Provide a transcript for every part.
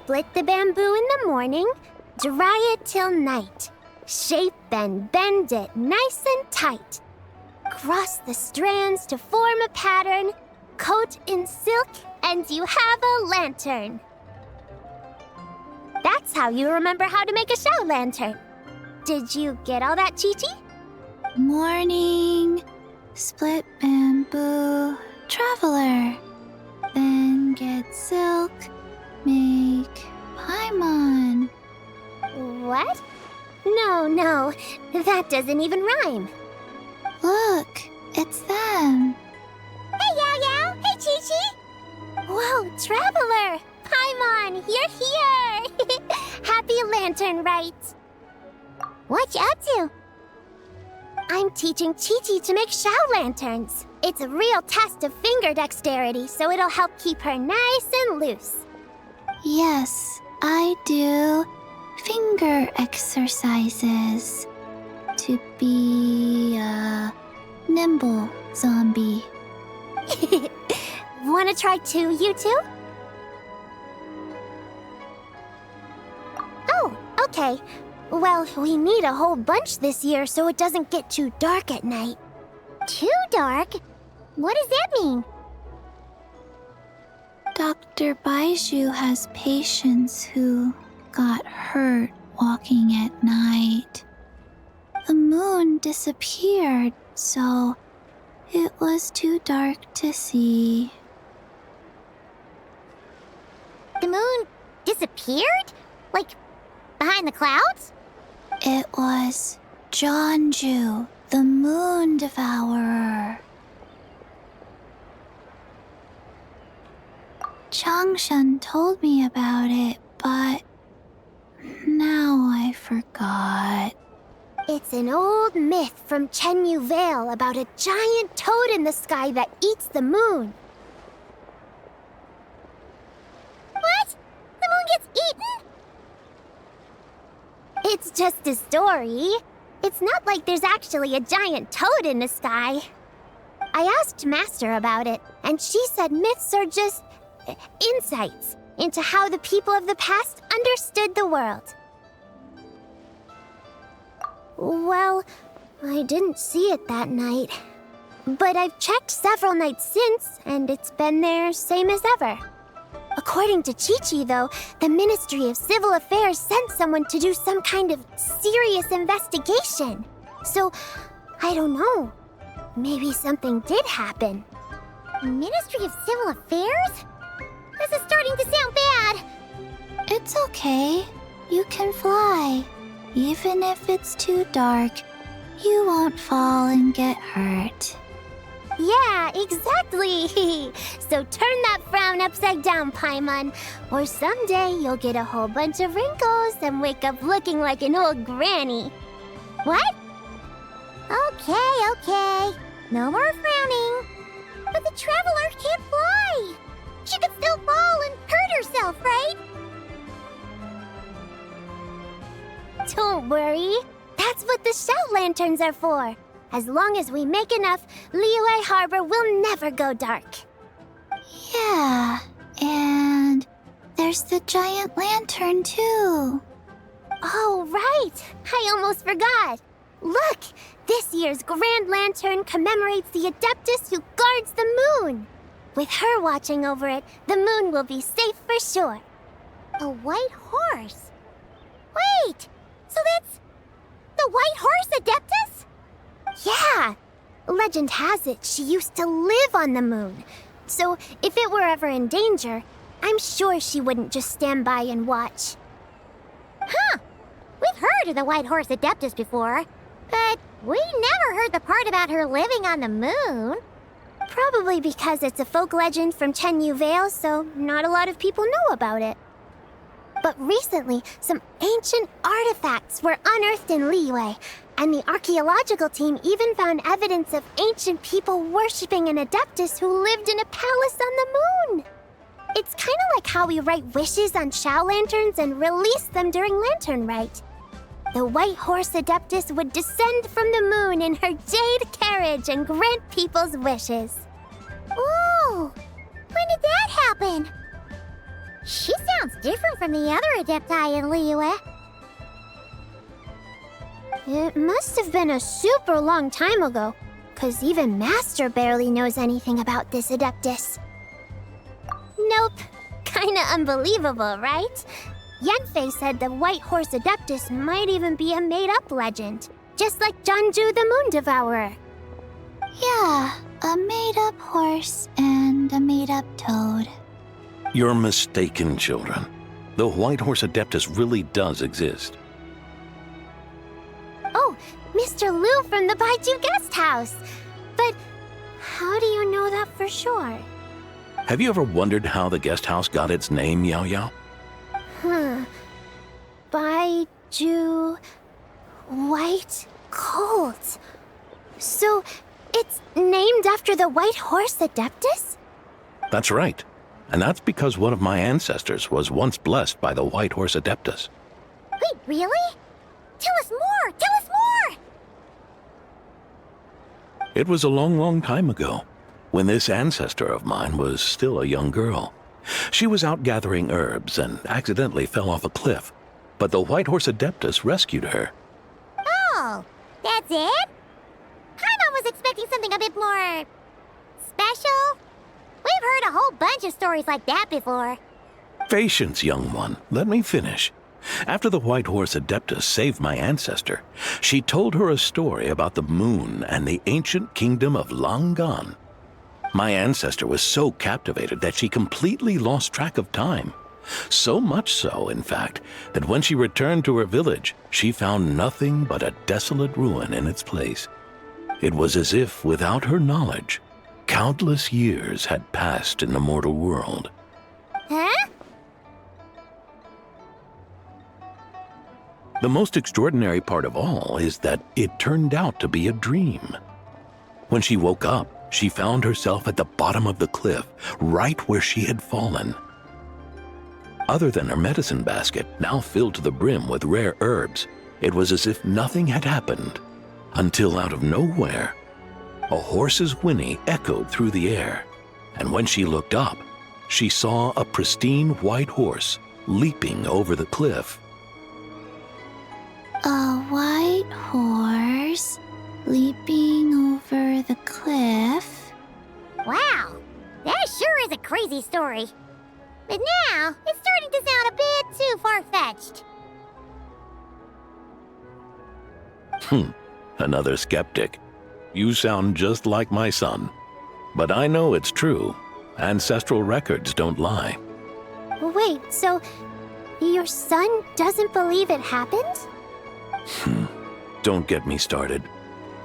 Split the bamboo in the morning, dry it till night. Shape and bend it nice and tight. Cross the strands to form a pattern, coat in silk, and you have a lantern. That's how you remember how to make a show lantern. Did you get all that, Chi-Chi? Morning, split bamboo, traveler. Then get silk, make paimon. What? No, that doesn't even rhyme. Look, it's them. Hey, Yao Yao! Hey, Chi-Chi! Whoa, Traveler! Paimon, you're here! Happy Lantern Rite! What you up to? I'm teaching Chi-Chi to make Shao lanterns. It's a real test of finger dexterity, so it'll help keep her nice and loose. Yes, I do finger exercises to be a nimble zombie. Wanna try too, you two? Oh, okay. Well, we need a whole bunch this year so it doesn't get too dark at night. Too dark? What does that mean? Dr. Baiju has patients who got hurt walking at night. The moon disappeared, so it was too dark to see. The moon disappeared? Like, behind the clouds? It was Jeonju, the moon devourer. Changshan told me about it, but now I forgot. It's an old myth from Chenyu Vale about a giant toad in the sky that eats the moon. What? The moon gets eaten? It's just a story. It's not like there's actually a giant toad in the sky. I asked Master about it, and she said myths are just insights into how the people of the past understood the world. Well, I didn't see it that night. But I've checked several nights since, and it's been there same as ever. According to Chi-Chi, though, the Ministry of Civil Affairs sent someone to do some kind of serious investigation. So, I don't know. Maybe something did happen. Ministry of Civil Affairs? This is starting to sound bad. It's okay. You can fly. Even if it's too dark, you won't fall and get hurt. Yeah, exactly. So turn that frown upside down, Paimon, or someday you'll get a whole bunch of wrinkles and wake up looking like an old granny. What? Okay. No more frowning. But the Traveler can't fly. She could still fall and hurt herself, right? Don't worry. That's what the Shell Lanterns are for. As long as we make enough, Liyue Harbor will never go dark. Yeah, and there's the giant lantern too. Oh, right. I almost forgot. Look, this year's Grand Lantern commemorates the Adeptus who guards the moon. With her watching over it, the moon will be safe for sure. A white horse? Wait, so that's the White Horse Adeptus? Yeah! Legend has it she used to live on the moon. So if it were ever in danger, I'm sure she wouldn't just stand by and watch. Huh! We've heard of the White Horse Adeptus before, but we never heard the part about her living on the moon. Probably because it's a folk legend from Chenyu Vale, so not a lot of people know about it. But recently, some ancient artifacts were unearthed in Liyue, and the archaeological team even found evidence of ancient people worshipping an Adeptus who lived in a palace on the moon. It's kind of like how we write wishes on Shao Lanterns and release them during Lantern Rite. The White Horse Adeptus would descend from the moon in her jade carriage and grant people's wishes. Ooh! When did that happen? She sounds different from the other Adepti in Liyue. It must have been a super long time ago, 'cause even Master barely knows anything about this Adeptus. Nope. Kinda unbelievable, right? Yenfei said the White Horse Adeptus might even be a made-up legend, just like Janju the Moon Devourer. Yeah, a made-up horse and a made-up toad. You're mistaken, children. The White Horse Adeptus really does exist. Oh, Mr. Liu from the Baiju Guest House. But how do you know that for sure? Have you ever wondered how the guest house got its name, Yao Yao? Baiju... White Colt. So, it's named after the White Horse Adeptus? That's right. And that's because one of my ancestors was once blessed by the White Horse Adeptus. Wait, really? Tell us more! Tell us more! It was a long, long time ago, when this ancestor of mine was still a young girl. She was out gathering herbs and accidentally fell off a cliff, but the White Horse Adeptus rescued her. Oh, that's it? Paimon was expecting something a bit more... special? We've heard a whole bunch of stories like that before. Patience, young one. Let me finish. After the White Horse Adeptus saved my ancestor, she told her a story about the moon and the ancient kingdom of Langan. My ancestor was so captivated that she completely lost track of time. So much so, in fact, that when she returned to her village, she found nothing but a desolate ruin in its place. It was as if, without her knowledge, countless years had passed in the mortal world. Huh? The most extraordinary part of all is that it turned out to be a dream. When she woke up, she found herself at the bottom of the cliff, right where she had fallen. Other than her medicine basket, now filled to the brim with rare herbs, it was as if nothing had happened, until out of nowhere, a horse's whinny echoed through the air, and when she looked up, she saw a pristine white horse leaping over the cliff. A white horse leaping over the cliff? Wow, that sure is a crazy story. But now, it's starting to sound a bit too far-fetched. Another skeptic. You sound just like my son. But I know it's true. Ancestral records don't lie. Wait, so your son doesn't believe it happened? Don't get me started.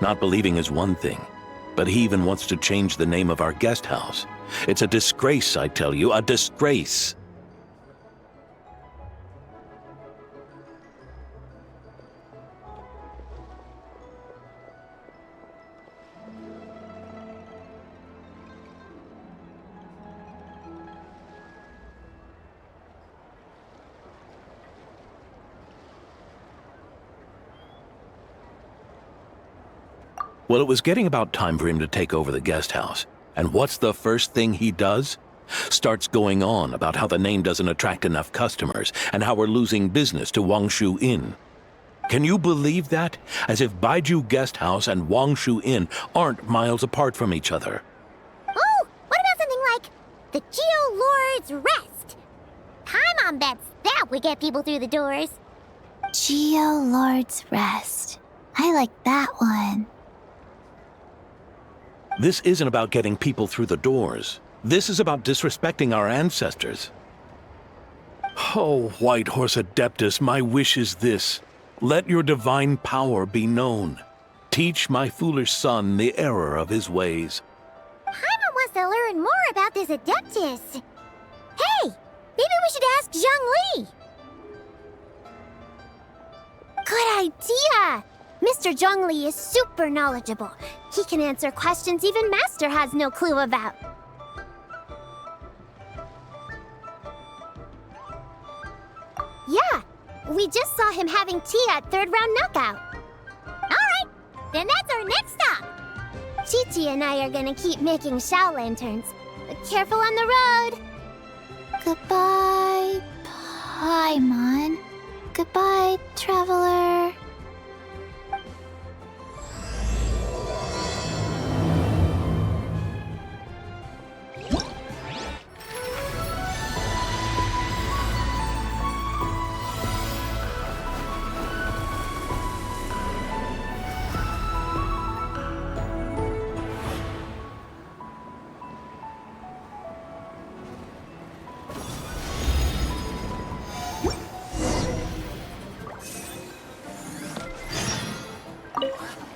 Not believing is one thing, but he even wants to change the name of our guest house. It's a disgrace, I tell you, a disgrace. Well, it was getting about time for him to take over the guest house. And what's the first thing he does? Starts going on about how the name doesn't attract enough customers and how we're losing business to Wangshu Inn. Can you believe that? As if Baiju Guest House and Wangshu Inn aren't miles apart from each other. Oh, what about something like the Geo Lord's Rest? Paimon bets that would get people through the doors. Geo Lord's Rest. I like that one. This isn't about getting people through the doors. This is about disrespecting our ancestors. Oh, White Horse Adeptus, my wish is this. Let your divine power be known. Teach my foolish son the error of his ways. Paimon wants to learn more about this Adeptus. Hey, maybe we should ask Zhang Li. Good idea! Mr. Zhongli is super knowledgeable. He can answer questions even Master has no clue about. Yeah, we just saw him having tea at third round knockout. Alright, then that's our next stop. Chi-Chi and I are gonna keep making Shao lanterns. But careful on the road. Goodbye, traveler.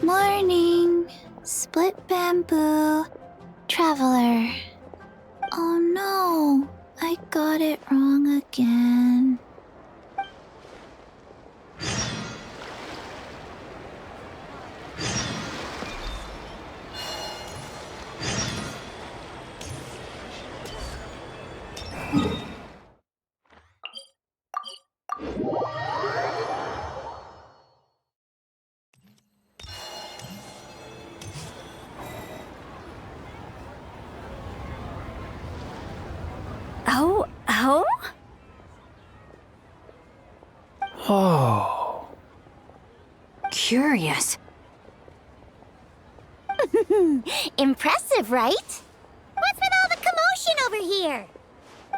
Morning. Split bamboo. Traveler. Oh no, I got it wrong again. Oh? Oh. Curious. Impressive, right? What's with all the commotion over here?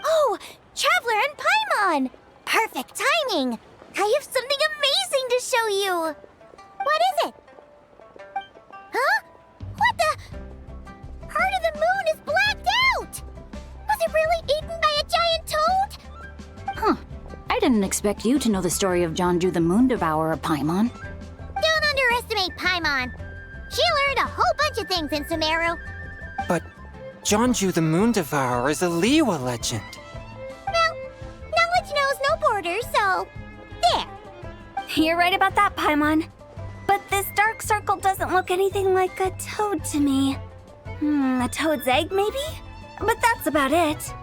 Oh, Traveler and Paimon! Perfect timing! I have something amazing to show you! What is it? Huh? What the? Part of the moon is blacked out! Was it really eaten by a giant toad? Huh. I didn't expect you to know the story of Jonju the Moon Devourer, Paimon. Don't underestimate Paimon. She learned a whole bunch of things in Sumeru. But Jonju the Moon Devourer is a Liyue legend. Well, knowledge knows no borders, so there. You're right about that, Paimon. But this dark circle doesn't look anything like a toad to me. A toad's egg, maybe? But that's about it.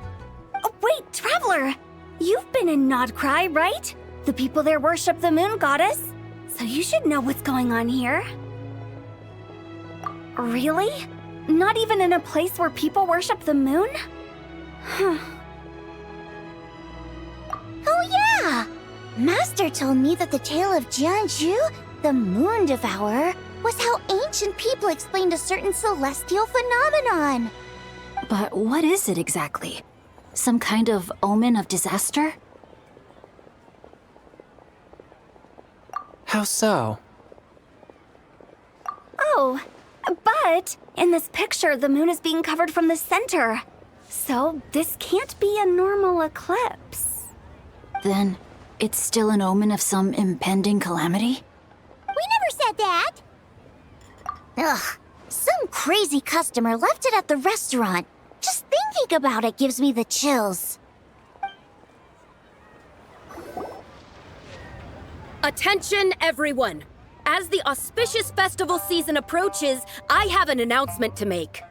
Oh, wait, Traveler! You've been in Nodcry, right? The people there worship the moon goddess. So you should know what's going on here. Really? Not even in a place where people worship the moon? Huh. Oh yeah! Master told me that the tale of Jianzhu, the moon devourer, was how ancient people explained a certain celestial phenomenon. But what is it exactly? Some kind of omen of disaster? How so? Oh, but in this picture, the moon is being covered from the center. So this can't be a normal eclipse. Then it's still an omen of some impending calamity? We never said that! Ugh, some crazy customer left it at the restaurant. Just thinking about it gives me the chills. Attention, everyone! As the auspicious festival season approaches, I have an announcement to make.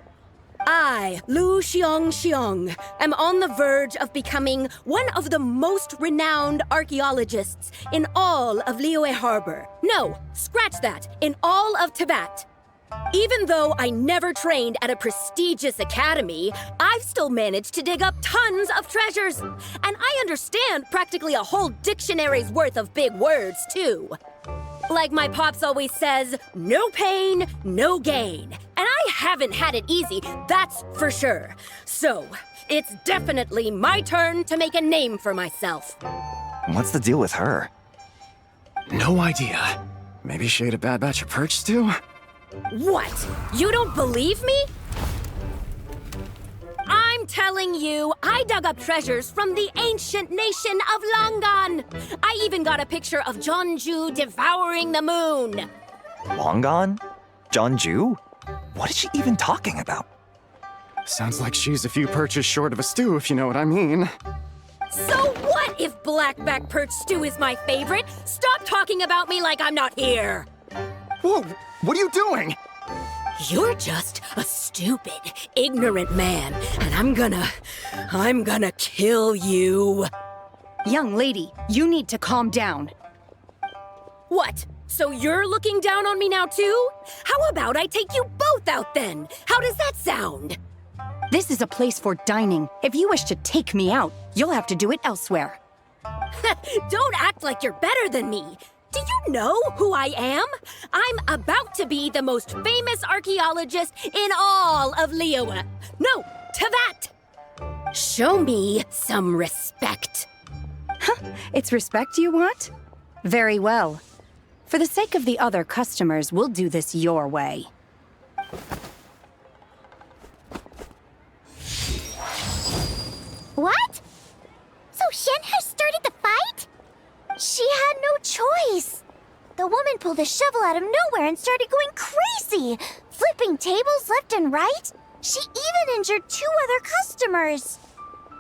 I, Lu Xiong, am on the verge of becoming one of the most renowned archaeologists in all of Liyue Harbor. No, scratch that, in all of Tibet. Even though I never trained at a prestigious academy, I've still managed to dig up tons of treasures. And I understand practically a whole dictionary's worth of big words, too. Like my pops always says, no pain, no gain. And I haven't had it easy, that's for sure. So, it's definitely my turn to make a name for myself. What's the deal with her? No idea. Maybe she ate a bad batch of perch stew? What? You don't believe me? I'm telling you, I dug up treasures from the ancient nation of Longan. I even got a picture of Jonju devouring the moon. Long gone? Jonju? What is she even talking about? Sounds like she's a few perches short of a stew, if you know what I mean. So what if blackback perch stew is my favorite? Stop talking about me like I'm not here. Whoa, what are you doing? You're just a stupid, ignorant man, and I'm gonna kill you. Young lady, you need to calm down. What? So you're looking down on me now too? How about I take you both out then? How does that sound? This is a place for dining. If you wish to take me out, you'll have to do it elsewhere. Don't act like you're better than me. Do you know who I am? I'm about to be the most famous archaeologist in all of Liyue. No, Tevat! Show me some respect. It's respect you want? Very well. For the sake of the other customers, we'll do this your way. What? So Shenhe started the fight? She had no choice. The woman pulled a shovel out of nowhere and started going crazy, flipping tables left and right. She even injured 2 other customers.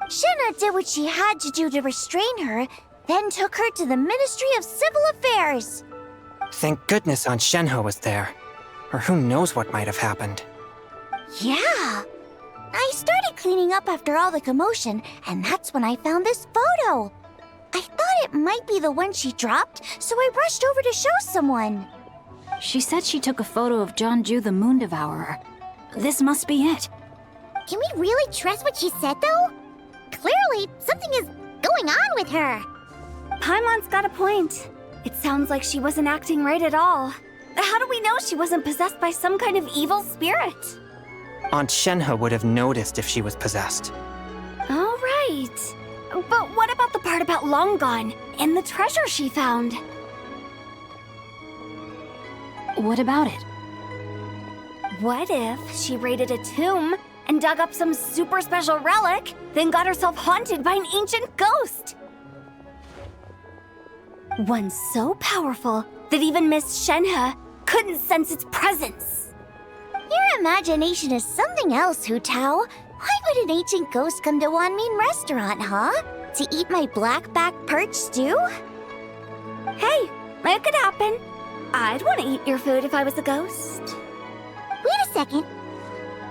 Shenhe did what she had to do to restrain her, then took her to the Ministry of Civil Affairs. Thank goodness Aunt Shenhe was there. Or who knows what might have happened. Yeah. I started cleaning up after all the commotion, and that's when I found this photo. I thought it might be the one she dropped, so I rushed over to show someone. She said she took a photo of Jeonju the Moon Devourer. This must be it. Can we really trust what she said, though? Clearly, something is going on with her. Paimon's got a point. It sounds like she wasn't acting right at all. How do we know she wasn't possessed by some kind of evil spirit? Aunt Shenhe would have noticed if she was possessed. All right. But what about the part about Long Gone and the treasure she found? What about it? What if she raided a tomb and dug up some super special relic, then got herself haunted by an ancient ghost? One so powerful that even Miss Shenhe couldn't sense its presence. Your imagination is something else, Hu Tao. Why would an ancient ghost come to Wanmin restaurant, huh? To eat my blackback perch stew? Hey, it could happen. I'd want to eat your food if I was a ghost. Wait a second.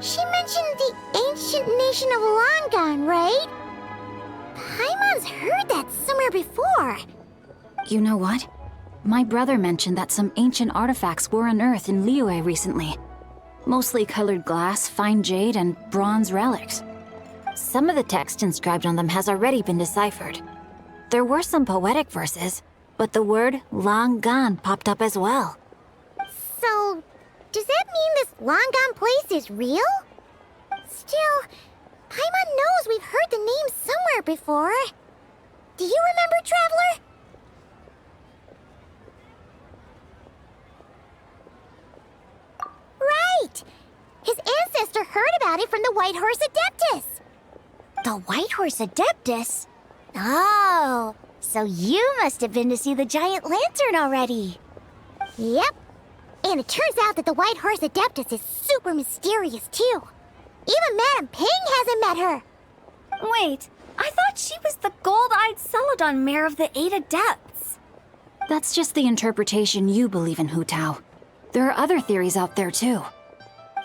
She mentioned the ancient nation of Longan, right? Paimon's heard that somewhere before. You know what? My brother mentioned that some ancient artifacts were unearthed in Liyue recently. Mostly colored glass, fine jade, and bronze relics. Some of the text inscribed on them has already been deciphered. There were some poetic verses, but the word Long Gone popped up as well. So, does that mean this Longan place is real? Still, Paimon knows we've heard the name somewhere before. Do you remember, Traveler? Right! His ancestor heard about it from the White Horse Adeptus. The White Horse Adeptus? Oh, so you must have been to see the giant lantern already. Yep. And it turns out that the White Horse Adeptus is super mysterious, too. Even Madame Ping hasn't met her. Wait, I thought she was the gold-eyed Celadon mare of the 8 Adepts. That's just the interpretation you believe in, Hu Tao. There are other theories out there, too.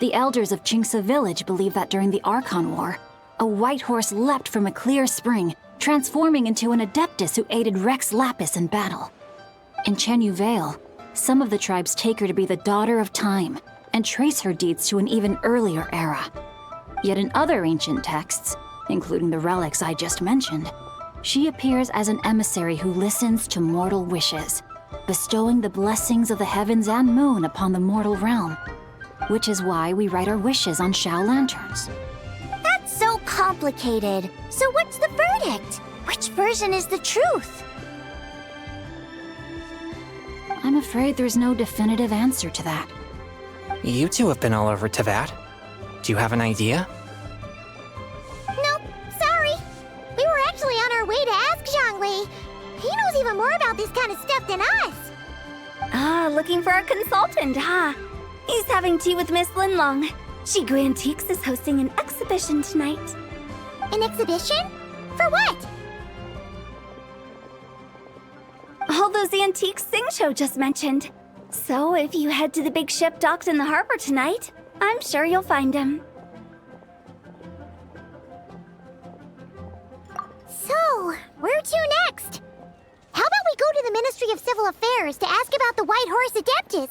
The elders of Qingce village believe that during the Archon War, a white horse leapt from a clear spring, transforming into an Adeptus who aided Rex Lapis in battle. In Chenyu Vale, some of the tribes take her to be the daughter of time and trace her deeds to an even earlier era. Yet in other ancient texts, including the relics I just mentioned, she appears as an emissary who listens to mortal wishes, bestowing the blessings of the heavens and moon upon the mortal realm. Which is why we write our wishes on Shao lanterns. That's so complicated. So what's the verdict? Which version is the truth? I'm afraid there's no definitive answer to that. You two have been all over Tevat. Do you have an idea? Nope, sorry. We were actually on our way to ask Zhongli. He knows even more about this kind of stuff than us. Ah, looking for a consultant, huh? He's having tea with Miss Linlong. Shigu Antiques is hosting an exhibition tonight. An exhibition? For what? All those antiques Sing Show just mentioned. So if you head to the big ship docked in the harbor tonight, I'm sure you'll find him. So, where to next? How about we go to the Ministry of Civil Affairs to ask about the White Horse Adeptus?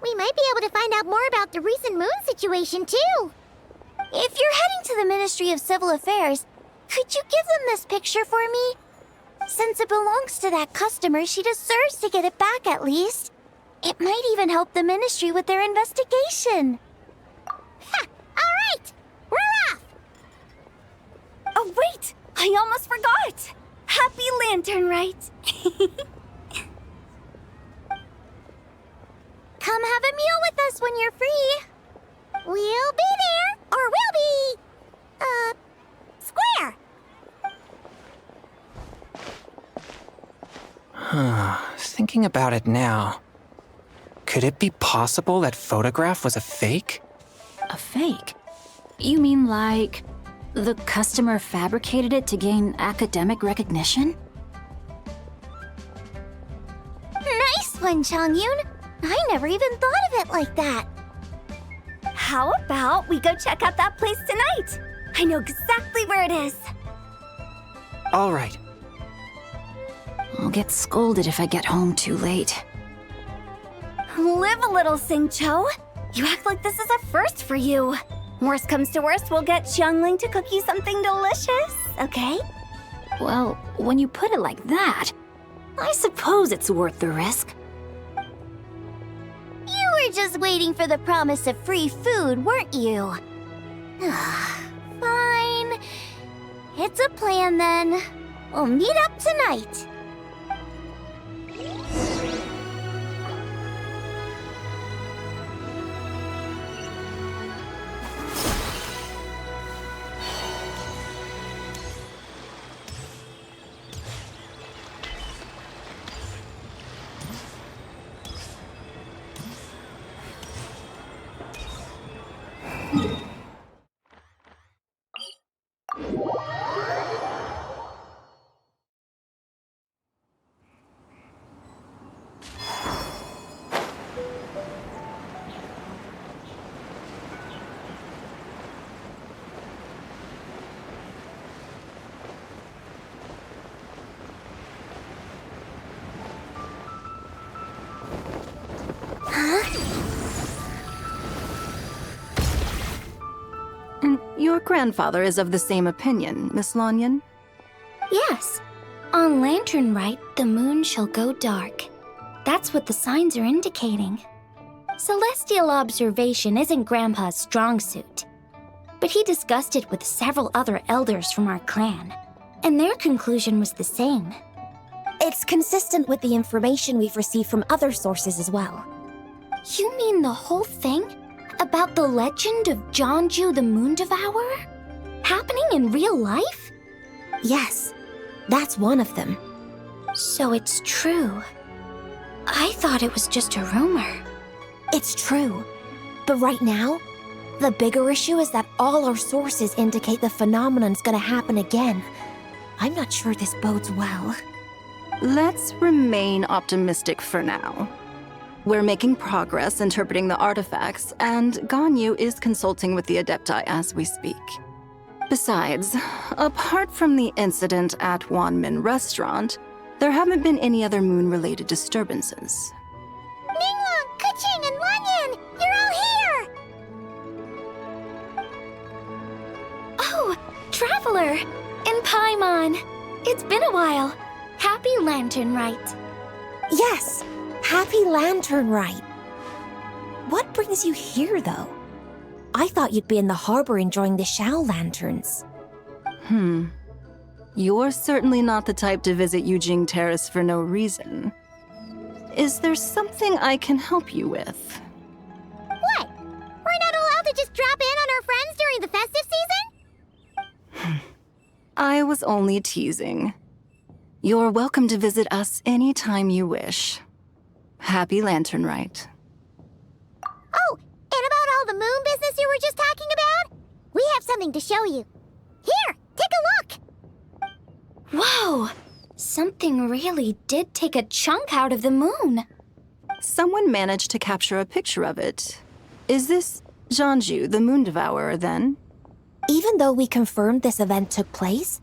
We might be able to find out more about the recent moon situation, too. If you're heading to the Ministry of Civil Affairs, could you give them this picture for me? Since it belongs to that customer, she deserves to get it back at least. It might even help the Ministry with their investigation. Ha! All right! We're off! Oh, wait! I almost forgot! Happy Lantern Rite! Come have a meal with us when you're free. We'll be there, or we'll be... square. Thinking about it now, could it be possible that photograph was a fake? A fake? You mean like the customer fabricated it to gain academic recognition? Nice one, Changyun. I never even thought of it like that. How about we go check out that place tonight? I know exactly where it is. All right. I'll get scolded if I get home too late. Live a little, Singcho. You act like this is a first for you. Worst comes to worst, we'll get Xiangling to cook you something delicious, okay? Well, when you put it like that, I suppose it's worth the risk. You were just waiting for the promise of free food, weren't you? Fine. It's a plan then. We'll meet up tonight. Your grandfather is of the same opinion, Miss Lanyan. Yes. On Lantern Rite, the moon shall go dark. That's what the signs are indicating. Celestial observation isn't Grandpa's strong suit. But he discussed it with several other elders from our clan, and their conclusion was the same. It's consistent with the information we've received from other sources as well. You mean the whole thing? About the legend of Jeonju the Moon Devourer? Happening in real life? Yes, that's one of them. So it's true. I thought it was just a rumor. It's true. But right now, the bigger issue is that all our sources indicate the phenomenon's gonna happen again. I'm not sure this bodes well. Let's remain optimistic for now. We're making progress interpreting the artifacts, and Ganyu is consulting with the Adepti as we speak. Besides, apart from the incident at Wanmin Restaurant, there haven't been any other moon-related disturbances. Ningguang, Keqing, and Wanyan! You're all here! Oh, Traveler! And Paimon! It's been a while. Happy Lantern Rite. Yes, Happy Lantern Rite. What brings you here, though? I thought you'd be in the harbor enjoying the Shao Lanterns. You're certainly not the type to visit Yujing Terrace for no reason. Is there something I can help you with? What? We're not allowed to just drop in on our friends during the festive season? I was only teasing. You're welcome to visit us anytime you wish. Happy Lantern Rite. Oh, and about all the moon business you were just talking about? We have something to show you. Here, take a look! Whoa! Something really did take a chunk out of the moon. Someone managed to capture a picture of it. Is this Jeonju, the Moon Devourer, then? Even though we confirmed this event took place,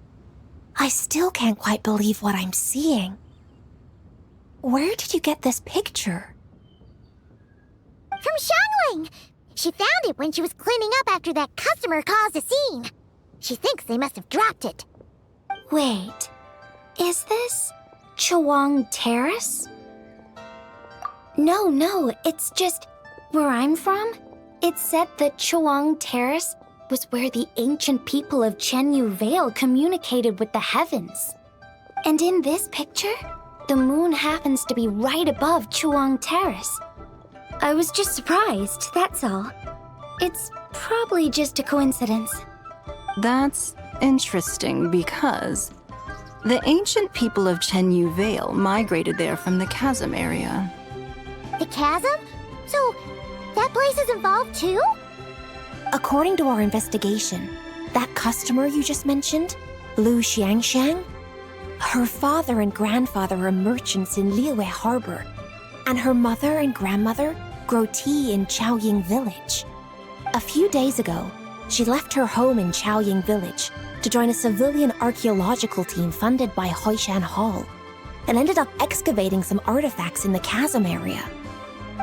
I still can't quite believe what I'm seeing. Where did you get this picture? From Xiangling! She found it when she was cleaning up after that customer caused a scene. She thinks they must have dropped it. Wait, Is this Chawang Terrace? No, it's just where I'm from. It said that Chawang Terrace was where the ancient people of Chenyu Vale communicated with the heavens. And in this picture, the moon happens to be right above Chawang Terrace. I was just surprised, that's all. It's probably just a coincidence. That's interesting because the ancient people of Chenyu Vale migrated there from the chasm area. The chasm? So, that place is involved too? According to our investigation, that customer you just mentioned, Lu Xiangxiang, her father and grandfather are merchants in Liyue Harbor, and her mother and grandmother grow tea in Chaoying Village. A few days ago, she left her home in Chaoying Village to join a civilian archaeological team funded by Hoishan Hall, and ended up excavating some artifacts in the chasm area.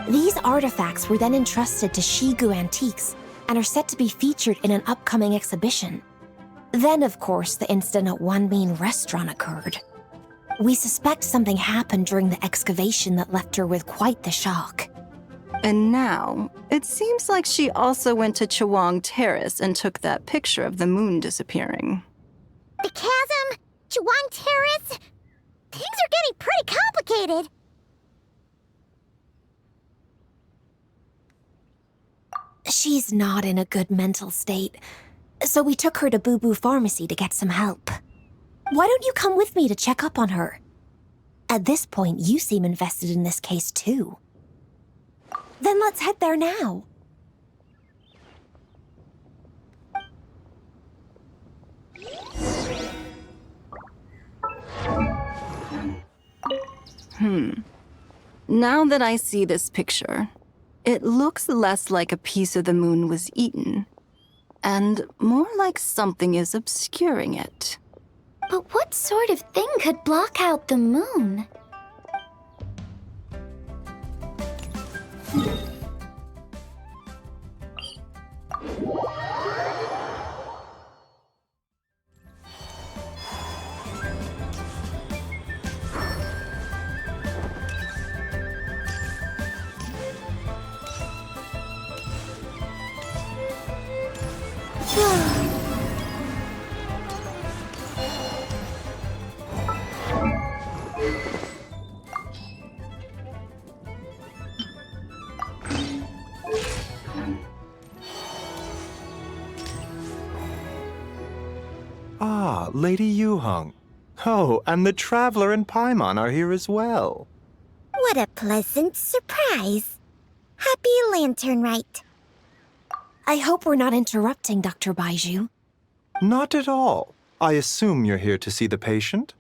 These artifacts were then entrusted to Shigu Antiques and are set to be featured in an upcoming exhibition. Then, of course, the incident at One Mean Restaurant occurred. We suspect something happened during the excavation that left her with quite the shock. And now, it seems like she also went to Chawang Terrace and took that picture of the moon disappearing. The chasm? Chawang Terrace? Things are getting pretty complicated. She's not in a good mental state, so we took her to Boo Boo Pharmacy to get some help. Why don't you come with me to check up on her? At this point, you seem invested in this case too. Then let's head there now. Now that I see this picture, it looks less like a piece of the moon was eaten, and more like something is obscuring it. But what sort of thing could block out the moon? Ah, Lady Yuheng. Oh, and the Traveler and Paimon are here as well. What a pleasant surprise. Happy Lantern Rite. I hope we're not interrupting, Dr. Baiju. Not at all. I assume you're here to see the patient?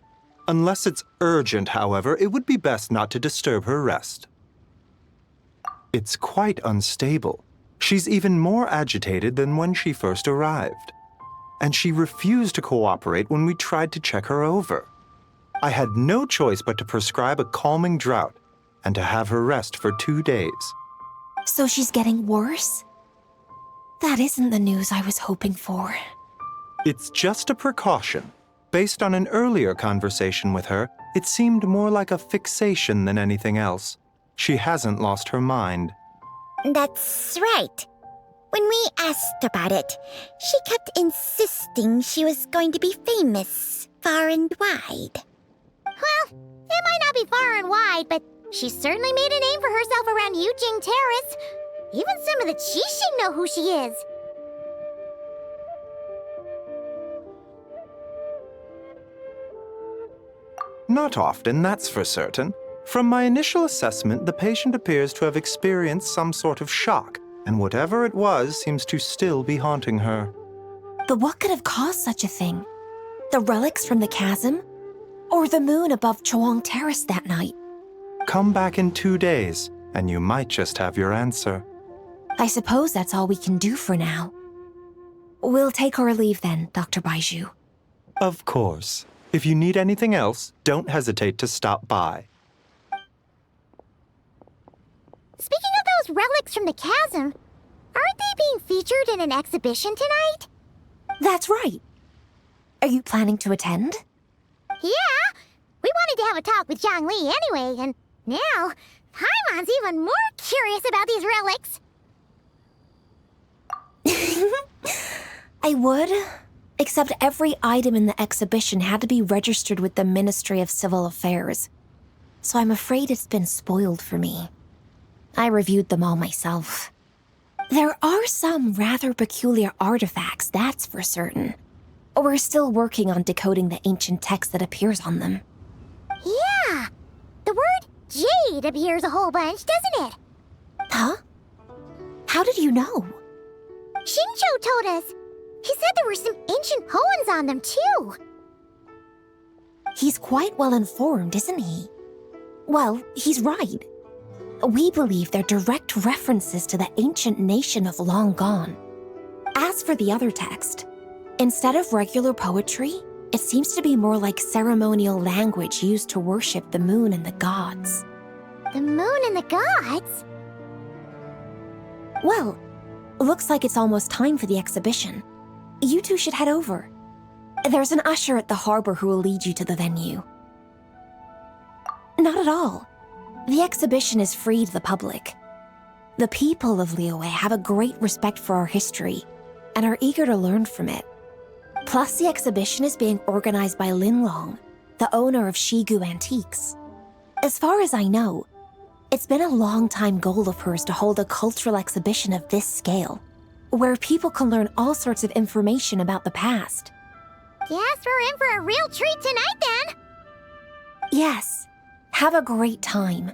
Unless it's urgent, however, it would be best not to disturb her rest. It's quite unstable. She's even more agitated than when she first arrived. And she refused to cooperate when we tried to check her over. I had no choice but to prescribe a calming draught and to have her rest for 2 days. So she's getting worse? That isn't the news I was hoping for. It's just a precaution. Based on an earlier conversation with her, it seemed more like a fixation than anything else. She hasn't lost her mind. That's right. When we asked about it, she kept insisting she was going to be famous far and wide. Well, it might not be far and wide, but she certainly made a name for herself around Yujing Terrace. Even some of the Qixing know who she is. Not often, that's for certain. From my initial assessment, the patient appears to have experienced some sort of shock, and whatever it was seems to still be haunting her. But what could have caused such a thing? The relics from the chasm? Or the moon above Chawang Terrace that night? Come back in 2 days, and you might just have your answer. I suppose that's all we can do for now. We'll take our leave then, Dr. Baiju. Of course. If you need anything else, don't hesitate to stop by. Speaking of those relics from the chasm, aren't they being featured in an exhibition tonight? That's right. Are you planning to attend? Yeah, to have a talk with Zhongli anyway, and now Paimon's even more curious about these relics. I would, except every item in the exhibition had to be registered with the Ministry of Civil Affairs. So I'm afraid it's been spoiled for me. I reviewed them all myself. There are some rather peculiar artifacts, that's for certain. We're still working on decoding the ancient text that appears on them. Yeah, the word jade appears a whole bunch, doesn't it? Huh? How did you know? Shincho told us. He said there were some ancient poems on them, too. He's quite well informed, isn't he? Well, he's right. We believe they're direct references to the ancient nation of long gone. As for the other text, instead of regular poetry, it seems to be more like ceremonial language used to worship the moon and the gods. The moon and the gods? Well, looks like it's almost time for the exhibition. You two should head over. There's an usher at the harbor who will lead you to the venue. Not at all. The exhibition is free to the public. The people of Liyue have a great respect for our history and are eager to learn from it. Plus, the exhibition is being organized by Linlong, the owner of Shigu Antiques. As far as I know, it's been a long-time goal of hers to hold a cultural exhibition of this scale, where people can learn all sorts of information about the past. Guess we're in for a real treat tonight, then. Yes, have a great time.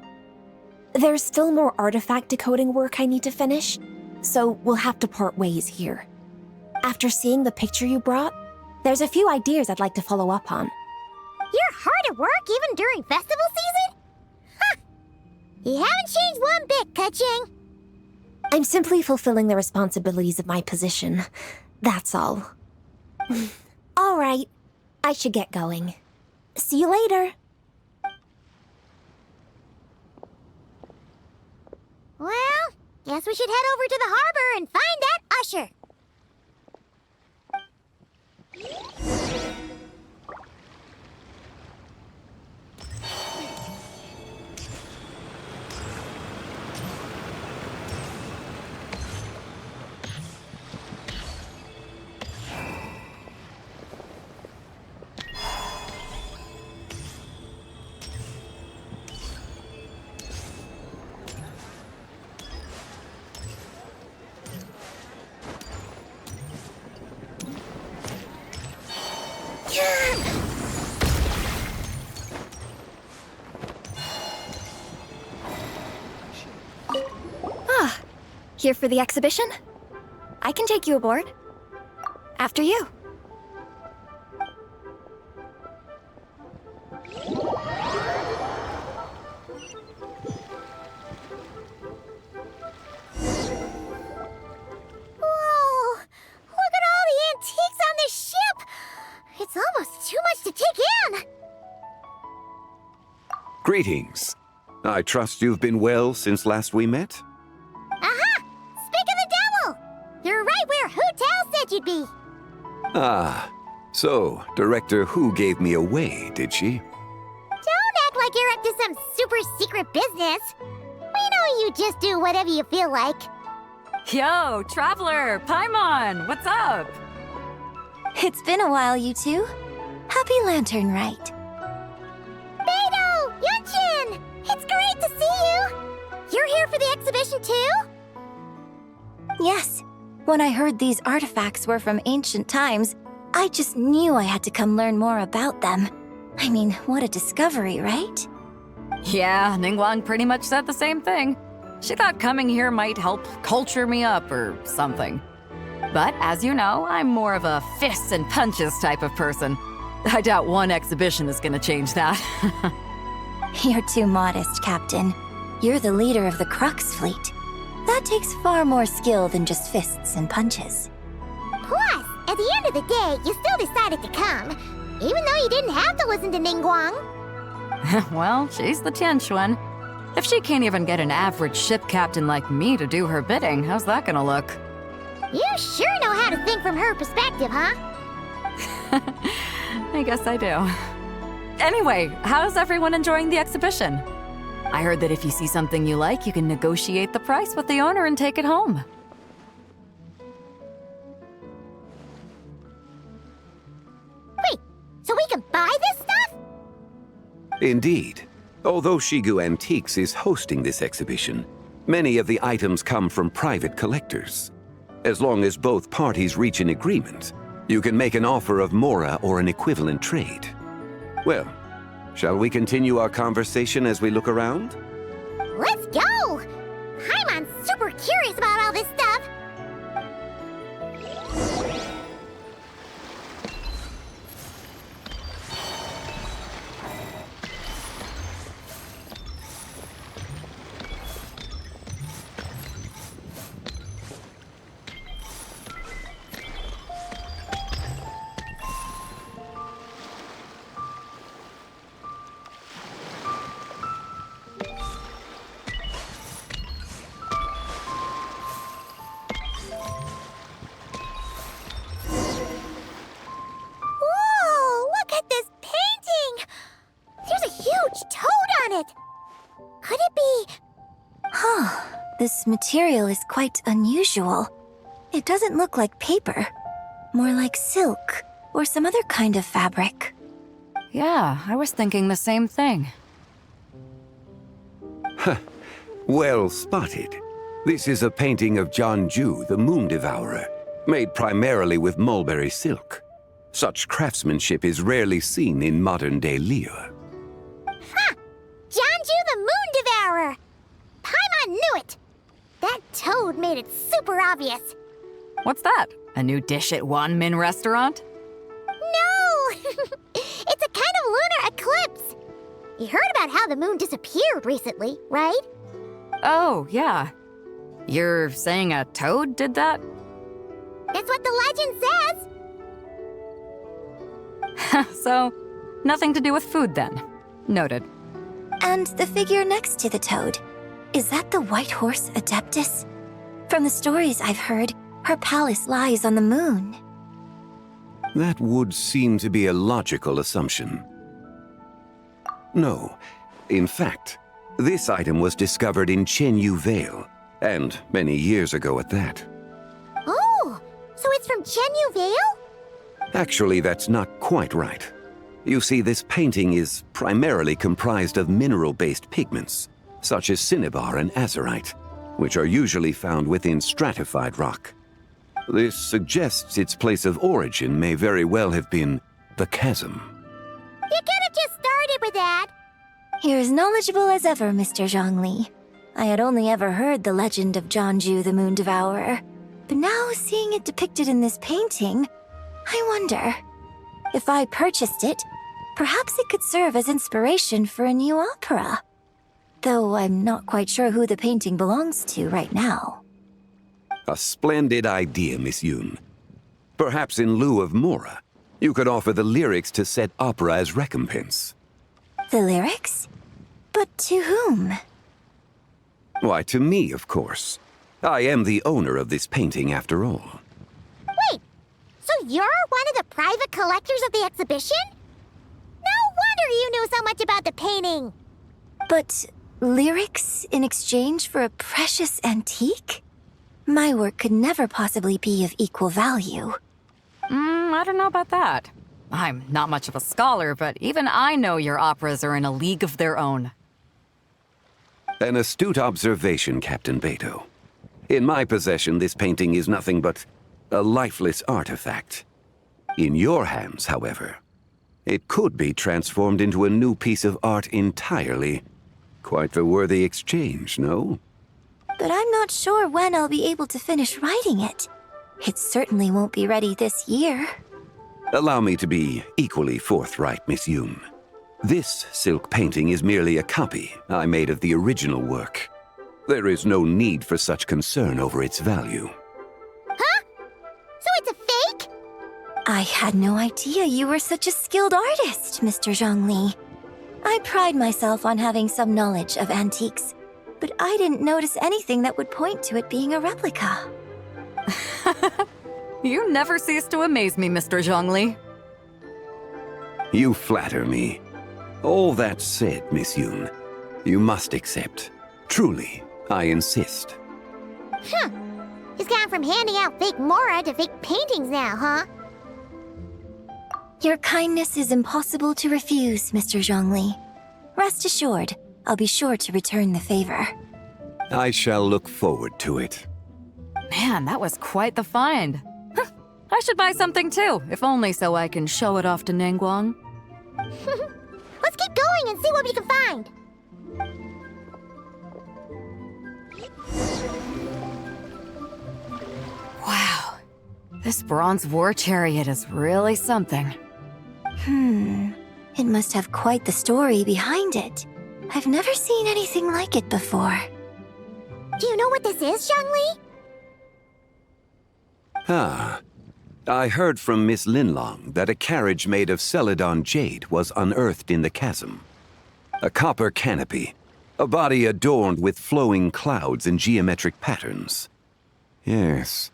There's still more artifact decoding work I need to finish, so we'll have to part ways here. After seeing the picture you brought, there's a few ideas I'd like to follow up on. You're hard at work even during festival season? Huh! You haven't changed one bit, Keqing. I'm simply fulfilling the responsibilities of my position. That's all. All right, I should get going. See you later. Well, guess we should head over to the harbor and find that usher. Here for the exhibition? I can take you aboard. After you. Whoa! Look at all the antiques on this ship! It's almost too much to take in! Greetings. I trust you've been well since last we met? Aha! Speak of the devil! You're right where Hu Tao said you'd be! Ah, so Director Hu gave me away, did she? Don't act like you're up to some super secret business! We know you just do whatever you feel like. Yo, Traveler! Paimon! What's up? It's been a while, you two. Happy Lantern Rite. Beidou! Yunshin! It's great to see you! You're here for the exhibition too? Yes. When I heard these artifacts were from ancient times, I just knew I had to come learn more about them. I mean, what a discovery, right? Yeah, Ningguang pretty much said the same thing. She thought coming here might help culture me up or something. But as you know, I'm more of a fists and punches type of person. I doubt one exhibition is gonna change that. You're too modest, Captain. You're the leader of the Crux fleet. That takes far more skill than just fists and punches. Plus, at the end of the day, you still decided to come, even though you didn't have to listen to Ningguang. Well, she's the Tianch one. If she can't even get an average ship captain like me to do her bidding, how's that gonna look? You sure know how to think from her perspective, huh? I guess I do. Anyway, how's everyone enjoying the exhibition? I heard that if you see something you like, you can negotiate the price with the owner and take it home. Wait, so we can buy this stuff? Indeed. Although Shigu Antiques is hosting this exhibition, many of the items come from private collectors. As long as both parties reach an agreement, you can make an offer of mora or an equivalent trade. Well, shall we continue our conversation as we look around? Let's go! Paimon's super curious about all this stuff. This material is quite unusual. It doesn't look like paper, more like silk or some other kind of fabric. Yeah, I was thinking the same thing. Well spotted. This is a painting of Jianju, the Moon Devourer, made primarily with mulberry silk. Such craftsmanship is rarely seen in modern-day Liyue. Ha! Jianju the Moon Devourer! Paimon knew it! That toad made it super obvious. What's that? A new dish at Wanmin restaurant? No! It's a kind of lunar eclipse. You heard about how the moon disappeared recently, right? Oh, yeah. You're saying a toad did that? That's what the legend says. So, nothing to do with food then. Noted. And the figure next to the toad. Is that the white horse Adeptus? From the stories I've heard, her palace lies on the moon. That would seem to be a logical assumption. No. In fact, this item was discovered in Chenyu Vale, and many years ago at that. Oh, so it's from Chenyu Vale? Actually, that's not quite right. You see, this painting is primarily comprised of mineral-based pigments, such as cinnabar and azurite, which are usually found within stratified rock. This suggests its place of origin may very well have been the chasm. You could have just started with that. You're as knowledgeable as ever, Mr. Zhongli. I had only ever heard the legend of Jianju the Moon Devourer, but now seeing it depicted in this painting, I wonder, if I purchased it, perhaps it could serve as inspiration for a new opera. Though I'm not quite sure who the painting belongs to right now. A splendid idea, Miss Yoon. Perhaps in lieu of mora, you could offer the lyrics to said opera as recompense. The lyrics? But to whom? Why, to me, of course. I am the owner of this painting, after all. Wait, so you're one of the private collectors of the exhibition? No wonder you knew so much about the painting. But lyrics in exchange for a precious antique? My work could never possibly be of equal value. I don't know about that. I'm not much of a scholar, but even I know your operas are in a league of their own. An astute observation, Captain Beto. In my possession, this painting is nothing but a lifeless artifact. In your hands, however, it could be transformed into a new piece of art entirely. Quite a worthy exchange, no? But I'm not sure when I'll be able to finish writing it. It certainly won't be ready this year. Allow me to be equally forthright, Miss Yoon. This silk painting is merely a copy I made of the original work. There is no need for such concern over its value. Huh? So it's a fake? I had no idea you were such a skilled artist, Mr. Zhongli. I pride myself on having some knowledge of antiques, but I didn't notice anything that would point to it being a replica. You never cease to amaze me, Mr. Zhongli. You flatter me. All that said, Miss Yoon, you must accept. Truly, I insist. He's gone from handing out fake Mora to fake paintings now, huh? Your kindness is impossible to refuse, Mr. Zhongli. Rest assured, I'll be sure to return the favor. I shall look forward to it. Man, that was quite the find. I should buy something too, if only so I can show it off to Ningguang. Let's keep going and see what we can find. Wow, this bronze war chariot is really something. It must have quite the story behind it. I've never seen anything like it before. Do you know what this is, Zhongli? Ah, I heard from Miss Linlong that a carriage made of Celadon jade was unearthed in the chasm. A copper canopy, a body adorned with flowing clouds and geometric patterns. Yes,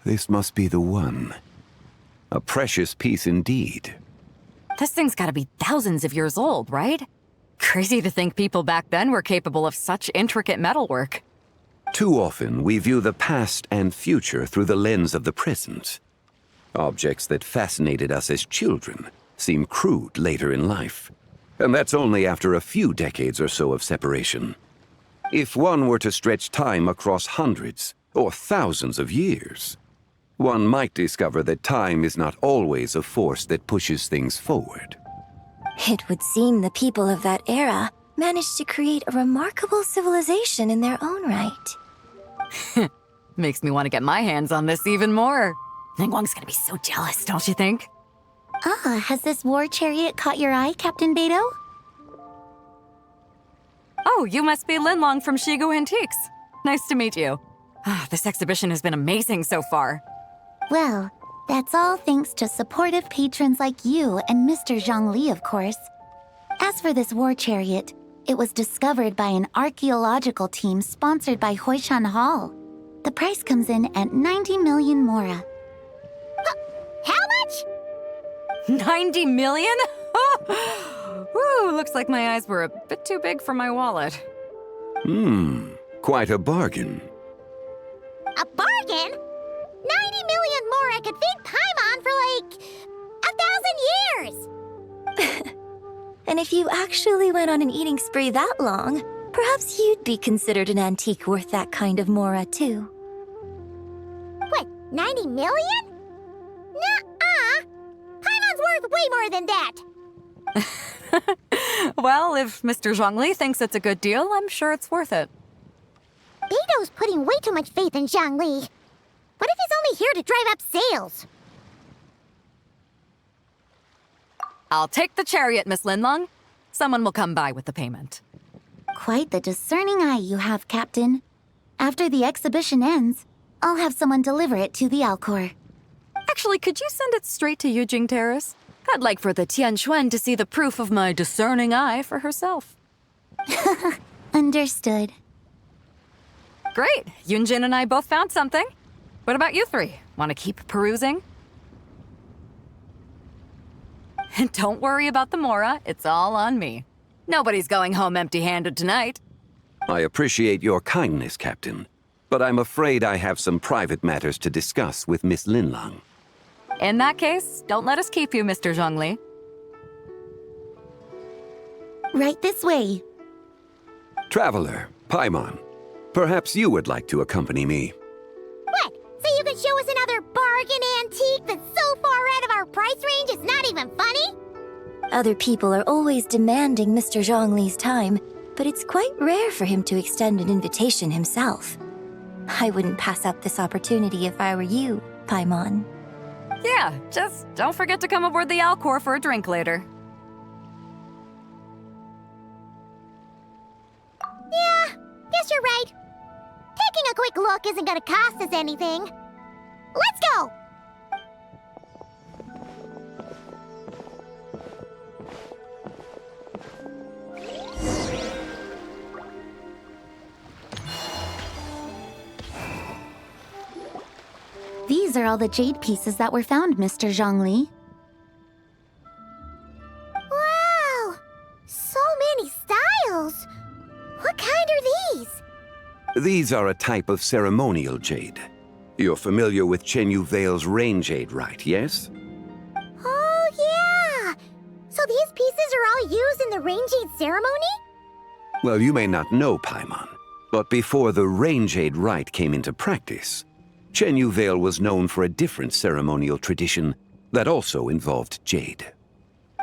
this must be the one. A precious piece indeed. This thing's gotta be thousands of years old, right? Crazy to think people back then were capable of such intricate metalwork. Too often, we view the past and future through the lens of the present. Objects that fascinated us as children seem crude later in life. And that's only after a few decades or so of separation. If one were to stretch time across hundreds or thousands of years, one might discover that time is not always a force that pushes things forward. It would seem the people of that era managed to create a remarkable civilization in their own right. Makes me want to get my hands on this even more. Ningguang's gonna be so jealous, don't you think? Has this war chariot caught your eye, Captain Beidou? Oh, you must be Linlong from Shigu Antiques. Nice to meet you. This exhibition has been amazing so far. Well, that's all thanks to supportive patrons like you and Mr. Zhongli, of course. As for this war chariot, it was discovered by an archaeological team sponsored by Huishan Hall. The price comes in at 90 million Mora. How much? 90 million? Woo, looks like my eyes were a bit too big for my wallet. Quite a bargain. A bargain? 90 million Mora could feed Paimon for like 1,000 years! And if you actually went on an eating spree that long, perhaps you'd be considered an antique worth that kind of Mora, too. What, 90 million? Nuh-uh! Paimon's worth way more than that! Well, if Mr. Zhongli thinks it's a good deal, I'm sure it's worth it. Beidou's putting way too much faith in Zhongli. What if he's only here to drive up sales? I'll take the chariot, Miss Linlong. Someone will come by with the payment. Quite the discerning eye you have, Captain. After the exhibition ends, I'll have someone deliver it to the Alcor. Actually, could you send it straight to Yujing Terrace? I'd like for the Tianquan to see the proof of my discerning eye for herself. Understood. Great. Yunjin and I both found something. What about you three? Want to keep perusing? And don't worry about the Mora. It's all on me. Nobody's going home empty-handed tonight. I appreciate your kindness, Captain, but I'm afraid I have some private matters to discuss with Miss Linlong. In that case, don't let us keep you, Mr. Zhongli. Right this way. Traveler, Paimon, perhaps you would like to accompany me. What? So you can show us another bargain antique that's so far out of our price range it's not even funny? Other people are always demanding Mr. Zhongli's time, but it's quite rare for him to extend an invitation himself. I wouldn't pass up this opportunity if I were you, Paimon. Yeah, just don't forget to come aboard the Alcor for a drink later. Yeah, guess you're right. Taking a quick look isn't gonna cost us anything. Let's go! These are all the jade pieces that were found, Mr. Zhongli. Wow! veils. What kind are these? These are a type of ceremonial jade. You're familiar with Chenyu Vale's rain jade, right, yes? Oh, yeah! So these pieces are all used in the rain jade ceremony? Well, you may not know, Paimon, but before the rain jade rite came into practice, Chenyu Vale was known for a different ceremonial tradition that also involved jade.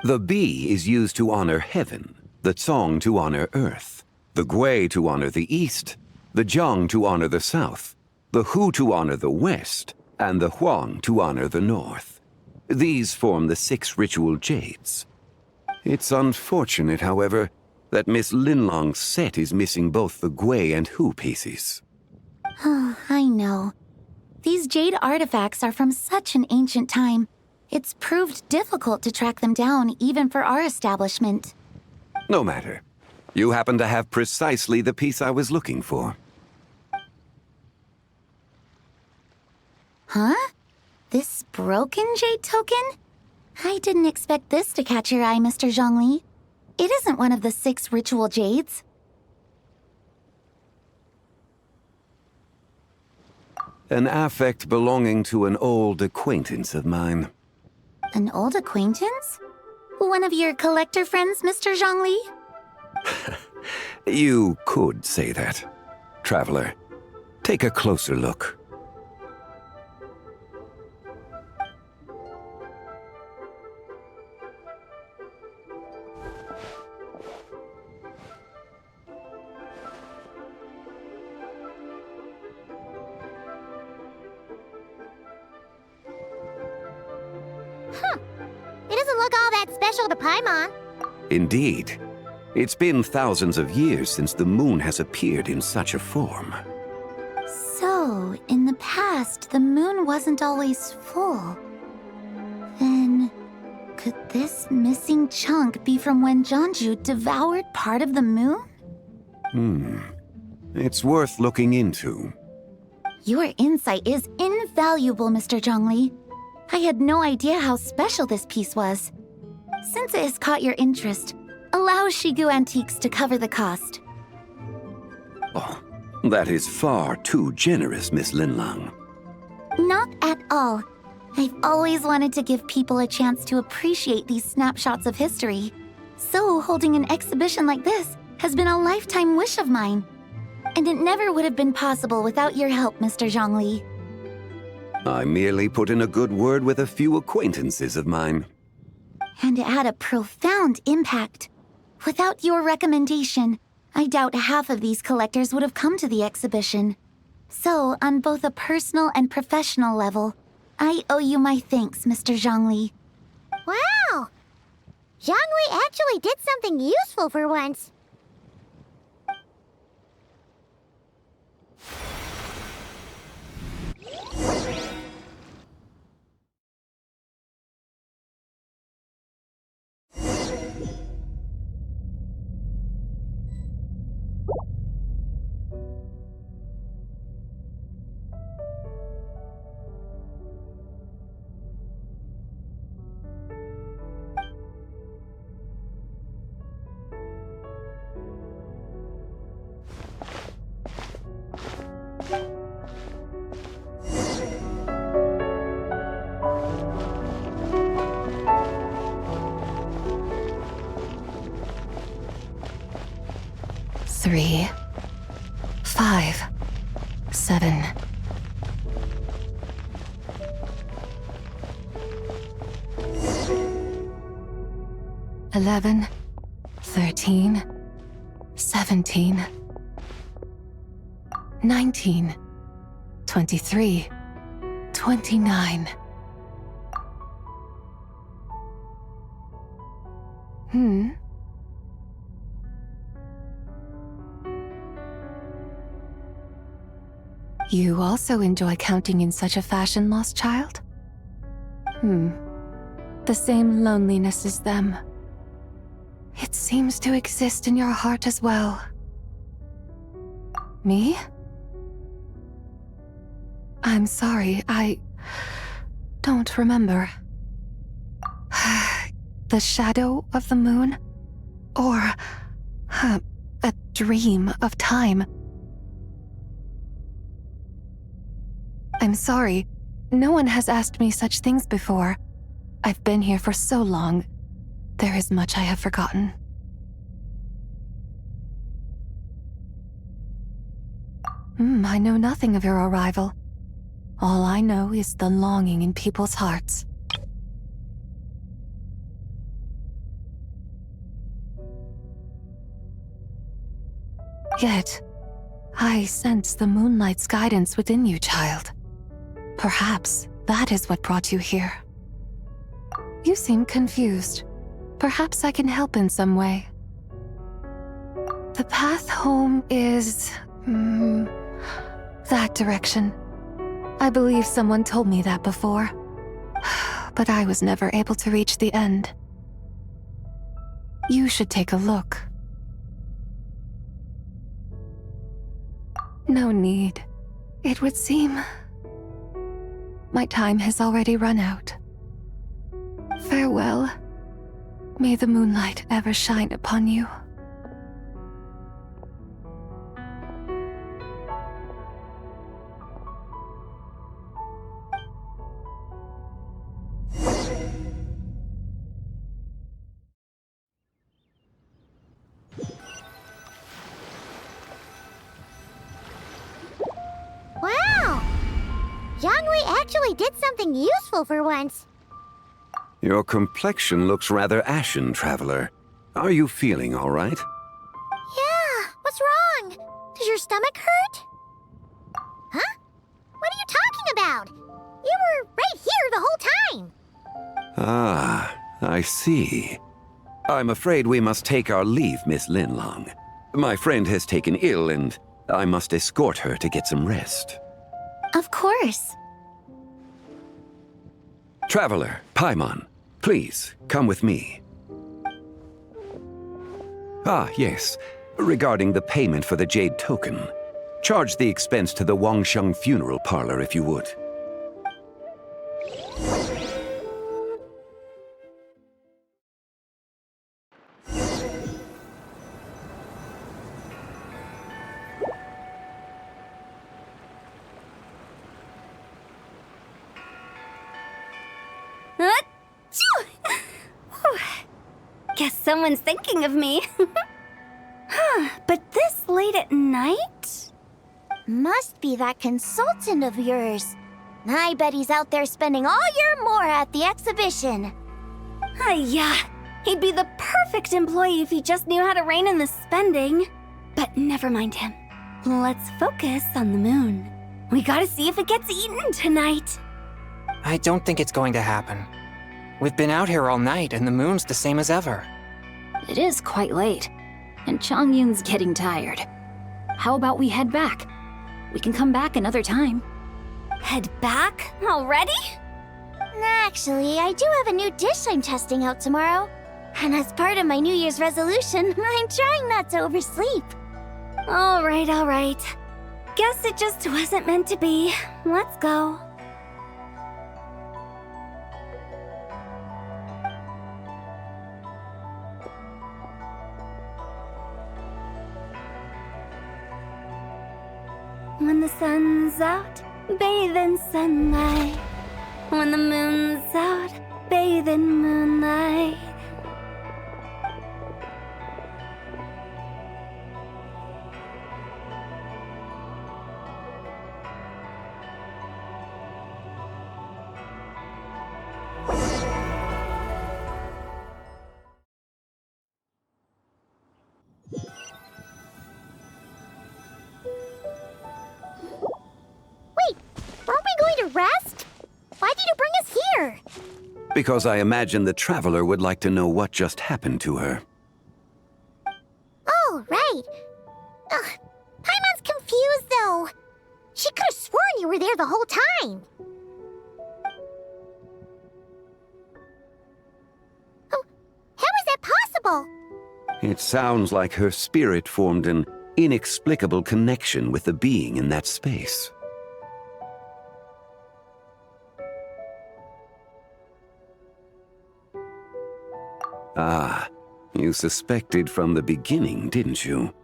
The Bi is used to honor heaven, the Tsong to honor earth, the Gui to honor the east, the Jiang to honor the south, the Hu to honor the west, and the Huang to honor the north. These form the 6 ritual jades. It's unfortunate, however, that Miss Linlong's set is missing both the Gui and Hu pieces. Oh, I know. These jade artifacts are from such an ancient time. It's proved difficult to track them down, even for our establishment. No matter. You happen to have precisely the piece I was looking for. Huh? This broken jade token? I didn't expect this to catch your eye, Mr. Zhongli. It isn't one of the 6 ritual jades. An affect belonging to an old acquaintance of mine. An old acquaintance? One of your collector friends, Mr. Zhongli? You could say that. Traveler, take a closer look. It doesn't look all that special to Paimon. Indeed. It's been thousands of years since the moon has appeared in such a form. So, in the past, the moon wasn't always full. Then, could this missing chunk be from when Jianzhu devoured part of the moon? It's worth looking into. Your insight is invaluable, Mr. Zhongli. I had no idea how special this piece was. Since it has caught your interest, allow Shigu Antiques to cover the cost. Oh, that is far too generous, Miss Linlang. Not at all. I've always wanted to give people a chance to appreciate these snapshots of history. So holding an exhibition like this has been a lifetime wish of mine. And it never would have been possible without your help, Mr. Zhongli. I merely put in a good word with a few acquaintances of mine. And it had a profound impact. Without your recommendation, I doubt half of these collectors would have come to the exhibition. So, on both a personal and professional level, I owe you my thanks, Mr. Zhongli. Wow! Zhongli actually did something useful for once. Three, 5, 7. $11, 13, 17, 19, 23, 29. You also enjoy counting in such a fashion, lost child? The same loneliness as them. It seems to exist in your heart as well. Me? I'm sorry, I don't remember. The shadow of the moon? Or dream of time. I'm sorry. No one has asked me such things before. I've been here for so long. There is much I have forgotten. I know nothing of your arrival. All I know is the longing in people's hearts. Yet, I sense the moonlight's guidance within you, child. Perhaps that is what brought you here. You seem confused. Perhaps I can help in some way. The path home is... that direction. I believe someone told me that before. But I was never able to reach the end. You should take a look. No need. It would seem... my time has already run out. Farewell. May the moonlight ever shine upon you. Wow! Zhongli actually did something useful for once. Your complexion looks rather ashen, traveler. Are you feeling all right? Yeah, what's wrong? Does your stomach hurt? Huh? What are you talking about? You were right here the whole time. Ah, I see. I'm afraid we must take our leave, Miss Linlong. My friend has taken ill and I must escort her to get some rest. Of course. Traveler, Paimon, please, come with me. Ah, yes. Regarding the payment for the jade token. Charge the expense to the Wangsheng funeral parlor if you would. Guess someone's thinking of me. But this late at night? Must be that consultant of yours. I bet he's out there spending all year more at the exhibition. Yeah, he'd be the perfect employee if he just knew how to rein in the spending. But never mind him. Let's focus on the moon. We gotta see if it gets eaten tonight. I don't think it's going to happen. We've been out here all night and the moon's the same as ever. It is quite late, and Chongyun's getting tired. How about we head back? We can come back another time. Head back? Already? Actually, I do have a new dish I'm testing out tomorrow. And as part of my New Year's resolution, I'm trying not to oversleep. All right. Guess it just wasn't meant to be. Let's go. When the sun's out, bathe in sunlight. When the moon's out, bathe in moonlight. Aren't we going to rest? Why did you bring us here? Because I imagine the traveler would like to know what just happened to her. Oh, right. Paimon's confused, though. She could have sworn you were there the whole time. Oh, how is that possible? It sounds like her spirit formed an inexplicable connection with the being in that space. Ah, you suspected from the beginning, didn't you?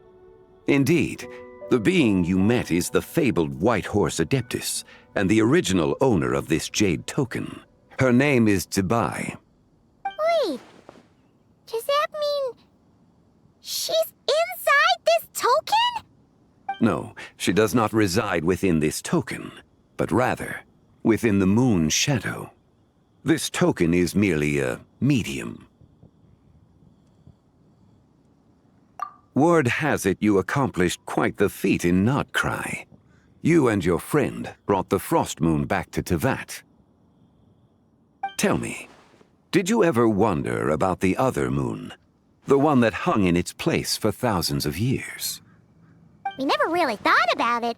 Indeed, the being you met is the fabled White Horse Adeptus, and the original owner of this jade token. Her name is Zibai. Wait, does that mean she's inside this token? No, she does not reside within this token, but rather within the moon's shadow. This token is merely a medium. Word has it you accomplished quite the feat in Notcry. You and your friend brought the Frost Moon back to Tevat. Tell me, did you ever wonder about the other moon? The one that hung in its place for thousands of years? We never really thought about it,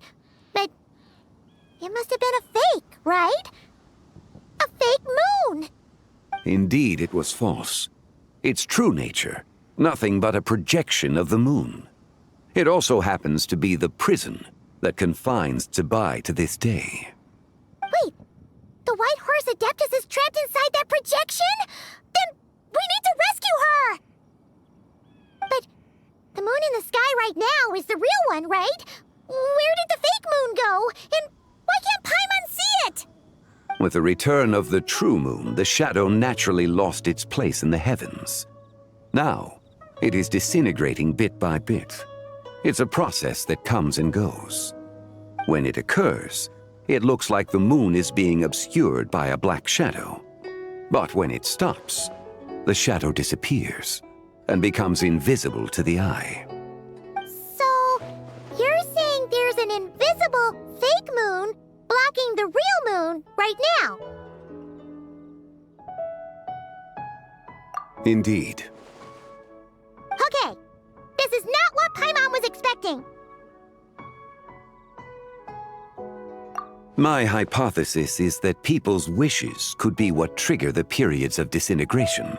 but it must have been a fake, right? A fake moon! Indeed, it was false. Its true nature, nothing but a projection of the moon. It also happens to be the prison that confines Zibai to this day. Wait, the White Horse Adeptus is trapped inside that projection? Then we need to rescue her! But the moon in the sky right now is the real one, right? Where did the fake moon go? And why can't Paimon see it? With the return of the true moon, the shadow naturally lost its place in the heavens. Now, it is disintegrating bit by bit. It's a process that comes and goes. When it occurs, it looks like the moon is being obscured by a black shadow. But when it stops, the shadow disappears and becomes invisible to the eye. So, you're saying there's an invisible fake moon blocking the real moon right now? Indeed. Okay, this is not what Paimon was expecting. My hypothesis is that people's wishes could be what trigger the periods of disintegration.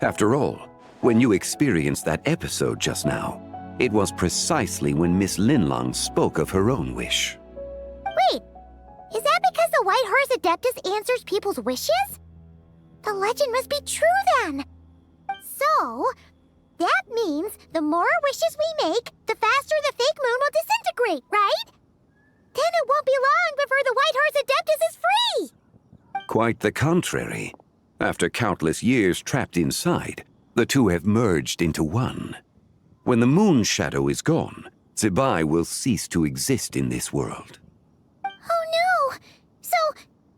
After all, when you experienced that episode just now, it was precisely when Miss Linlong spoke of her own wish. Wait, is that because the White Horse Adeptus answers people's wishes? The legend must be true then. So, that means the more wishes we make, the faster the fake moon will disintegrate, right? Then it won't be long before the White Horse Adeptus is free! Quite the contrary. After countless years trapped inside, the two have merged into one. When the moon's shadow is gone, Zibai will cease to exist in this world. Oh no! So,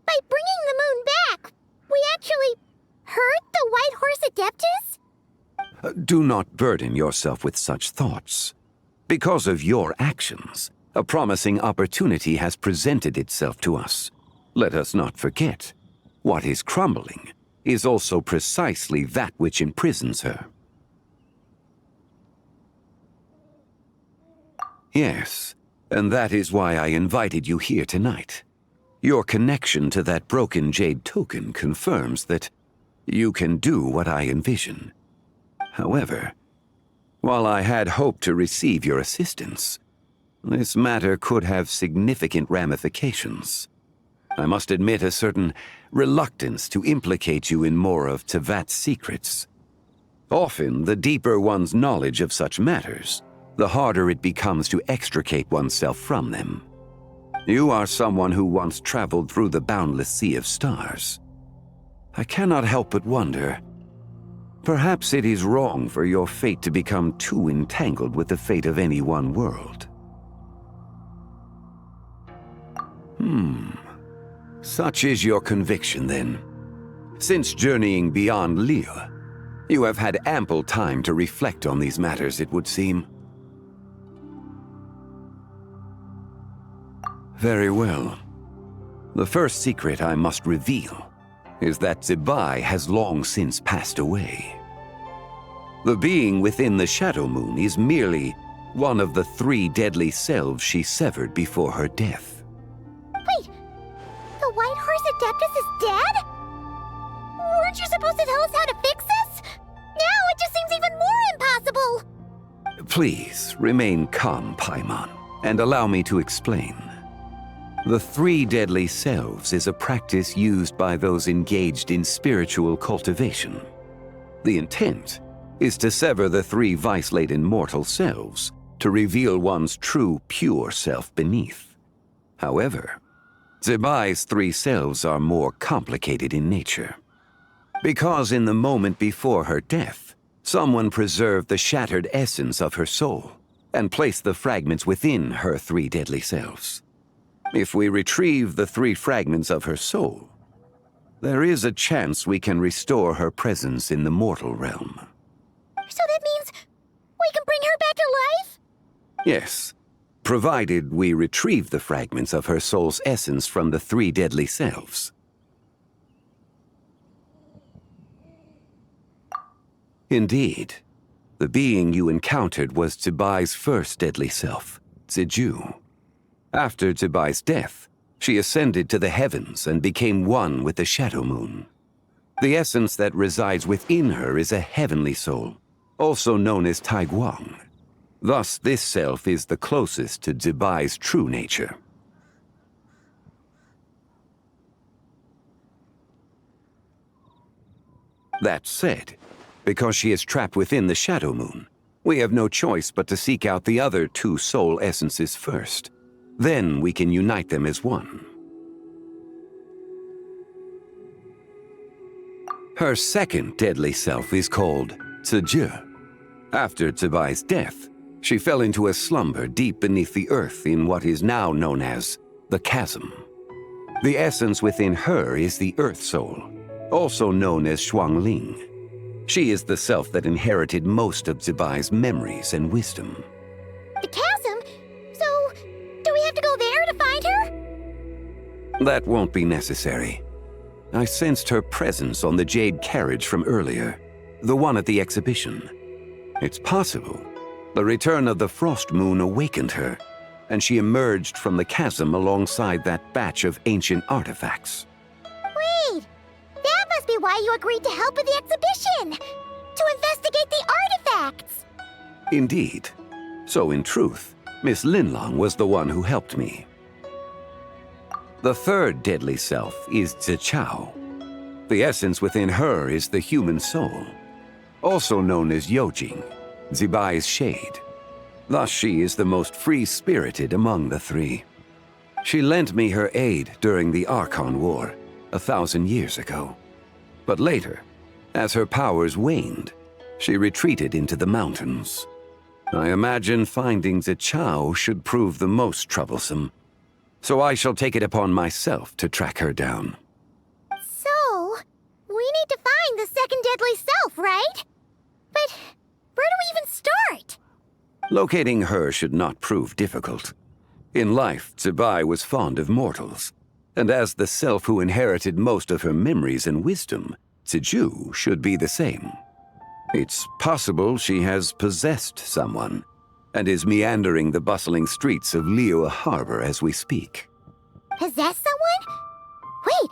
by bringing the moon back, we actually hurt the White Horse Adeptus? Do not burden yourself with such thoughts. Because of your actions, a promising opportunity has presented itself to us. Let us not forget, what is crumbling is also precisely that which imprisons her. Yes, and that is why I invited you here tonight. Your connection to that broken jade token confirms that you can do what I envision. However, while I had hoped to receive your assistance, this matter could have significant ramifications. I must admit a certain reluctance to implicate you in more of Tevat's secrets. Often, the deeper one's knowledge of such matters, the harder it becomes to extricate oneself from them. You are someone who once traveled through the boundless sea of stars. I cannot help but wonder, perhaps it is wrong for your fate to become too entangled with the fate of any one world. Such is your conviction, then. Since journeying beyond Liyue, you have had ample time to reflect on these matters, it would seem. Very well. The first secret I must reveal is that Zibai has long since passed away. The being within the Shadow Moon is merely one of the 3 deadly selves she severed before her death. Wait, the White Horse Adeptus is dead? Weren't you supposed to tell us how to fix this? Now it just seems even more impossible! Please, remain calm, Paimon, and allow me to explain. The 3 deadly selves is a practice used by those engaged in spiritual cultivation. The intent is to sever the 3 vice-laden mortal selves to reveal one's true, pure self beneath. However, Zibai's three selves are more complicated in nature. Because in the moment before her death, someone preserved the shattered essence of her soul and placed the fragments within her three deadly selves. If we retrieve the three fragments of her soul, there is a chance we can restore her presence in the mortal realm. So that means we can bring her back to life? Yes, provided we retrieve the fragments of her soul's essence from the three deadly selves. Indeed, the being you encountered was Zibai's first deadly self, Ziju. After Zibai's death, she ascended to the heavens and became one with the Shadow Moon. The essence that resides within her is a heavenly soul, also known as Taiguang. Thus, this self is the closest to Zibai's true nature. That said, because she is trapped within the Shadow Moon, we have no choice but to seek out the other two soul essences first. Then we can unite them as one. Her second deadly self is called Ziji. After Zibai's death, she fell into a slumber deep beneath the earth in what is now known as the Chasm. The essence within her is the Earth Soul, also known as Shuangling. She is the self that inherited most of Zibai's memories and wisdom. The chasm? So, do we have to go there to find her? That won't be necessary. I sensed her presence on the jade carriage from earlier, the one at the exhibition. It's possible the return of the Frost Moon awakened her, and she emerged from the chasm alongside that batch of ancient artifacts. Wait! That must be why you agreed to help with the exhibition! To investigate the artifacts! Indeed. So in truth, Miss Linlong was the one who helped me. The third deadly self is Zichao. The essence within her is the human soul, also known as Yojing, Zibai's shade. Thus she is the most free-spirited among the three. She lent me her aid during the Archon War 1,000 years ago. But later, as her powers waned, she retreated into the mountains. I imagine finding Zichao should prove the most troublesome, so I shall take it upon myself to track her down. So, we need to find the second deadly self, right? But where do we even start? Locating her should not prove difficult. In life, Zibai was fond of mortals, and as the self who inherited most of her memories and wisdom, Ziju should be the same. It's possible she has possessed someone, and is meandering the bustling streets of Liyue Harbor as we speak. Possess someone? Wait!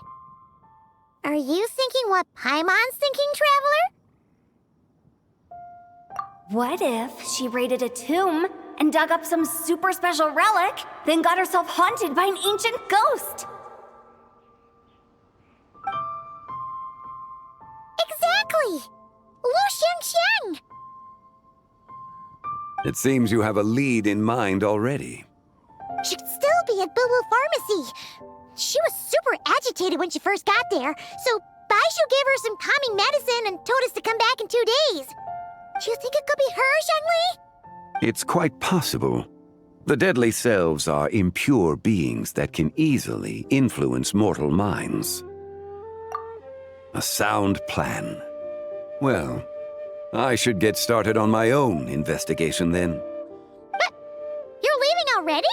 Are you thinking what Paimon's thinking, Traveler? What if she raided a tomb and dug up some super special relic, then got herself haunted by an ancient ghost? Exactly! Lu Xiangxiang! It seems you have a lead in mind already. She'd still be at Boo Boo Pharmacy. She was super agitated when she first got there, so Baishu gave her some calming medicine and told us to come back in 2 days. Do you think it could be her, Zhengli? It's quite possible. The deadly selves are impure beings that can easily influence mortal minds. A sound plan. Well, I should get started on my own investigation then. But you're leaving already?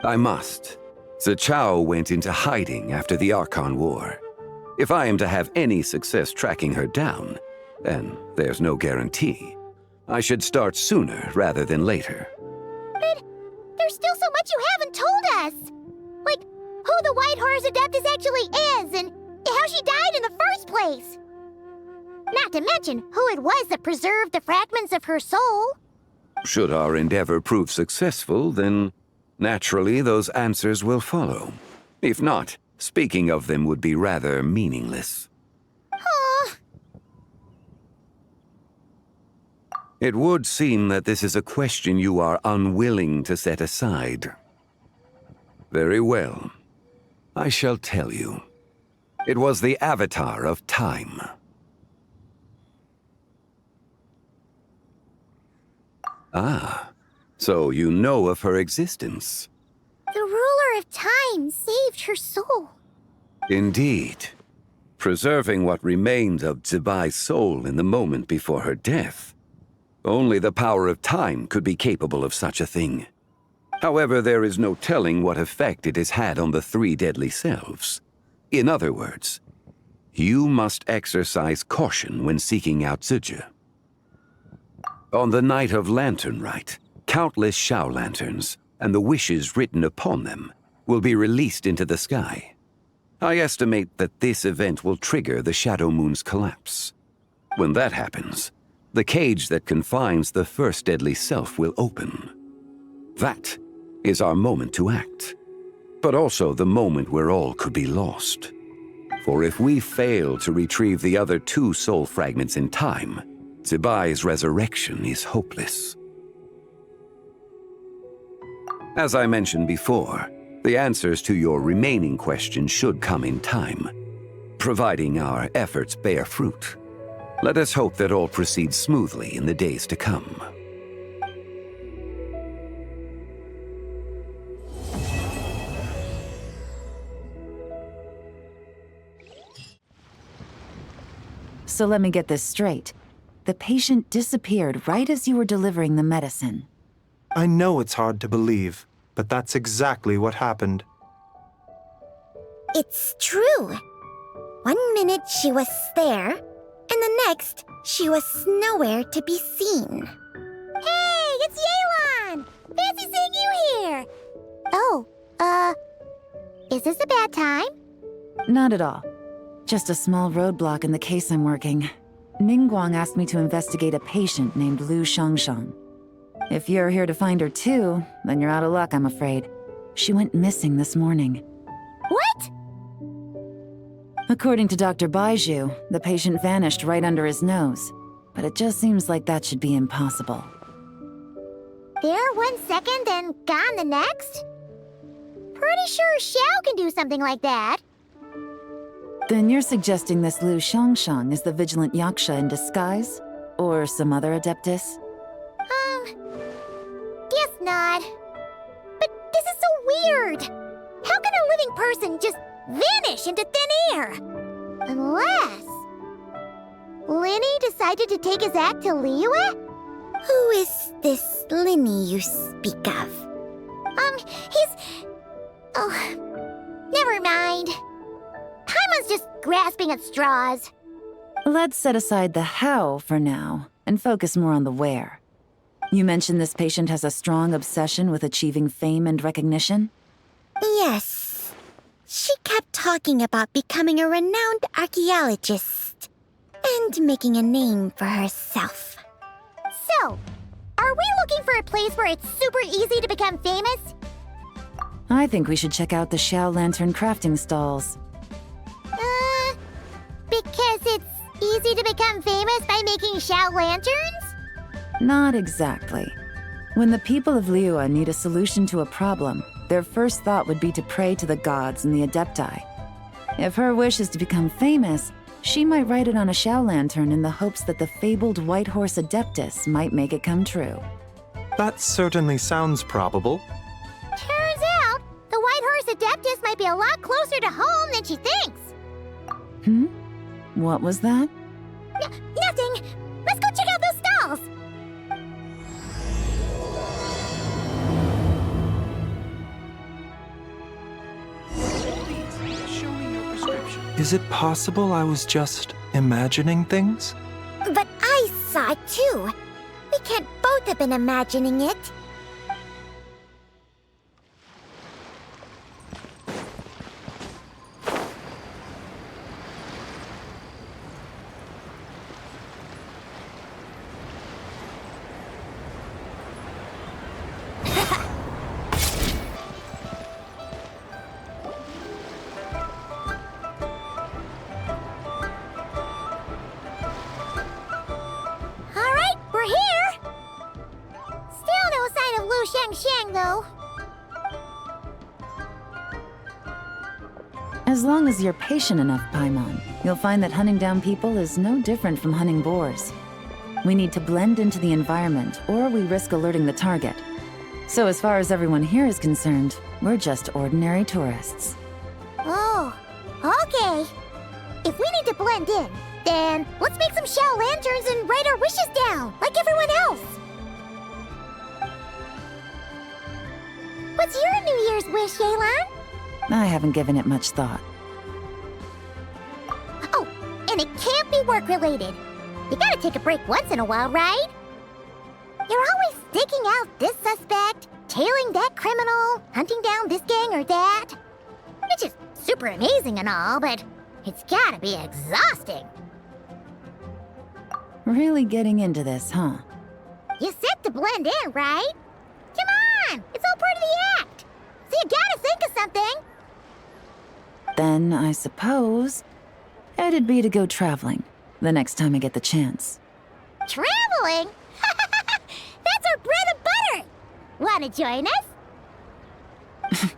I must. Zichao went into hiding after the Archon War. If I am to have any success tracking her down, and there's no guarantee, I should start sooner rather than later. But there's still so much you haven't told us! Like, who the White Horse Adeptus actually is, and how she died in the first place! Not to mention who it was that preserved the fragments of her soul. Should our endeavor prove successful, then naturally those answers will follow. If not, speaking of them would be rather meaningless. It would seem that this is a question you are unwilling to set aside. Very well. I shall tell you. It was the Avatar of Time. Ah, so you know of her existence. The ruler of time saved her soul. Indeed. Preserving what remained of Zibai's soul in the moment before her death. Only the power of time could be capable of such a thing. However, there is no telling what effect it has had on the three deadly selves. In other words, you must exercise caution when seeking out Zija. On the night of Lantern Rite, countless Shao lanterns, and the wishes written upon them, will be released into the sky. I estimate that this event will trigger the Shadow Moon's collapse. When that happens, the cage that confines the first deadly self will open. That is our moment to act, but also the moment where all could be lost. For if we fail to retrieve the other two soul fragments in time, Zibai's resurrection is hopeless. As I mentioned before, the answers to your remaining questions should come in time, providing our efforts bear fruit. Let us hope that all proceeds smoothly in the days to come. So let me get this straight. The patient disappeared right as you were delivering the medicine. I know it's hard to believe, but that's exactly what happened. It's true. 1 minute she was there, and the next she was nowhere to be seen. Hey, it's Yelan! Fancy seeing you here! Oh, is this a bad time? Not at all. Just a small roadblock in the case I'm working. Ningguang asked me to investigate a patient named Lu Shangshang. If you're here to find her too, then you're out of luck, I'm afraid. She went missing this morning. What? According to Dr. Baiju, the patient vanished right under his nose. But it just seems like that should be impossible. There 1 second and gone the next? Pretty sure Xiao can do something like that. Then you're suggesting this Lu Shangshang is the vigilant Yaksha in disguise? Or some other adeptus? Guess not. But this is so weird. How can a living person just vanish into thin air? Unless... Linny decided to take his act to Liyue? Who is this Linny you speak of? He's... Oh, never mind. Paimon's just grasping at straws. Let's set aside the how for now, and focus more on the where. You mentioned this patient has a strong obsession with achieving fame and recognition? Yes. She kept talking about becoming a renowned archaeologist and making a name for herself. So, are we looking for a place where it's super easy to become famous? I think we should check out the Shao Lantern crafting stalls. Because it's easy to become famous by making Shao lanterns? Not exactly. When the people of Liyue need a solution to a problem, their first thought would be to pray to the gods and the Adepti. If her wish is to become famous, she might write it on a Shao lantern in the hopes that the fabled White Horse Adeptus might make it come true. That certainly sounds probable. Turns out, the White Horse Adeptus might be a lot closer to home than she thinks. What was that? Nothing! Let's go check out those stalls! Show me your prescription. Is it possible I was just imagining things? But I saw it too. We can't both have been imagining it. We're here! Xiang, though. As long as you're patient enough, Paimon, you'll find that hunting down people is no different from hunting boars. We need to blend into the environment, or we risk alerting the target. So as far as everyone here is concerned, we're just ordinary tourists. Oh, okay. If we need to blend in, then let's make some shell lanterns and write our wishes down, like everyone else. What's your New Year's wish, Yelan? I haven't given it much thought. Oh, and it can't be work-related. You gotta take a break once in a while, right? You're always digging out this suspect, tailing that criminal, hunting down this gang or that. Which is super amazing and all, but it's gotta be exhausting. Really getting into this, huh? You said to blend in, right? Come on! It's all part of the act! So you gotta think of something! Then, I suppose, it'd be to go traveling, the next time I get the chance. Traveling? That's our bread and butter! Wanna join us?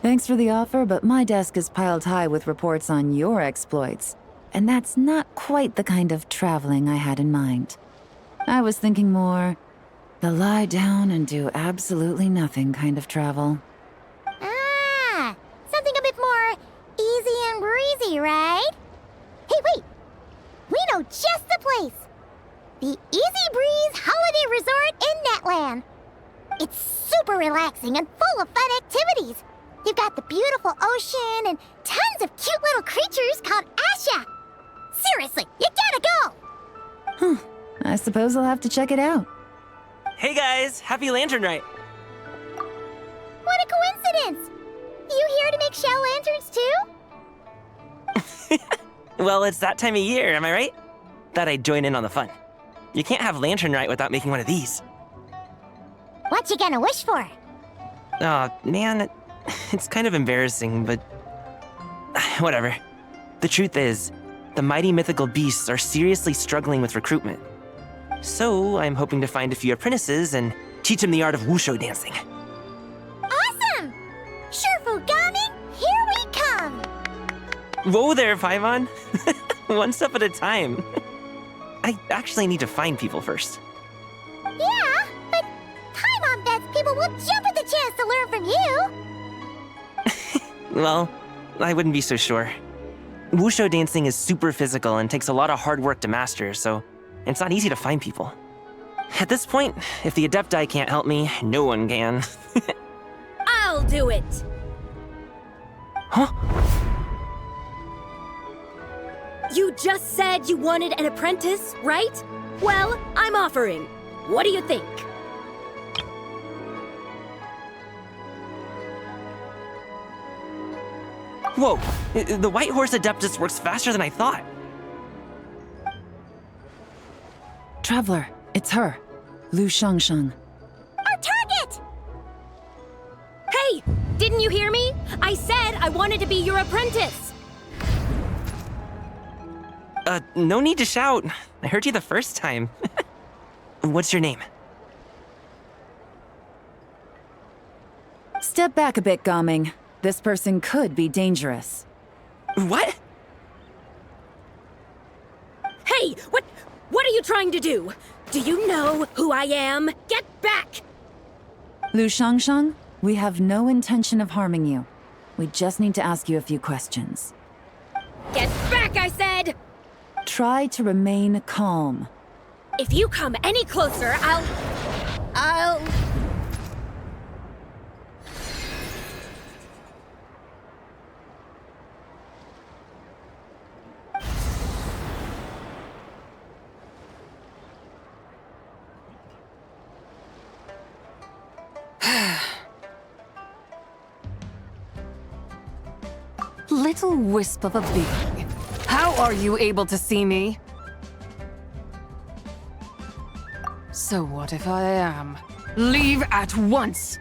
Thanks for the offer, but my desk is piled high with reports on your exploits. And that's not quite the kind of traveling I had in mind. I was thinking more the lie down and do absolutely nothing kind of travel. Ah, something a bit more easy and breezy, right? Hey, wait! We know just the place! The Easy Breeze Holiday Resort in Netland. It's super relaxing and full of fun activities. You've got the beautiful ocean and tons of cute little creatures called Asha. Seriously, you gotta go! I suppose I'll have to check it out. Hey guys, happy Lantern Rite! What a coincidence! You here to make shell lanterns too? Well, it's that time of year, am I right? Thought I'd join in on the fun. You can't have Lantern Rite without making one of these. What you gonna wish for? Aw, man, it's kind of embarrassing, but whatever. The truth is, the mighty mythical beasts are seriously struggling with recruitment. So I'm hoping to find a few apprentices and teach them the art of wushu dancing. Awesome! Shurfugami, here we come! Whoa there, Paimon! One step at a time. I actually need to find people first. Yeah, but Paimon bets people will jump at the chance to learn from you! Well, I wouldn't be so sure. Wushu dancing is super physical and takes a lot of hard work to master, so it's not easy to find people. At this point, if the Adepti can't help me, no one can. I'll do it! Huh? You just said you wanted an apprentice, right? Well, I'm offering. What do you think? Whoa, the White Horse Adeptus works faster than I thought. Traveler, it's her. Lu Shangshang. Our target! Hey, didn't you hear me? I said I wanted to be your apprentice. No need to shout. I heard you the first time. What's your name? Step back a bit, Gaming. This person could be dangerous. What? Hey, what are you trying to do? Do you know who I am? Get back! Lu Shangshang, we have no intention of harming you. We just need to ask you a few questions. Get back, I said! Try to remain calm. If you come any closer, I'll... Little wisp of a being. How are you able to see me? So what if I am? Leave at once!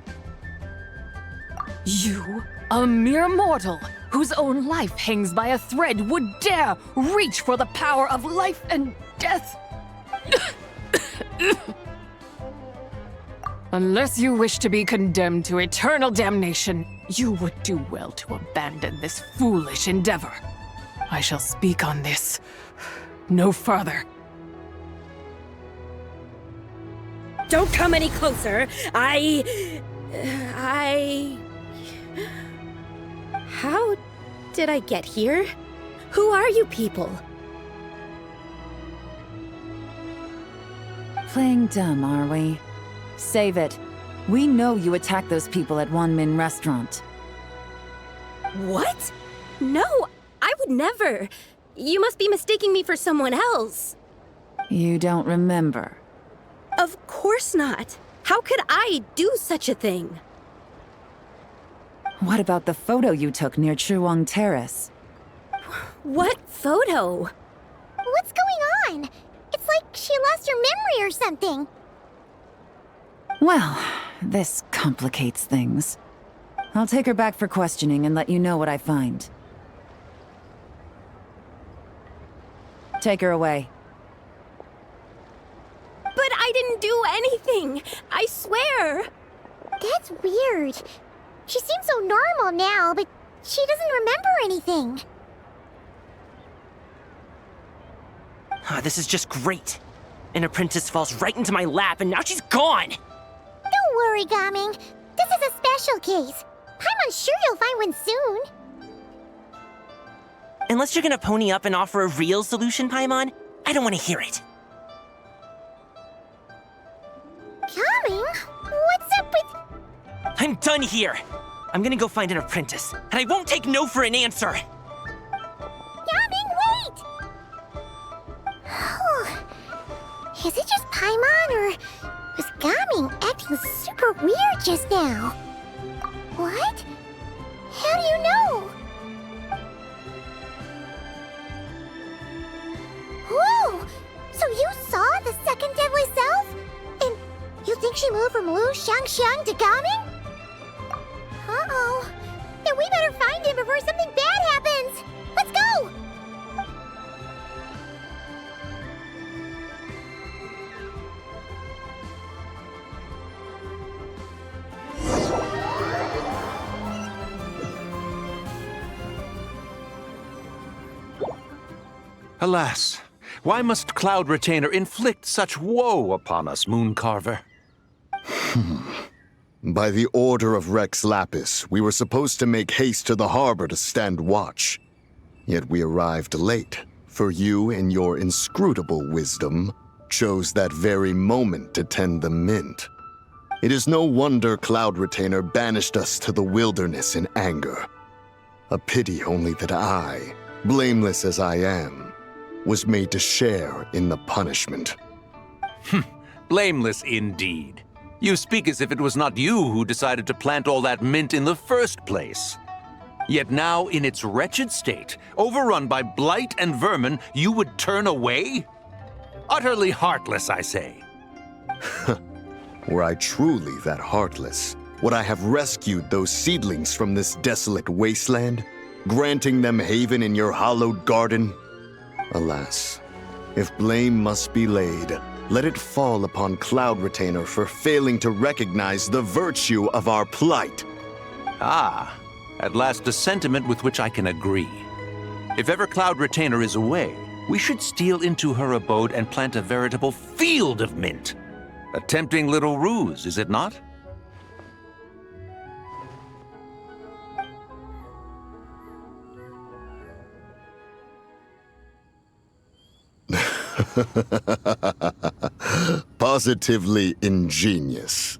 You, a mere mortal, whose own life hangs by a thread, would dare reach for the power of life and death? Unless you wish to be condemned to eternal damnation, you would do well to abandon this foolish endeavor. I shall speak on this no further. Don't come any closer. How did I get here? Who are you people? Playing dumb, are we? Save it. We know you attacked those people at Wanmin Restaurant. What? No, I would never. You must be mistaking me for someone else. You don't remember? Of course not. How could I do such a thing? What about the photo you took near Chuang Terrace? What photo? What's going on? It's like she lost her memory or something. Well, this complicates things. I'll take her back for questioning and let you know what I find. Take her away. But I didn't do anything! I swear! That's weird. She seems so normal now, but she doesn't remember anything. This is just great. An apprentice falls right into my lap and now she's gone! Don't worry, Gaming. This is a special case. I'm sure you'll find one soon. Unless you're gonna pony up and offer a real solution, Paimon, I don't want to hear it. Gaming? What's up with... I'm done here! I'm gonna go find an apprentice, and I won't take no for an answer! Gaming, wait! Is it just Paimon, or was Gaming acting super weird just now? What? How do you know? Whoa! So you saw the second deadly self? And you think she moved from Lu Xiangxiang to Gaming? Uh-oh. Then we better find him before something bad happens! Let's go! Alas, why must Cloud Retainer inflict such woe upon us, Mooncarver? By the order of Rex Lapis, we were supposed to make haste to the harbor to stand watch. Yet we arrived late, for you, in your inscrutable wisdom, chose that very moment to tend the mint. It is no wonder Cloud Retainer banished us to the wilderness in anger. A pity only that I, blameless as I am, was made to share in the punishment. Blameless indeed. You speak as if it was not you who decided to plant all that mint in the first place. Yet now, in its wretched state, overrun by blight and vermin, you would turn away? Utterly heartless, I say. Were I truly that heartless, would I have rescued those seedlings from this desolate wasteland, granting them haven in your hallowed garden? Alas, if blame must be laid, let it fall upon Cloud Retainer for failing to recognize the virtue of our plight. Ah, at last a sentiment with which I can agree. If ever Cloud Retainer is away, we should steal into her abode and plant a veritable field of mint. A tempting little ruse, is it not? Positively ingenious.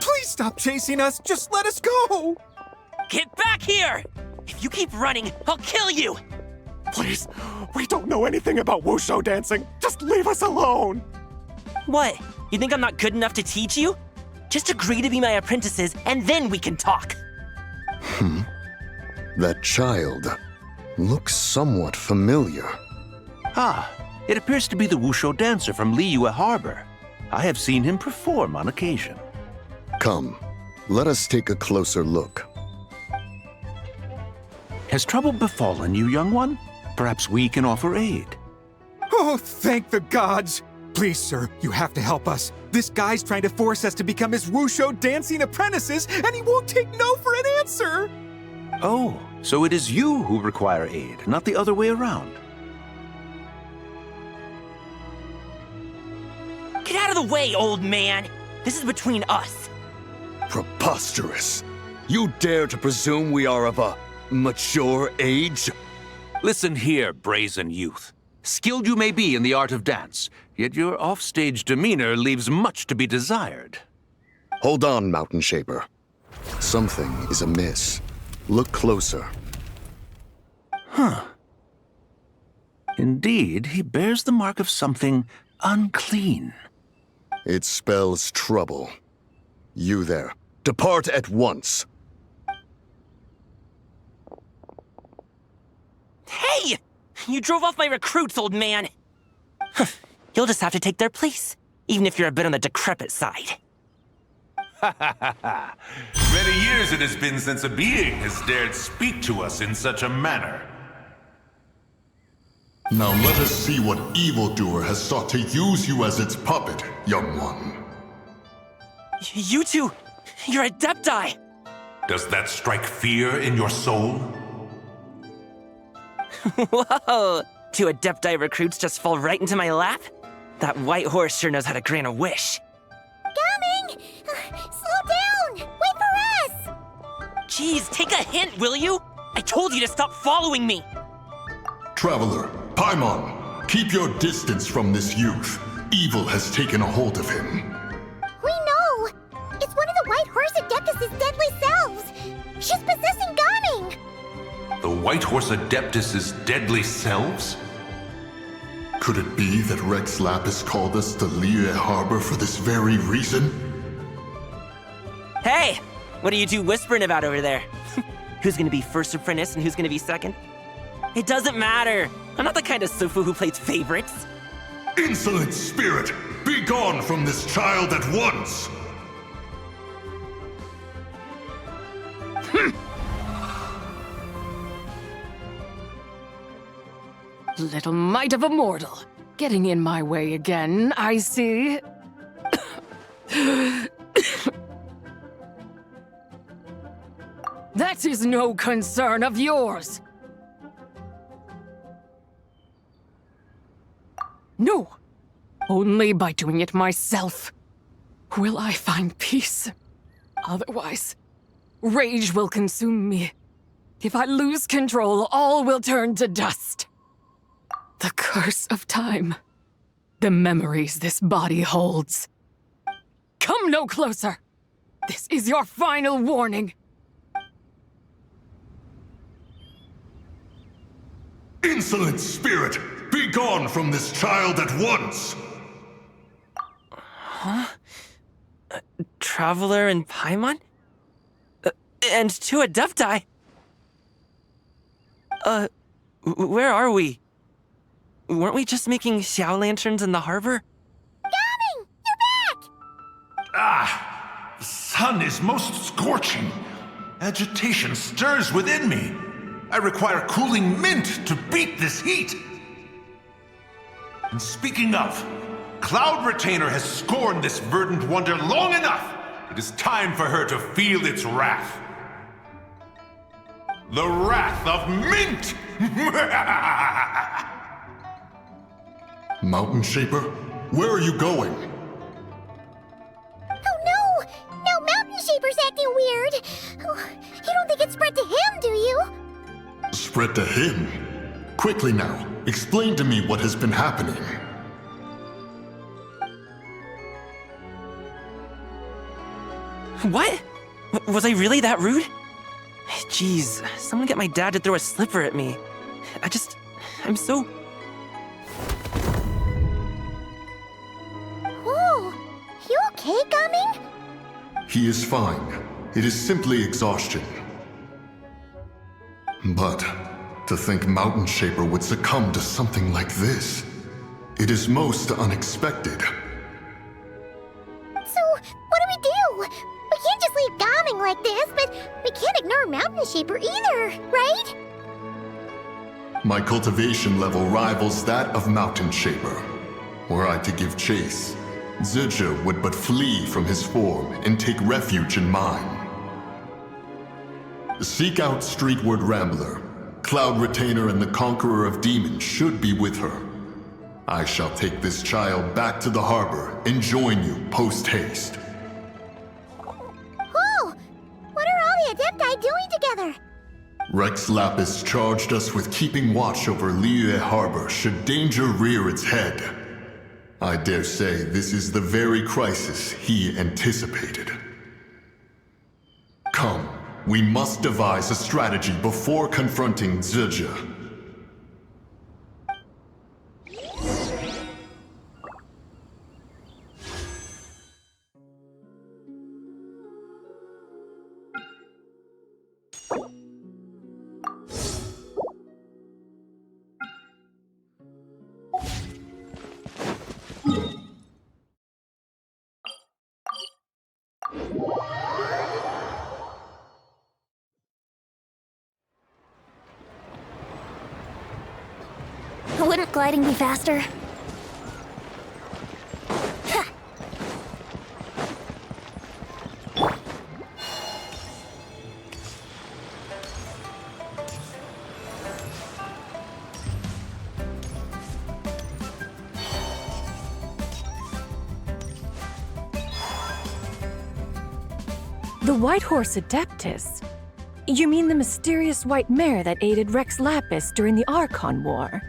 Please stop chasing us. Just let us go. Get back here! If you keep running, I'll kill you! Please, we don't know anything about wushu dancing. Just leave us alone. What? You think I'm not good enough to teach you? Just agree to be my apprentices, and then we can talk. That child looks somewhat familiar. Ah, it appears to be the wushu dancer from Liyue Harbor. I have seen him perform on occasion. Come, let us take a closer look. Has trouble befallen you, young one? Perhaps we can offer aid. Oh, thank the gods. Please, sir, you have to help us. This guy's trying to force us to become his wushu dancing apprentices, and he won't take no for an answer! Oh, so it is you who require aid, not the other way around. Get out of the way, old man! This is between us. Preposterous. You dare to presume we are of a mature age? Listen here, brazen youth. Skilled you may be in the art of dance, yet your offstage demeanor leaves much to be desired. Hold on, Mountain Shaper. Something is amiss. Look closer. Huh. Indeed, he bears the mark of something unclean. It spells trouble. You there, depart at once. Hey! You drove off my recruits, old man! You'll just have to take their place, even if you're a bit on the decrepit side. Many years it has been since a being has dared speak to us in such a manner. Now let us see what evildoer has sought to use you as its puppet, young one. You two, you're Adepti! Does that strike fear in your soul? Whoa! 2 Adepti recruits just fall right into my lap? That white horse sure knows how to grant a wish. Coming! Slow down! Wait for us! Jeez, take a hint, will you? I told you to stop following me! Traveler, Paimon, keep your distance from this youth. Evil has taken a hold of him. We know! It's one of the White Horse Adeptus' deadly selves! She's possessing Gaming! The White Horse Adeptus' deadly selves? Could it be that Rex Lapis called us to Liyue Harbor for this very reason? Hey! What are you two whispering about over there? Who's gonna be first apprentice and who's gonna be second? It doesn't matter! I'm not the kind of Sufu who plays favorites. Insolent spirit! Be gone from this child at once! Little mite of a mortal. Getting in my way again, I see. That is no concern of yours. No, only by doing it myself will I find peace. Otherwise, rage will consume me. If I lose control, all will turn to dust. The curse of time. The memories this body holds. Come no closer. This is your final warning. Insolent spirit! Be gone from this child at once! Huh? Traveler and Paimon? And 2 Adepti? Where are we? Weren't we just making Xiao lanterns in the harbor? Gaming! You're back! Ah! The sun is most scorching. Agitation stirs within me. I require cooling mint to beat this heat. And speaking of, Cloud Retainer has scorned this verdant wonder long enough. It is time for her to feel its wrath. The wrath of mint! Mountain Shaper, where are you going? Oh no! No, Mountain Shaper's acting weird! Oh, you don't think it's spread to him, do you? Spread to him? Quickly now, explain to me what has been happening. What? Was I really that rude? Jeez, someone get my dad to throw a slipper at me. I'm so... Whoa! You okay, Gaming? He is fine. It is simply exhaustion. But to think Mountain Shaper would succumb to something like this, it is most unexpected. So, what do we do? We can't just leave Gaming like this, but we can't ignore Mountain Shaper either, right? My cultivation level rivals that of Mountain Shaper. Were I to give chase, Zizha would but flee from his form and take refuge in mine. Seek out Streetward Rambler. Cloud Retainer and the Conqueror of Demons should be with her. I shall take this child back to the harbor and join you post-haste. Whoa! What are all the Adepti doing together? Rex Lapis charged us with keeping watch over Liyue Harbor should danger rear its head. I dare say this is the very crisis he anticipated. Come, we must devise a strategy before confronting Zizha. Wouldn't gliding be faster? The White Horse Adeptus? You mean the mysterious white mare that aided Rex Lapis during the Archon War?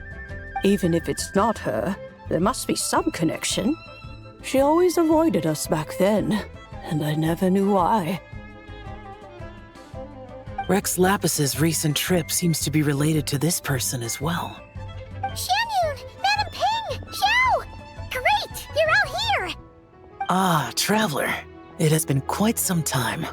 Even if it's not her, there must be some connection. She always avoided us back then, and I never knew why. Rex Lapis's recent trip seems to be related to this person as well. Xianyun! Madam Ping! Xiao! Great! You're out here! Ah, Traveler. It has been quite some time.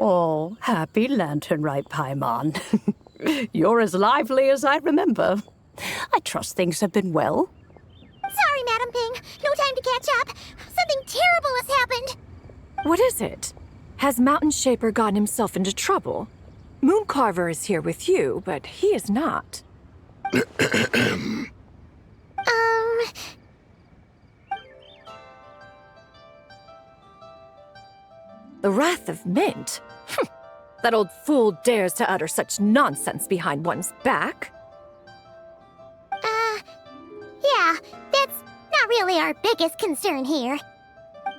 Oh, happy lantern rite, Paimon. You're as lively as I remember. I trust things have been well. Sorry, Madam Ping. No time to catch up. Something terrible has happened. What is it? Has Mountain Shaper gotten himself into trouble? Mooncarver is here with you, but he is not. The Wrath of Mint? That old fool dares to utter such nonsense behind one's back. Yeah, that's not really our biggest concern here.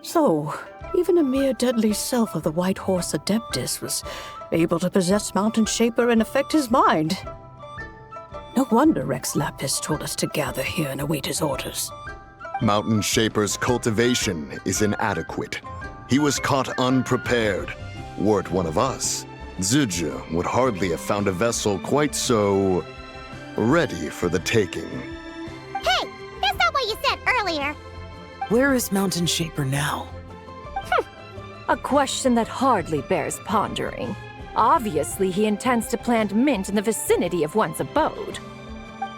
So, even a mere deadly self of the White Horse Adeptus was able to possess Mountain Shaper and affect his mind. No wonder Rex Lapis told us to gather here and await his orders. Mountain Shaper's cultivation is inadequate. He was caught unprepared. Were it one of us, Zizha would hardly have found a vessel quite so ready for the taking. Hey, that's not what you said earlier. Where is Mountain Shaper now? A question that hardly bears pondering. Obviously, he intends to plant mint in the vicinity of one's abode.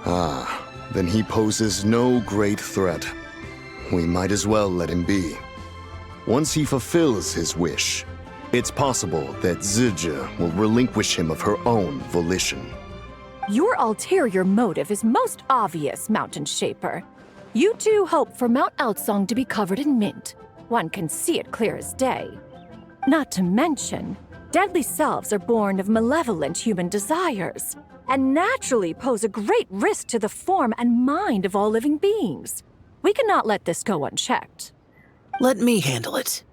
Ah, then he poses no great threat. We might as well let him be. Once he fulfills his wish, it's possible that Zizha will relinquish him of her own volition. Your ulterior motive is most obvious, Mountain Shaper. You two hope for Mount Eltsong to be covered in mint. One can see it clear as day. Not to mention, deadly selves are born of malevolent human desires, and naturally pose a great risk to the form and mind of all living beings. We cannot let this go unchecked. Let me handle it.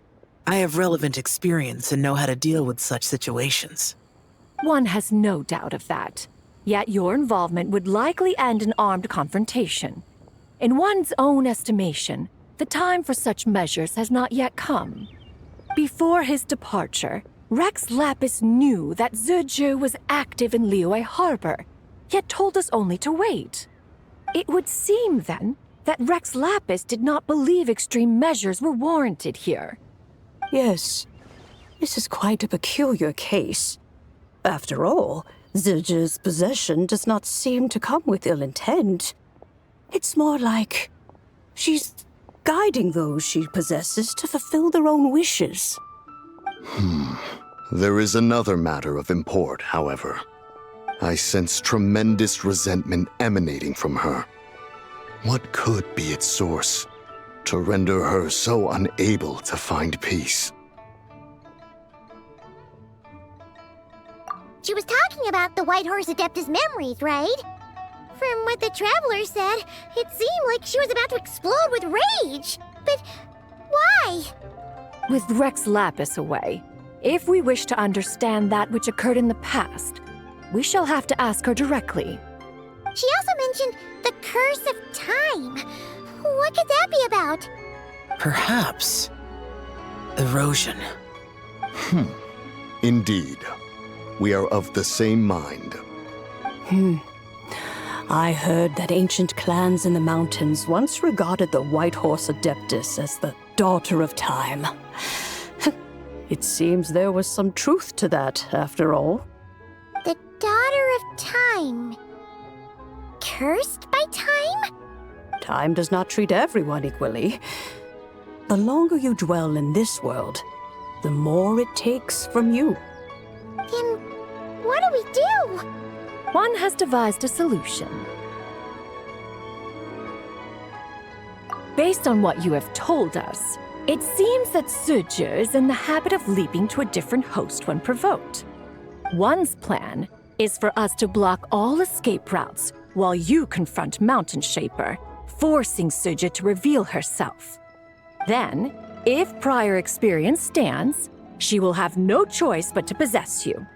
I have relevant experience and know how to deal with such situations. One has no doubt of that. Yet your involvement would likely end in armed confrontation. In one's own estimation, the time for such measures has not yet come. Before his departure, Rex Lapis knew that Zizhu was active in Liyue Harbor, yet told us only to wait. It would seem, then, that Rex Lapis did not believe extreme measures were warranted here. Yes, this is quite a peculiar case. After all, Zizhu's possession does not seem to come with ill intent. It's more like she's guiding those she possesses to fulfill their own wishes. There is another matter of import, however. I sense tremendous resentment emanating from her. What could be its source to render her so unable to find peace? She was talking about the White Horse Adeptus memories, right? From what the Traveler said, it seemed like she was about to explode with rage. But why? With Rex Lapis away, if we wish to understand that which occurred in the past, we shall have to ask her directly. She also mentioned the Curse of Time. What could that be about? Perhaps erosion. Indeed. We are of the same mind. I heard that ancient clans in the mountains once regarded the White Horse Adeptus as the daughter of time. It seems there was some truth to that, after all. The Daughter of Time. Cursed by time? Time does not treat everyone equally. The longer you dwell in this world, the more it takes from you. Then what do we do? One has devised a solution. Based on what you have told us, it seems that Zizhu is in the habit of leaping to a different host when provoked. One's plan is for us to block all escape routes while you confront Mountain Shaper, forcing Zizhu to reveal herself. Then, if prior experience stands, she will have no choice but to possess you.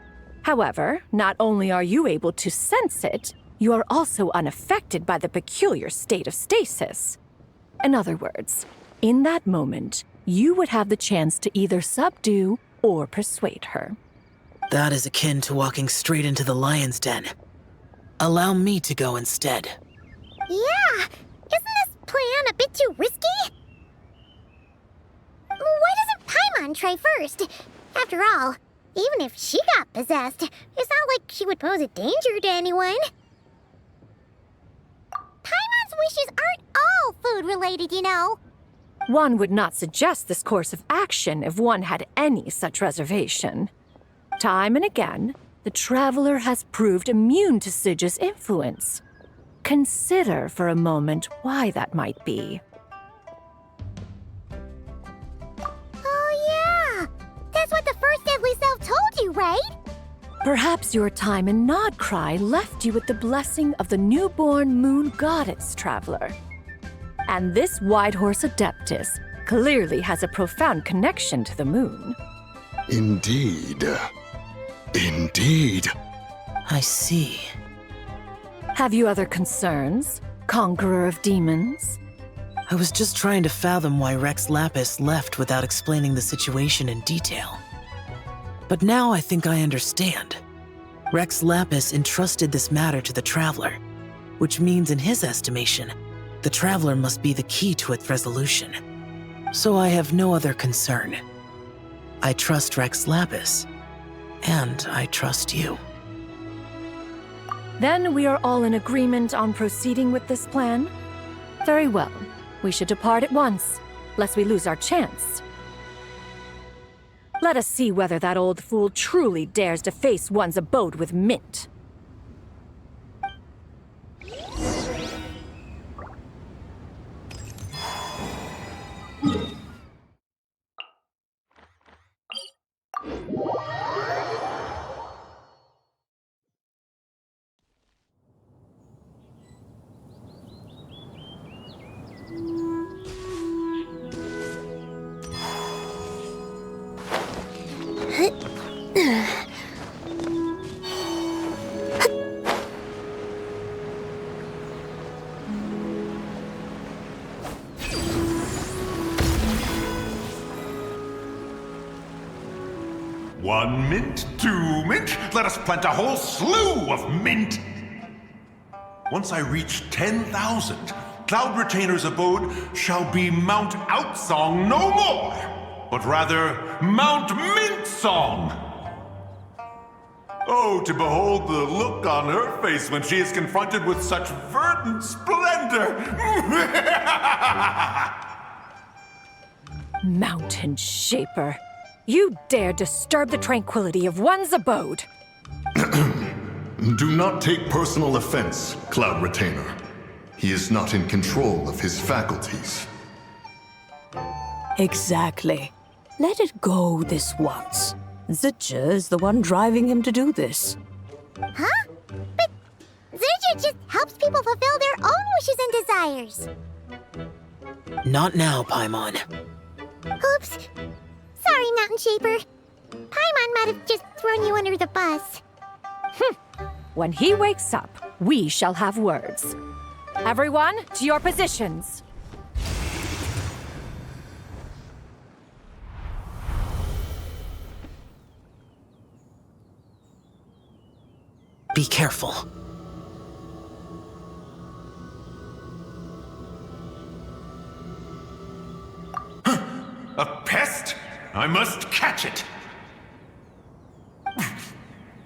However, not only are you able to sense it, you are also unaffected by the peculiar state of stasis. In other words, in that moment, you would have the chance to either subdue or persuade her. That is akin to walking straight into the lion's den. Allow me to go instead. Yeah, isn't this plan a bit too risky? Why doesn't Paimon try first? After all, even if she got possessed, it's not like she would pose a danger to anyone. Paimon's wishes aren't all food-related, you know. One would not suggest this course of action if one had any such reservation. Time and again, the Traveler has proved immune to Zizhu's influence. Consider for a moment why that might be. Oh yeah! That's what the First Deadly Self told you, right? Perhaps your time in Nodcry left you with the blessing of the newborn moon goddess, Traveler. And this White Horse Adeptus clearly has a profound connection to the moon. Indeed. Indeed. I see. Have you other concerns, Conqueror of Demons? I was just trying to fathom why Rex Lapis left without explaining the situation in detail. But now I think I understand. Rex Lapis entrusted this matter to the Traveler, which means in his estimation, the Traveler must be the key to its resolution. So I have no other concern. I trust Rex Lapis, and I trust you. Then we are all in agreement on proceeding with this plan? Very well. We should depart at once, lest we lose our chance. Let us see whether that old fool truly dares to face one's abode with Mint. 1 mint, 2 mint. Let us plant a whole slew of mint. Once I reach 10,000, Cloud Retainer's abode shall be Mount Outsong no more, but rather Mount Mint Song. Oh, to behold the look on her face when she is confronted with such verdant splendor! Mountain Shaper, you dare disturb the tranquility of one's abode. Do not take personal offense, Cloud Retainer. He is not in control of his faculties. Exactly. Let it go this once. Zitja is the one driving him to do this. Huh? But Zitja just helps people fulfill their own wishes and desires. Not now, Paimon. Oops. Sorry, Mountain Shaper. Paimon might have just thrown you under the bus. When he wakes up, we shall have words. Everyone, to your positions. Be careful. A pest? I must catch it.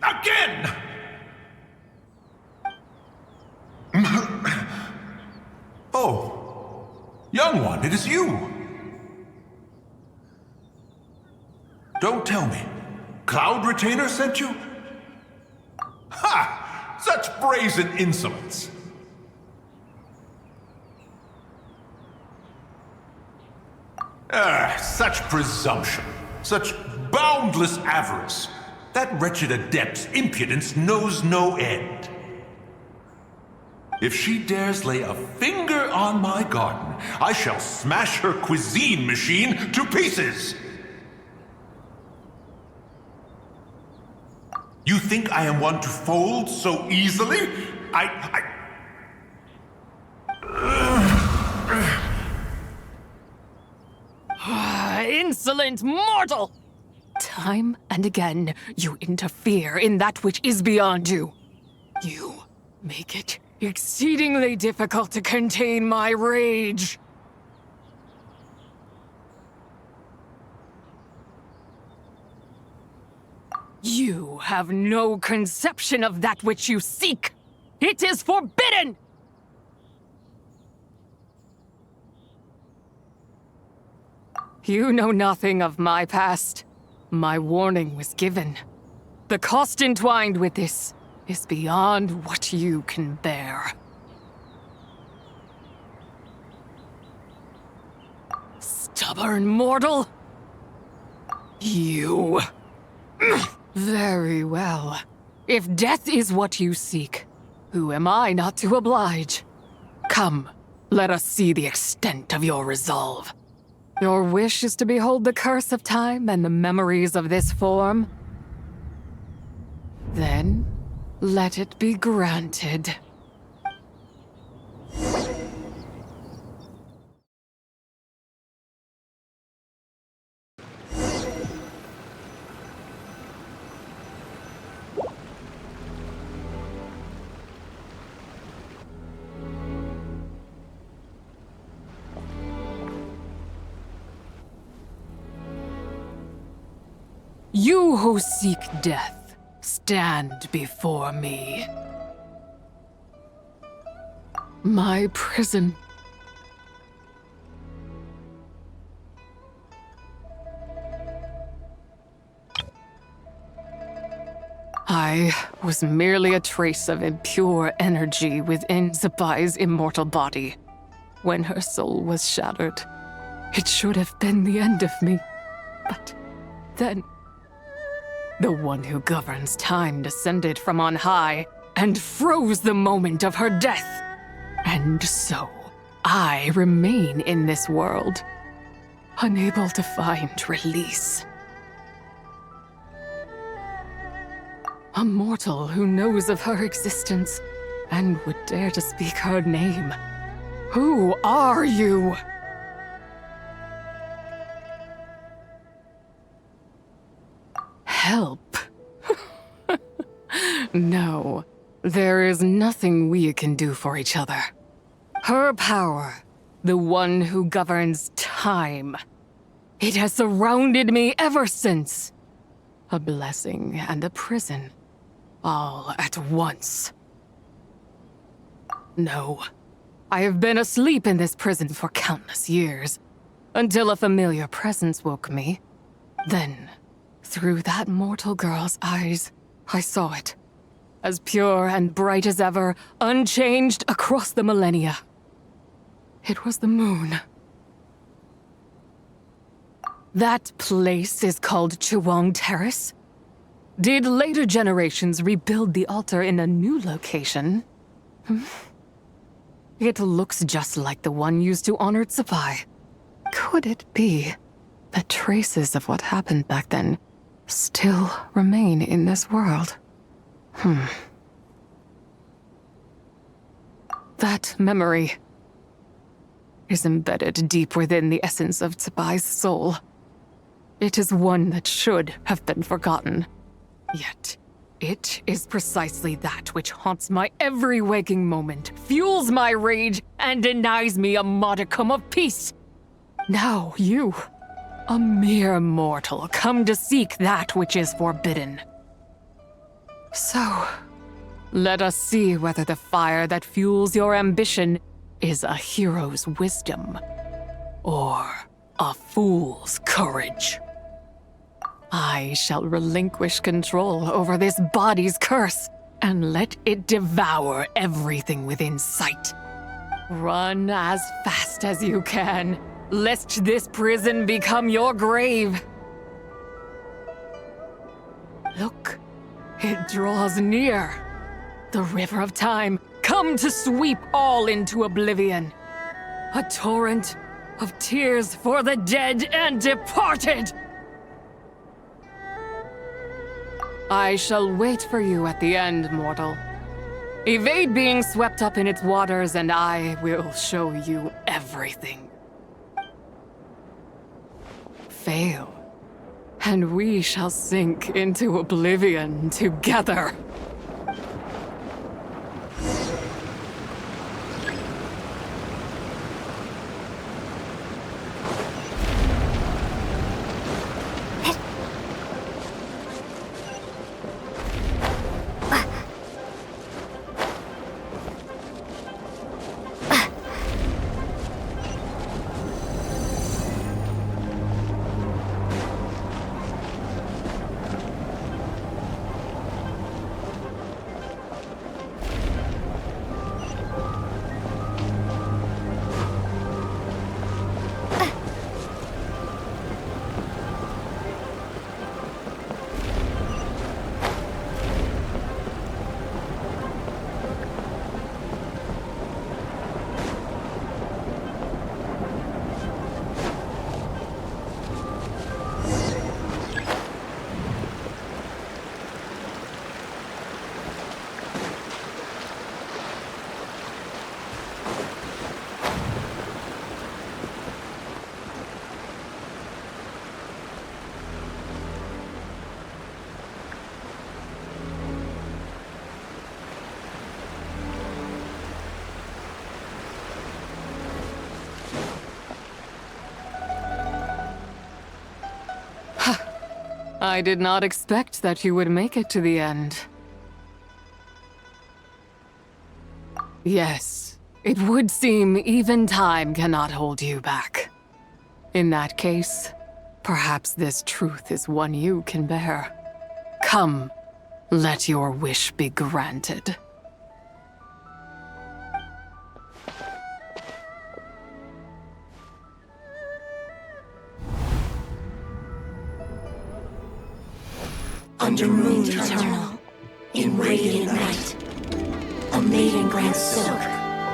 Again! Oh, young one, it is you. Don't tell me. Cloud Retainer sent you? Ha! Such brazen insolence. Such presumption. Such boundless avarice. That wretched adept's impudence knows no end. If she dares lay a finger on my garden, I shall smash her cuisine machine to pieces! You think I am one to fold so easily? Insolent mortal! Time and again, you interfere in that which is beyond you. You make it exceedingly difficult to contain my rage. You have no conception of that which you seek. It is forbidden! You know nothing of my past. My warning was given. The cost entwined with this is beyond what you can bear. Stubborn mortal! You... Very well. If death is what you seek, who am I not to oblige? Come, let us see the extent of your resolve. Your wish is to behold the curse of time and the memories of this form? Then, let it be granted. You who seek death, stand before me. My prison. I was merely a trace of impure energy within Zibai's immortal body. When her soul was shattered, it should have been the end of me. But then... the one who governs time descended from on high and froze the moment of her death. And so, I remain in this world, unable to find release. A mortal who knows of her existence and would dare to speak her name. Who are you? Help? No, there is nothing we can do for each other. Her power, the one who governs time, it has surrounded me ever since. A blessing and a prison, all at once. No, I have been asleep in this prison for countless years, until a familiar presence woke me. Then, through that mortal girl's eyes, I saw it. As pure and bright as ever, unchanged across the millennia. It was the moon. That place is called Chuang Terrace. Did later generations rebuild the altar in a new location? It looks just like the one used to honor Zibai. Could it be that traces of what happened back then still remain in this world? That memory is embedded deep within the essence of Zibai's soul. It is one that should have been forgotten. Yet, it is precisely that which haunts my every waking moment, fuels my rage, and denies me a modicum of peace. Now you, a mere mortal, come to seek that which is forbidden. So, let us see whether the fire that fuels your ambition is a hero's wisdom or a fool's courage. I shall relinquish control over this body's curse and let it devour everything within sight. Run as fast as you can, lest this prison become your grave. Look, it draws near. The river of time, come to sweep all into oblivion. A torrent of tears for the dead and departed. I shall wait for you at the end, mortal. Evade being swept up in its waters, and I will show you everything. Fail, and we shall sink into oblivion together. I did not expect that you would make it to the end. Yes, it would seem even time cannot hold you back. In that case, perhaps this truth is one you can bear. Come, let your wish be granted. Under moon eternal, in radiant night, a maiden grants silk,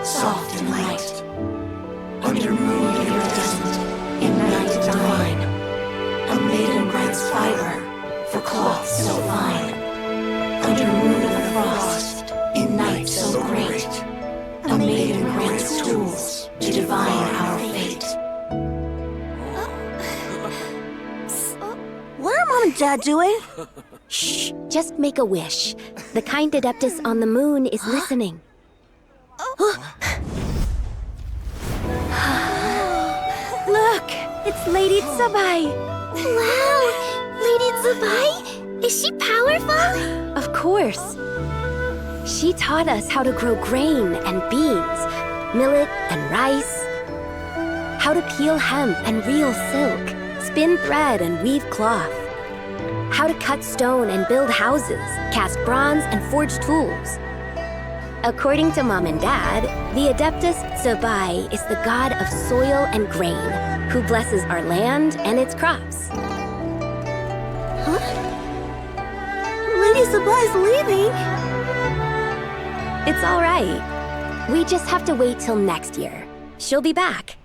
soft and light. Under moon iridescent, in night divine, a maiden grants fiber for cloth so fine. Under moon of frost, in night so great, a maiden grants tools to divine our fate. Where are Mom and Dad doing? Shh, just make a wish. The kind Adeptus on the moon is listening. Look, it's Lady Zibai. Wow, Lady Zibai? Is she powerful? Of course. She taught us how to grow grain and beans, millet and rice, how to peel hemp and reel silk, spin thread and weave cloth, how to cut stone and build houses, cast bronze and forge tools. According to Mom and Dad, the Adeptus Zibai is the god of soil and grain, who blesses our land and its crops. Huh? Lady Zibai's leaving. It's all right. We just have to wait till next year. She'll be back.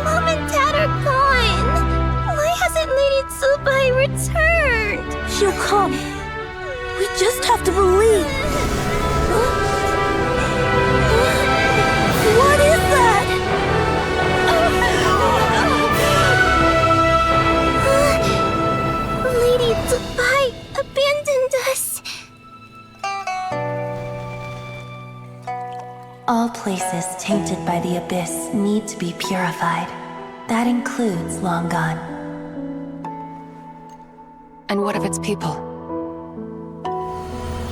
Mom and Dad are gone. Why hasn't Lady Zibai returned? She'll come. We just have to believe. What is that? Lady Zibai abandoned us. All places tainted by the abyss need to be purified. That includes Long Gone. And what of its people?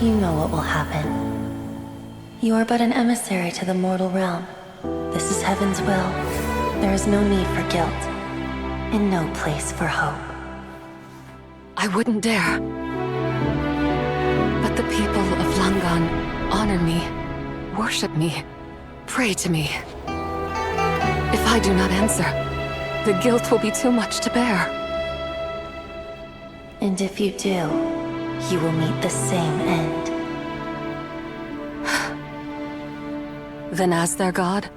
You know what will happen. You are but an emissary to the mortal realm. This is Heaven's will. There is no need for guilt, and no place for hope. I wouldn't dare. But the people of Langan honor me, worship me, pray to me. If I do not answer, the guilt will be too much to bear. And if you do, you will meet the same end. Then as their god,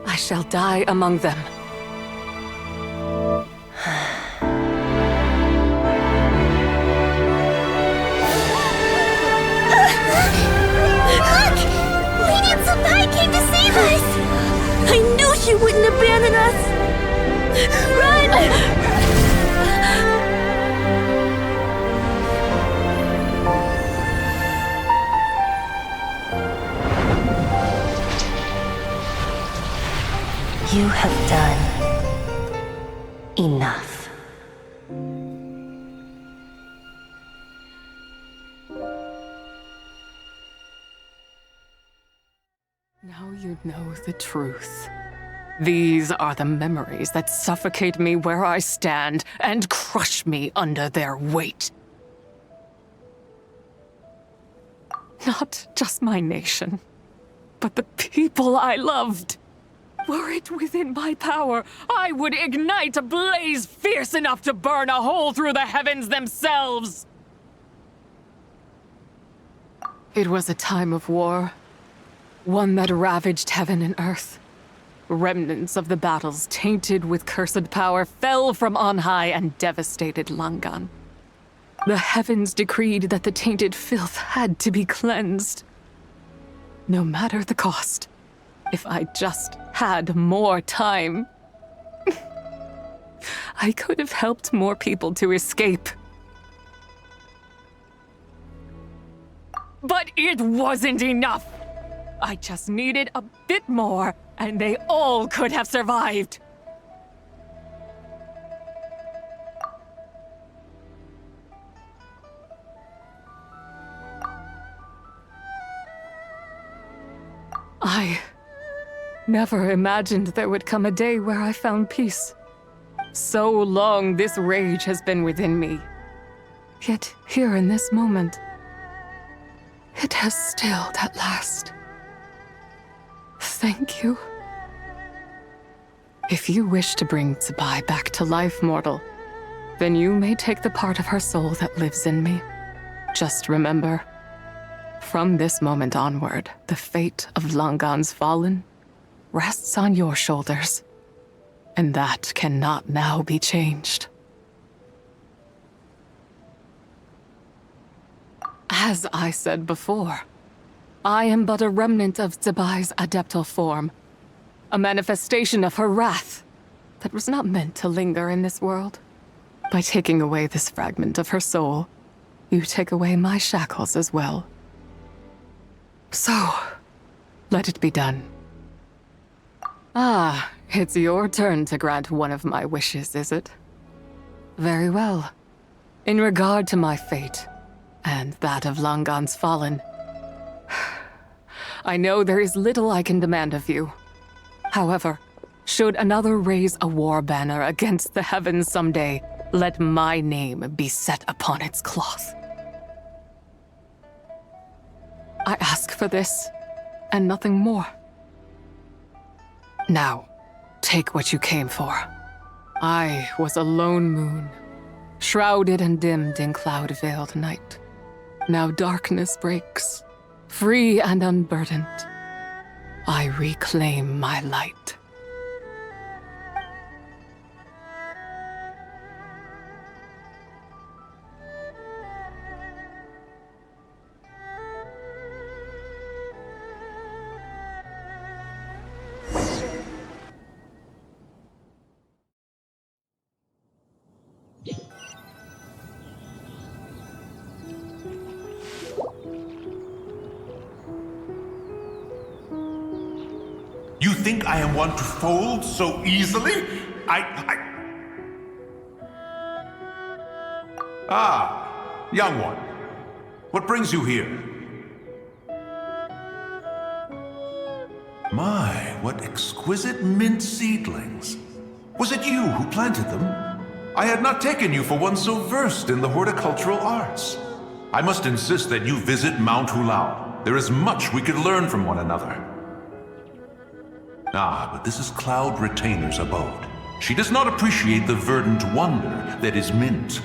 I shall die among them. Look! Lady Zibai came to save us! I knew she wouldn't abandon us! Run! You have done enough. Now you know the truth. These are the memories that suffocate me where I stand and crush me under their weight. Not just my nation, but the people I loved. Were it within my power, I would ignite a blaze fierce enough to burn a hole through the heavens themselves. It was a time of war, one that ravaged heaven and earth. Remnants of the battles tainted with cursed power fell from on high and devastated Langan. The heavens decreed that the tainted filth had to be cleansed. No matter the cost. If I just had more time, I could have helped more people to escape. But it wasn't enough. I just needed a bit more, and they all could have survived. I never imagined there would come a day where I found peace. So long this rage has been within me. Yet here in this moment, it has stilled at last. Thank you. If you wish to bring Zibai back to life, mortal, then you may take the part of her soul that lives in me. Just remember, from this moment onward, the fate of Langan's fallen rests on your shoulders, and that cannot now be changed. As I said before, I am but a remnant of Zibai's adeptal form, a manifestation of her wrath that was not meant to linger in this world. By taking away this fragment of her soul, you take away my shackles as well. So, let it be done. Ah, it's your turn to grant one of my wishes, is it? Very well. In regard to my fate, and that of Langan's fallen, I know there is little I can demand of you. However, should another raise a war banner against the heavens someday, let my name be set upon its cloth. I ask for this, and nothing more. Now, take what you came for. I was a lone moon, shrouded and dimmed in cloud-veiled night. Now darkness breaks, free and unburdened. I reclaim my light. You think I am one to fold so easily? Ah, young one. What brings you here? My, what exquisite mint seedlings. Was it you who planted them? I had not taken you for one so versed in the horticultural arts. I must insist that you visit Mount Hulao. There is much we could learn from one another. Ah, but this is Cloud Retainer's abode. She does not appreciate the verdant wonder that is mint.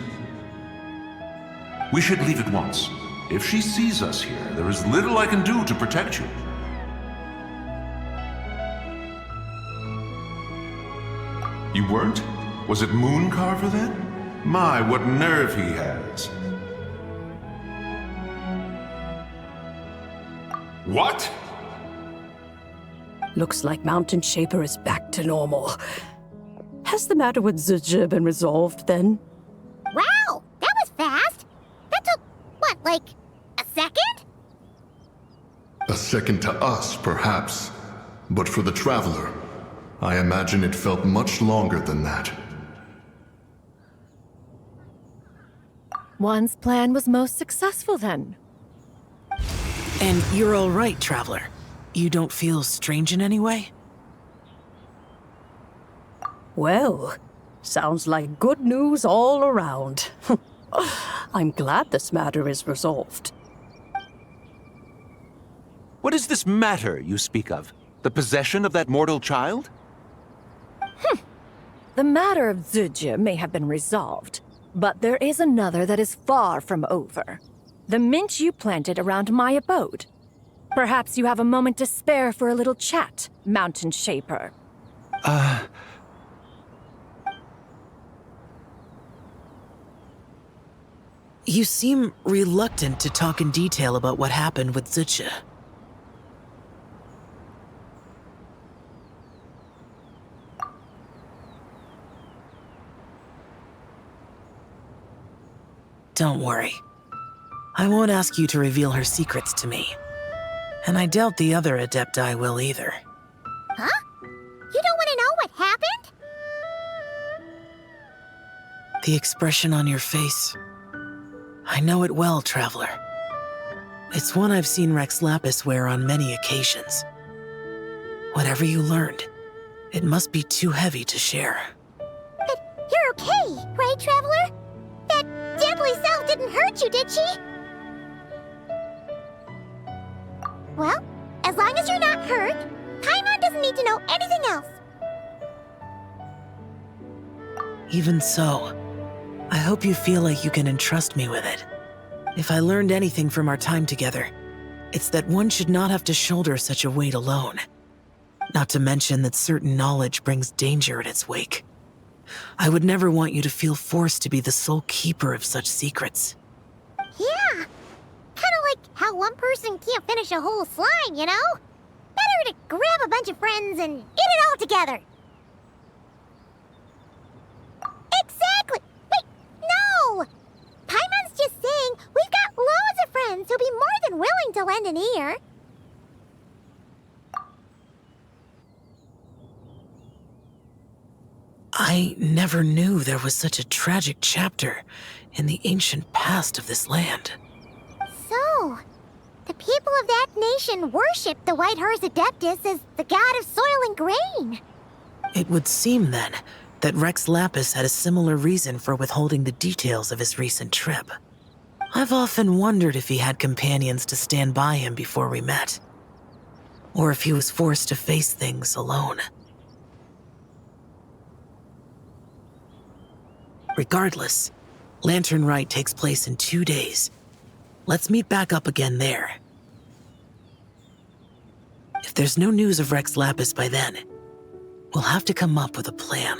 We should leave at once. If she sees us here, there is little I can do to protect you. You weren't? Was it Mooncarver then? My, what nerve he has. What? Looks like Mountain Shaper is back to normal. Has the matter with Zibai been resolved then? Wow, that was fast. That took, what, like a second? A second to us, perhaps. But for the Traveler, I imagine it felt much longer than that. One's plan was most successful then. And you're all right, Traveler. You don't feel strange in any way? Well, sounds like good news all around. I'm glad this matter is resolved. What is this matter you speak of? The possession of that mortal child? The matter of Zibai may have been resolved, but there is another that is far from over. The mint you planted around my abode. Perhaps you have a moment to spare for a little chat, Mountain Shaper. You seem reluctant to talk in detail about what happened with Zibai. Don't worry. I won't ask you to reveal her secrets to me. And I doubt the other Adepti will either. Huh? You don't want to know what happened? The expression on your face. I know it well, Traveler. It's one I've seen Rex Lapis wear on many occasions. Whatever you learned, it must be too heavy to share. But you're okay, right, Traveler? That deadly self didn't hurt you, did she? Well, as long as you're not hurt, Paimon doesn't need to know anything else. Even so, I hope you feel like you can entrust me with it. If I learned anything from our time together, it's that one should not have to shoulder such a weight alone. Not to mention that certain knowledge brings danger in its wake. I would never want you to feel forced to be the sole keeper of such secrets. Yeah, kind of like how how one person can't finish a whole slime, you know? Better to grab a bunch of friends and eat it all together. Exactly! Wait, no! Paimon's just saying we've got loads of friends who'll be more than willing to lend an ear. I never knew there was such a tragic chapter in the ancient past of this land. So, the people of that nation worship the White Horse Adeptus as the god of soil and grain. It would seem, then, that Rex Lapis had a similar reason for withholding the details of his recent trip. I've often wondered if he had companions to stand by him before we met, or if he was forced to face things alone. Regardless, Lantern Rite takes place in 2 days. Let's meet back up again there. If there's no news of Rex Lapis by then, we'll have to come up with a plan.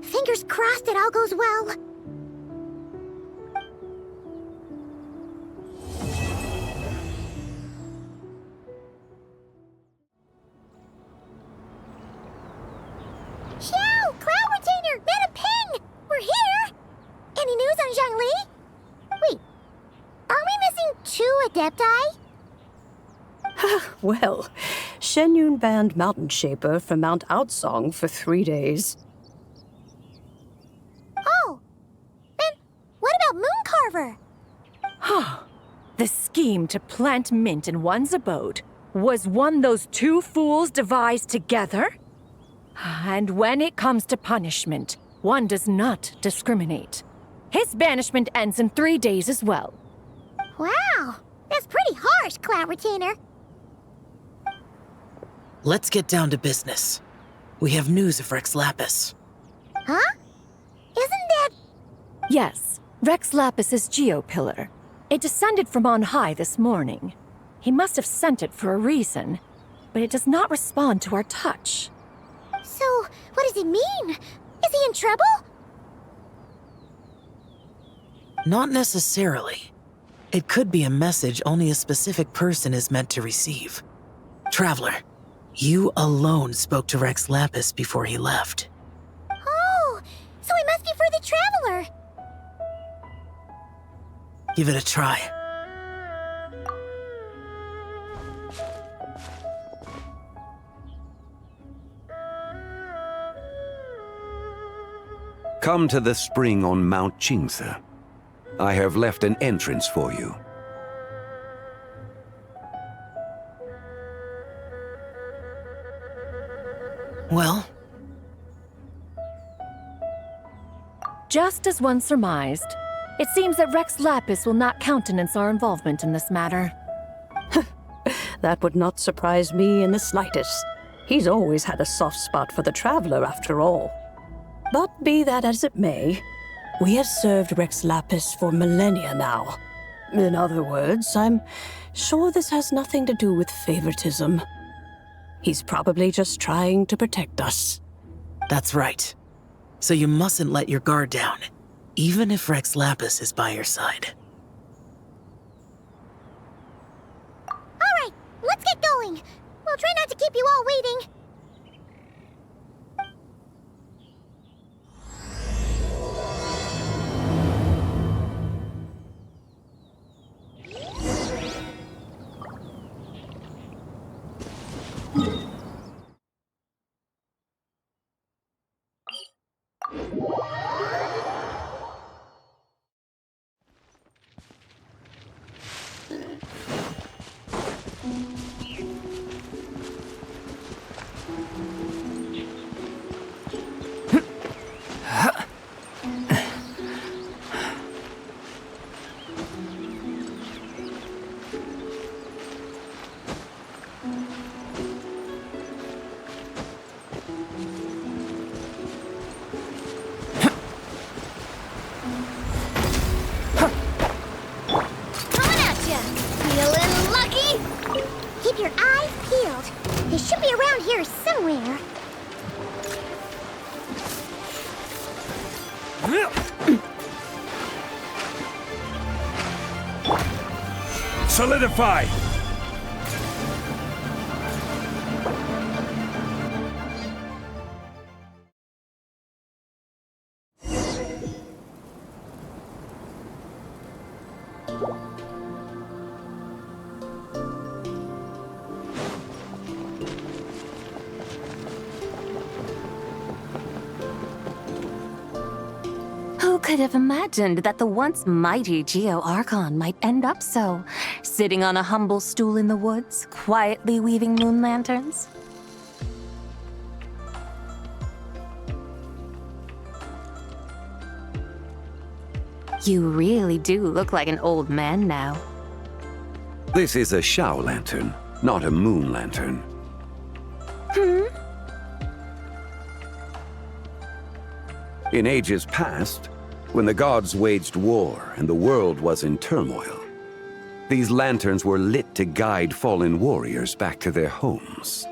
Fingers crossed it all goes well. Xiao! Cloud Retainer! Madam Ping! We're here! Any news on Zhongli? Wait, are we missing 2 Adepti? Well, Shen Yun banned Mountain Shaper from Mount Outsong for 3 days. Oh, then what about Mooncarver? The scheme to plant mint in one's abode was one those 2 fools devised together? And when it comes to punishment, one does not discriminate. His banishment ends in 3 days as well. Wow, that's pretty harsh, Cloud Retainer. Let's get down to business. We have news of Rex Lapis. Huh? Isn't that... Yes, Rex Lapis's Geopillar. It descended from on high this morning. He must have sent it for a reason, but it does not respond to our touch. So, what does it mean? Is he in trouble? Not necessarily. It could be a message only a specific person is meant to receive. Traveler, you alone spoke to Rex Lapis before he left. Oh, so it must be for the Traveler. Give it a try. Come to the spring on Mount Qingse. I have left an entrance for you. Well? Just as one surmised, it seems that Rex Lapis will not countenance our involvement in this matter. That would not surprise me in the slightest. He's always had a soft spot for the Traveler, after all. But be that as it may, we have served Rex Lapis for millennia now. In other words, I'm sure this has nothing to do with favoritism. He's probably just trying to protect us. That's right. So you mustn't let your guard down, even if Rex Lapis is by your side. All right, let's get going. We'll try not to keep you all waiting. Keep your eyes peeled. They should be around here somewhere. solidify! Who could have imagined that the once mighty Geo Archon might end up so, sitting on a humble stool in the woods, quietly weaving moon lanterns? You really do look like an old man now. This is a Shao lantern, not a moon lantern. In ages past, when the gods waged war and the world was in turmoil, these lanterns were lit to guide fallen warriors back to their homes.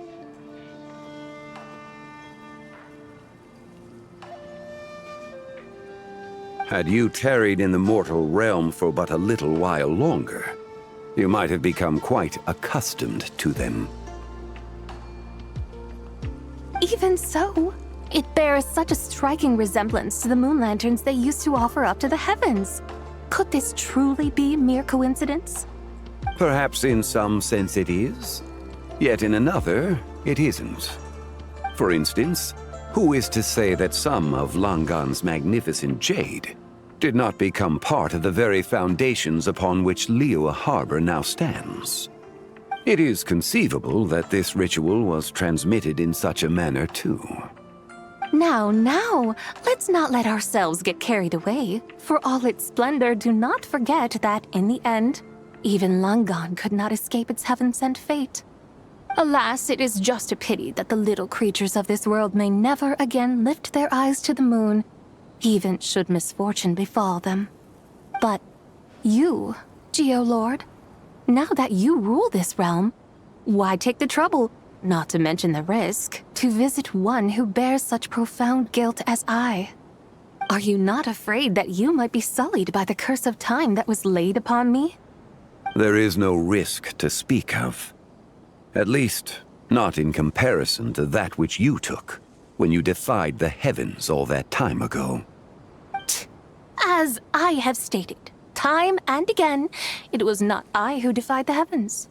Had you tarried in the mortal realm for but a little while longer, you might have become quite accustomed to them. Even so, it bears such a striking resemblance to the moon lanterns they used to offer up to the heavens. Could this truly be mere coincidence? Perhaps in some sense it is, yet in another, it isn't. For instance, who is to say that some of Langan's magnificent jade did not become part of the very foundations upon which Liyue Harbor now stands? It is conceivable that this ritual was transmitted in such a manner too. Now, let's not let ourselves get carried away. For all its splendor, do not forget that, in the end, even Langan could not escape its heaven-sent fate. Alas, it is just a pity that the little creatures of this world may never again lift their eyes to the moon, even should misfortune befall them. But you, Geolord, now that you rule this realm, why take the trouble, not to mention the risk, to visit one who bears such profound guilt as I? Are you not afraid that you might be sullied by the curse of time that was laid upon me? There is no risk to speak of. At least, not in comparison to that which you took when you defied the heavens all that time ago. As I have stated, time and again, it was not I who defied the heavens.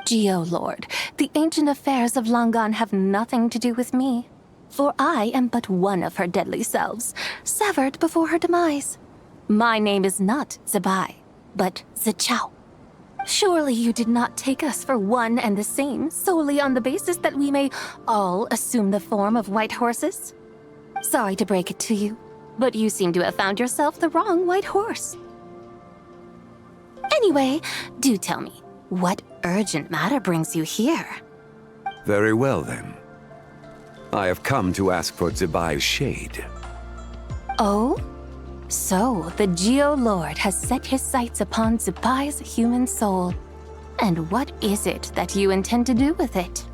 Geolord, the ancient affairs of Langan have nothing to do with me, for I am but one of her deadly selves, severed before her demise. My name is not Zibai, but Zichao. Surely you did not take us for one and the same, solely on the basis that we may all assume the form of white horses? Sorry to break it to you, but you seem to have found yourself the wrong white horse. Anyway, do tell me, what urgent matter brings you here? Very well, then. I have come to ask for Zibai's shade. Oh? So, the Geolord has set his sights upon Zibai's human soul. And what is it that you intend to do with it?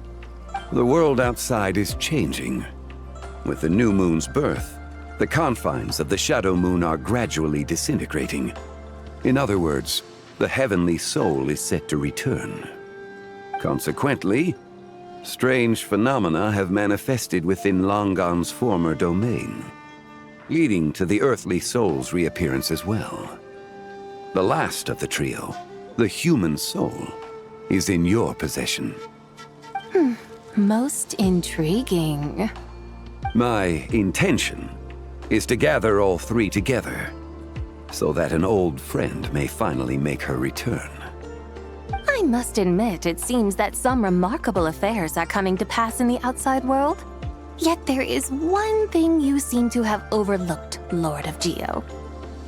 The world outside is changing. With the new moon's birth, the confines of the shadow moon are gradually disintegrating. In other words, the heavenly soul is set to return. Consequently, strange phenomena have manifested within Langan's former domain, leading to the earthly soul's reappearance as well. The last of the trio, the human soul, is in your possession. Most intriguing. My intention is to gather all three together, so that an old friend may finally make her return. I must admit, it seems that some remarkable affairs are coming to pass in the outside world. Yet there is one thing you seem to have overlooked, Lord of Geo.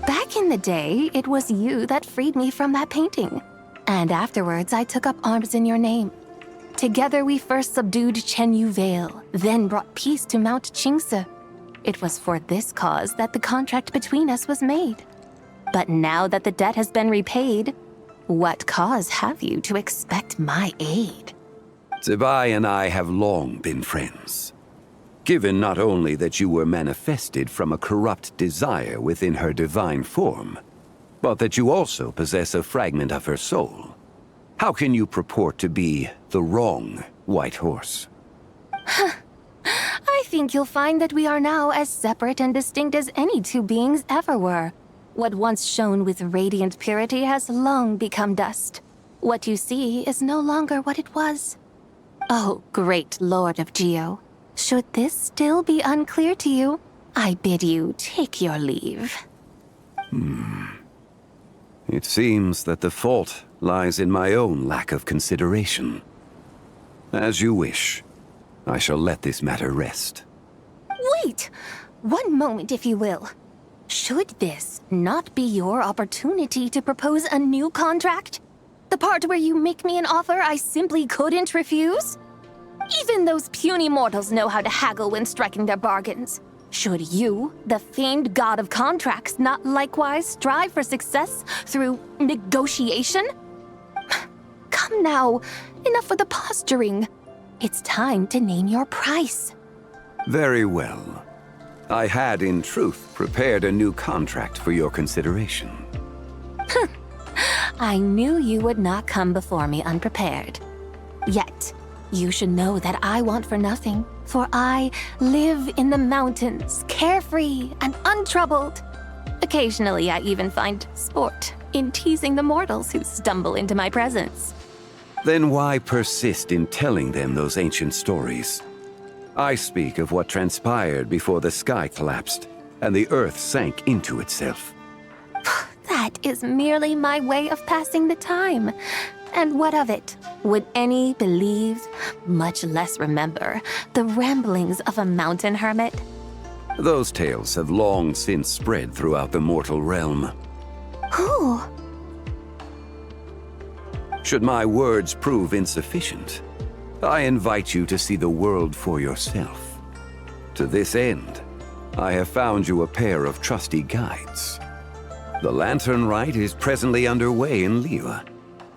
Back in the day, it was you that freed me from that painting. And afterwards, I took up arms in your name. Together we first subdued Chenyu Vale, then brought peace to Mount Qingse. It was for this cause that the contract between us was made. But now that the debt has been repaid, what cause have you to expect my aid? Zibai and I have long been friends. Given not only that you were manifested from a corrupt desire within her divine form, but that you also possess a fragment of her soul, How can you purport to be the wrong White Horse? I think you'll find that we are now as separate and distinct as any two beings ever were. What once shone with radiant purity has long become dust. What you see is no longer what it was. Oh, great Lord of Geo, should this still be unclear to you, I bid you take your leave. It seems that the fault lies in my own lack of consideration. As you wish. I shall let this matter rest. Wait! One moment, if you will. Should this not be your opportunity to propose a new contract? The part where you make me an offer I simply couldn't refuse? Even those puny mortals know how to haggle when striking their bargains. Should you, the famed god of contracts, not likewise strive for success through negotiation? Come now, enough with the posturing. It's time to name your price. Very well. I had, in truth, prepared a new contract for your consideration. I knew you would not come before me unprepared. Yet, you should know that I want for nothing, for I live in the mountains, carefree and untroubled. Occasionally, I even find sport in teasing the mortals who stumble into my presence. Then why persist in telling them those ancient stories? I speak of what transpired before the sky collapsed and the earth sank into itself. That is merely my way of passing the time. And what of it? Would any believe, much less remember, the ramblings of a mountain hermit? Those tales have long since spread throughout the mortal realm. Who? Should my words prove insufficient, I invite you to see the world for yourself. To this end, I have found you a pair of trusty guides. The Lantern Rite is presently underway in Liyue,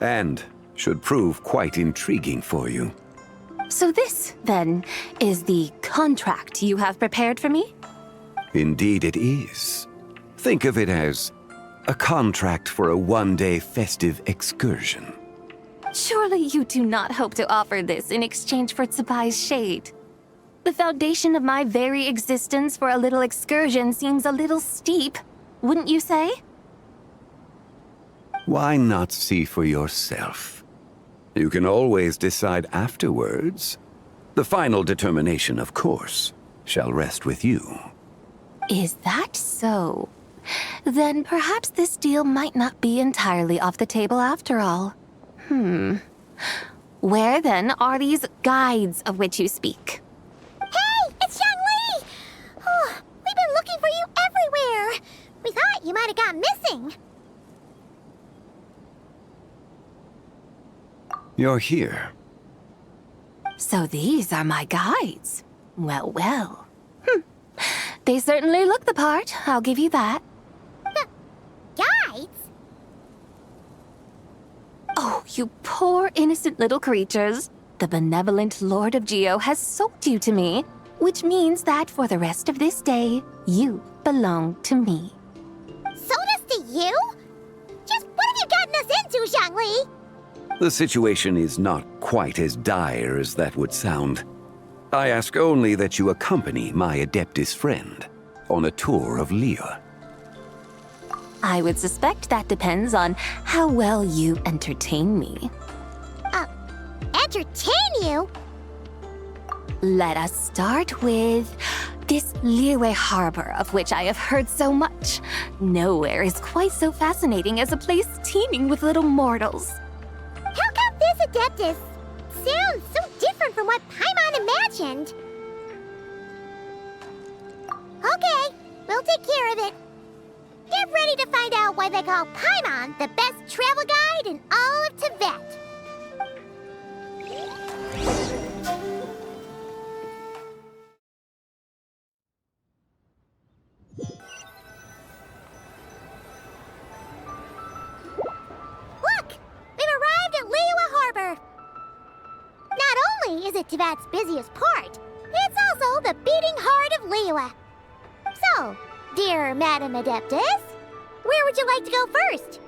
and should prove quite intriguing for you. So this, then, is the contract you have prepared for me? Indeed it is. Think of it as a contract for a one-day festive excursion. Surely you do not hope to offer this in exchange for Tsubai's shade. The foundation of my very existence for a little excursion seems a little steep, wouldn't you say? Why not see for yourself? You can always decide afterwards. The final determination, of course, shall rest with you. Is that so? Then perhaps this deal might not be entirely off the table after all. Where then are these guides of which you speak? Hey, it's Xiangli! Oh, we've been looking for you everywhere. We thought you might have gone missing. You're here. So these are my guides. Well, well. They certainly look the part, I'll give you that. Guides? Oh, you poor innocent little creatures. The benevolent Lord of Geo has sold you to me, which means that for the rest of this day, you belong to me. Sold us to you? Just what have you gotten us into, Xiangli? The situation is not quite as dire as that would sound. I ask only that you accompany my Adeptus friend on a tour of Liyue. I would suspect that depends on how well you entertain me. Entertain you? Let us start with this Liyue harbor of which I have heard so much. Nowhere is quite so fascinating as a place teeming with little mortals. How come this Adeptus sounds so different from what Paimon imagined? Okay, we'll take care of it. Get ready to find out why they call Paimon the best travel guide in all of Tibet. Look! We've arrived at Liyue Harbor. Not only is it Tibet's busiest port, it's also the beating heart of Liyue. So, dear Madam Adeptus, where would you like to go first?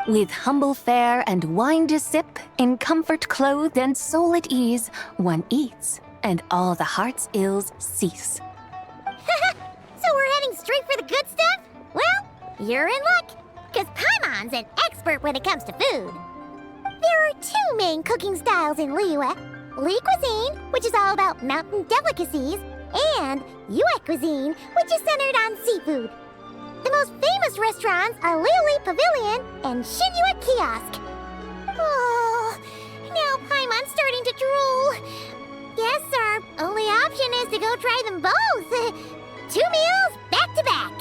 With humble fare and wine to sip, in comfort clothed and soul at ease, one eats, and all the heart's ills cease. So we're heading straight for the good stuff? Well, you're in luck, because Paimon's an expert when it comes to food. There are two main cooking styles in Liyue. Li cuisine, which is all about mountain delicacies, and Yue cuisine, which is centered on seafood. The most famous restaurants are Liuli Pavilion and Shinyue Kiosk. Oh, now Paimon's starting to drool. Guess our only option is to go try them both. 2 meals back to back.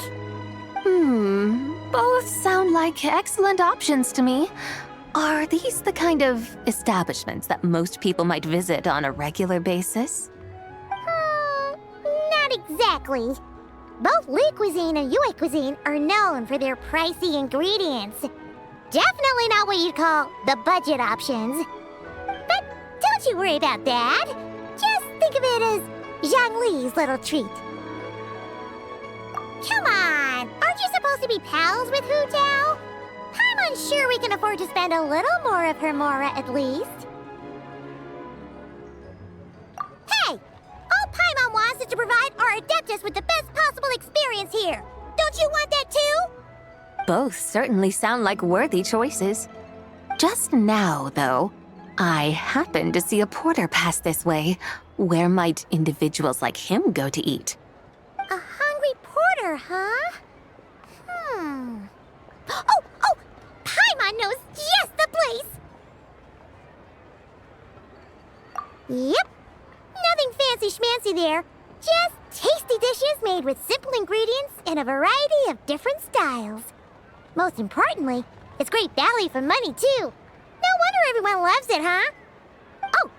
Both sound like excellent options to me. Are these the kind of establishments that most people might visit on a regular basis? Not exactly. Both Li cuisine and Yue cuisine are known for their pricey ingredients. Definitely not what you'd call the budget options. But don't you worry about that. Just think of it as Zhang Li's little treat. Come on! Aren't you supposed to be pals with Hu Tao? I'm unsure we can afford to spend a little more of her mora at least. Hey! All Paimon wants is to provide our Adeptus with the best possible experience here. Don't you want that too? Both certainly sound like worthy choices. Just now, though, I happened to see a porter pass this way. Where might individuals like him go to eat? A hungry porter, huh? Oh! Paimon knows just the place! Yep. Nothing fancy-schmancy there. Just tasty dishes made with simple ingredients in a variety of different styles. Most importantly, it's great value for money, too. No wonder everyone loves it, huh? Oh,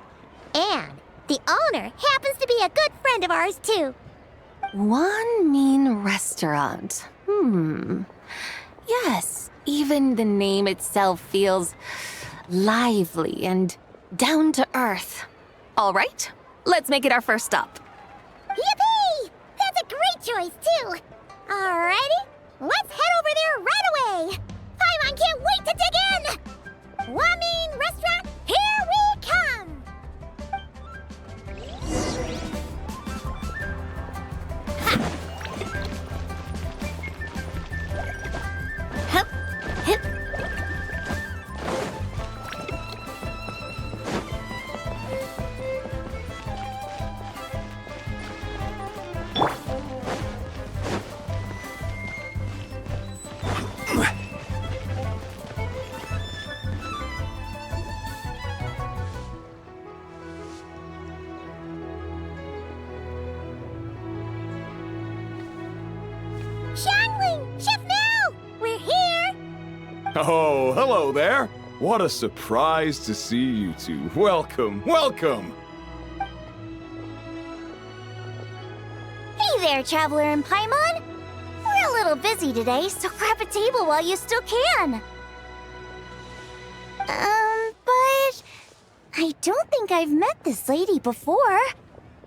and the owner happens to be a good friend of ours, too. One mean restaurant. Yes, even the name itself feels lively and down to earth. All right, let's make it our first stop. Yippee! That's a great choice, too. Alrighty, let's head over there right away. Paimon can't wait to dig in. Wamin Restaurant, here we come. Hup, hip. Xiangling! Chef Mel! We're here! Oh, hello there. What a surprise to see you two. Welcome, welcome. Hey there, Traveler and Paimon. We're a little busy today, so grab a table while you still can. But I don't think I've met this lady before.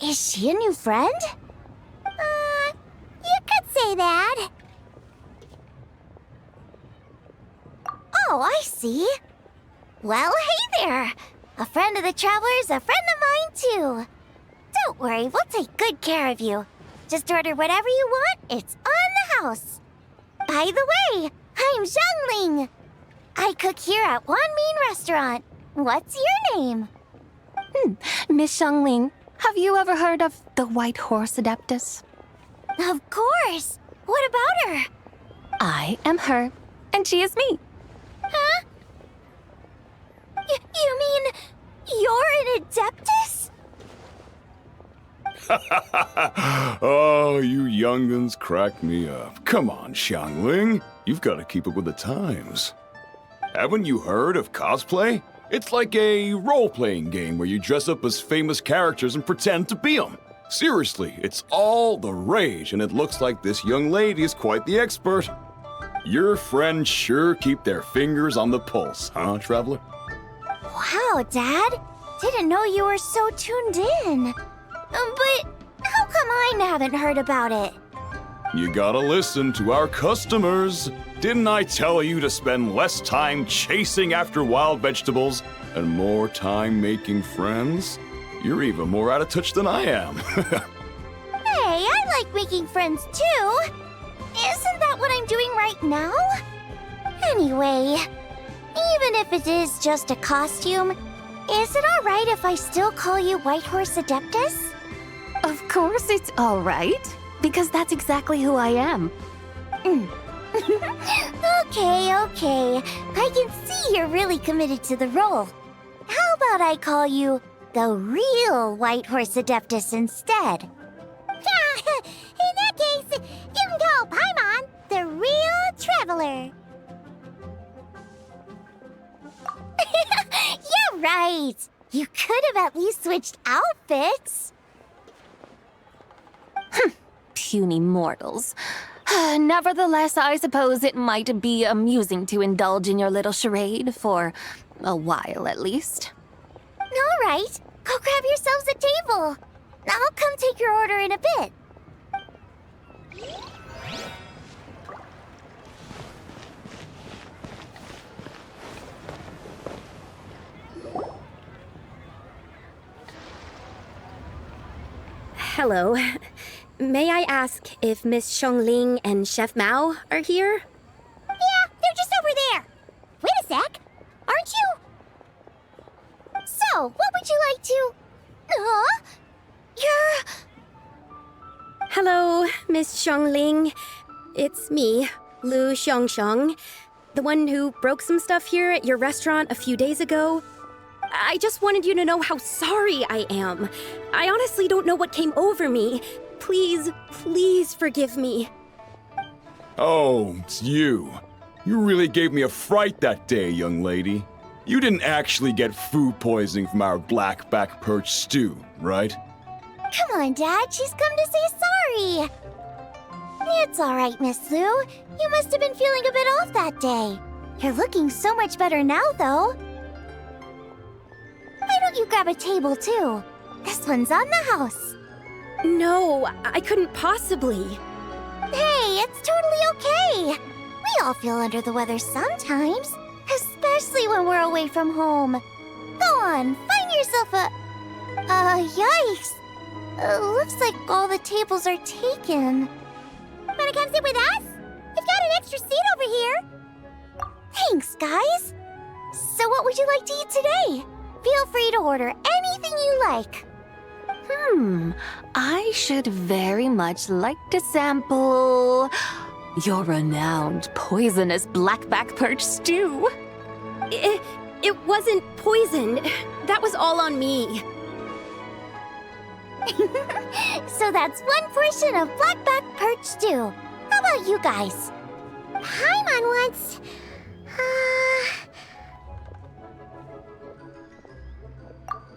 Is she a new friend? You could say that. Oh, I see. Well, hey there. A friend of the Traveler's a friend of mine, too. Don't worry, we'll take good care of you. Just order whatever you want, it's on the house. By the way, I'm Xiangling. I cook here at Wanmin Restaurant. What's your name? Miss Xiangling, have you ever heard of the White Horse Adeptus? Of course. What about her? I am her, and she is me. Huh? You mean you're an Adeptus? Oh, you young'uns crack me up. Come on, Xiangling. You've got to keep up with the times. Haven't you heard of cosplay? It's like a role-playing game where you dress up as famous characters and pretend to be them. Seriously, it's all the rage, and it looks like this young lady is quite the expert. Your friends sure keep their fingers on the pulse, huh, Traveler? Wow, Dad. Didn't know you were so tuned in. But how come I haven't heard about it? You gotta listen to our customers. Didn't I tell you to spend less time chasing after wild vegetables and more time making friends? You're even more out of touch than I am. Hey, I like making friends too. Isn't that what I'm doing right now? Anyway, even if it is just a costume, is it alright if I still call you Whitehorse Adeptus? Of course it's all right, because that's exactly who I am. Okay. I can see you're really committed to the role. How about I call you the real Whitehorse Adeptus instead? In that case, you can call Paimon the real traveler. Yeah, right. You could have at least switched outfits. Puny mortals. Nevertheless, I suppose it might be amusing to indulge in your little charade for a while at least. All right, go grab yourselves a table. I'll come take your order in a bit. Hello. May I ask if Miss Xiongling and Chef Mao are here? Yeah, they're just over there. Wait a sec. Aren't you? So, what would you like to... You're... Hello, Miss Xiongling. It's me, Lu Xiongxiong, the one who broke some stuff here at your restaurant a few days ago. I just wanted you to know how sorry I am. I honestly don't know what came over me. Please forgive me. Oh, it's you. You really gave me a fright that day, young lady. You didn't actually get food poisoning from our blackback perch stew, right? Come on, Dad. She's come to say sorry. It's all right, Miss Lu. You must have been feeling a bit off that day. You're looking so much better now, though. Why don't you grab a table, too? This one's on the house. No, I couldn't possibly. Hey, it's totally okay. We all feel under the weather sometimes, especially when we're away from home. Go on, find yourself a... yikes. Looks like all the tables are taken. Wanna come sit with us? We've got an extra seat over here. Thanks, guys. So what would you like to eat today? Feel free to order anything you like. I should very much like to sample your renowned poisonous blackback perch stew. It wasn't poisoned. That was all on me. So that's one portion of blackback perch stew. How about you guys? Paimon wants...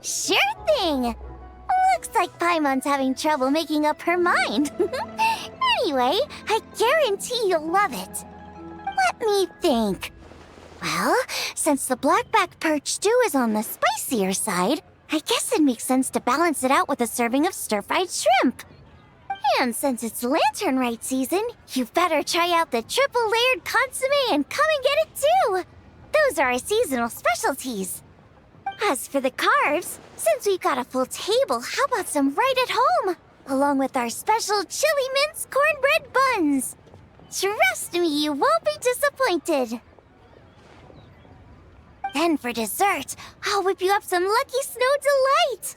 Sure thing! Looks like Paimon's having trouble making up her mind. Anyway, I guarantee you'll love it. Let me think. Well, since the blackback perch stew is on the spicier side, I guess it makes sense to balance it out with a serving of stir-fried shrimp. And since it's Lantern Rite season, you better try out the triple-layered consomme and come and get it too! Those are our seasonal specialties. As for the carbs, since we've got a full table, how about some right at home? Along with our special chili mince cornbread buns. Trust me, you won't be disappointed. Then for dessert, I'll whip you up some Lucky Snow Delight.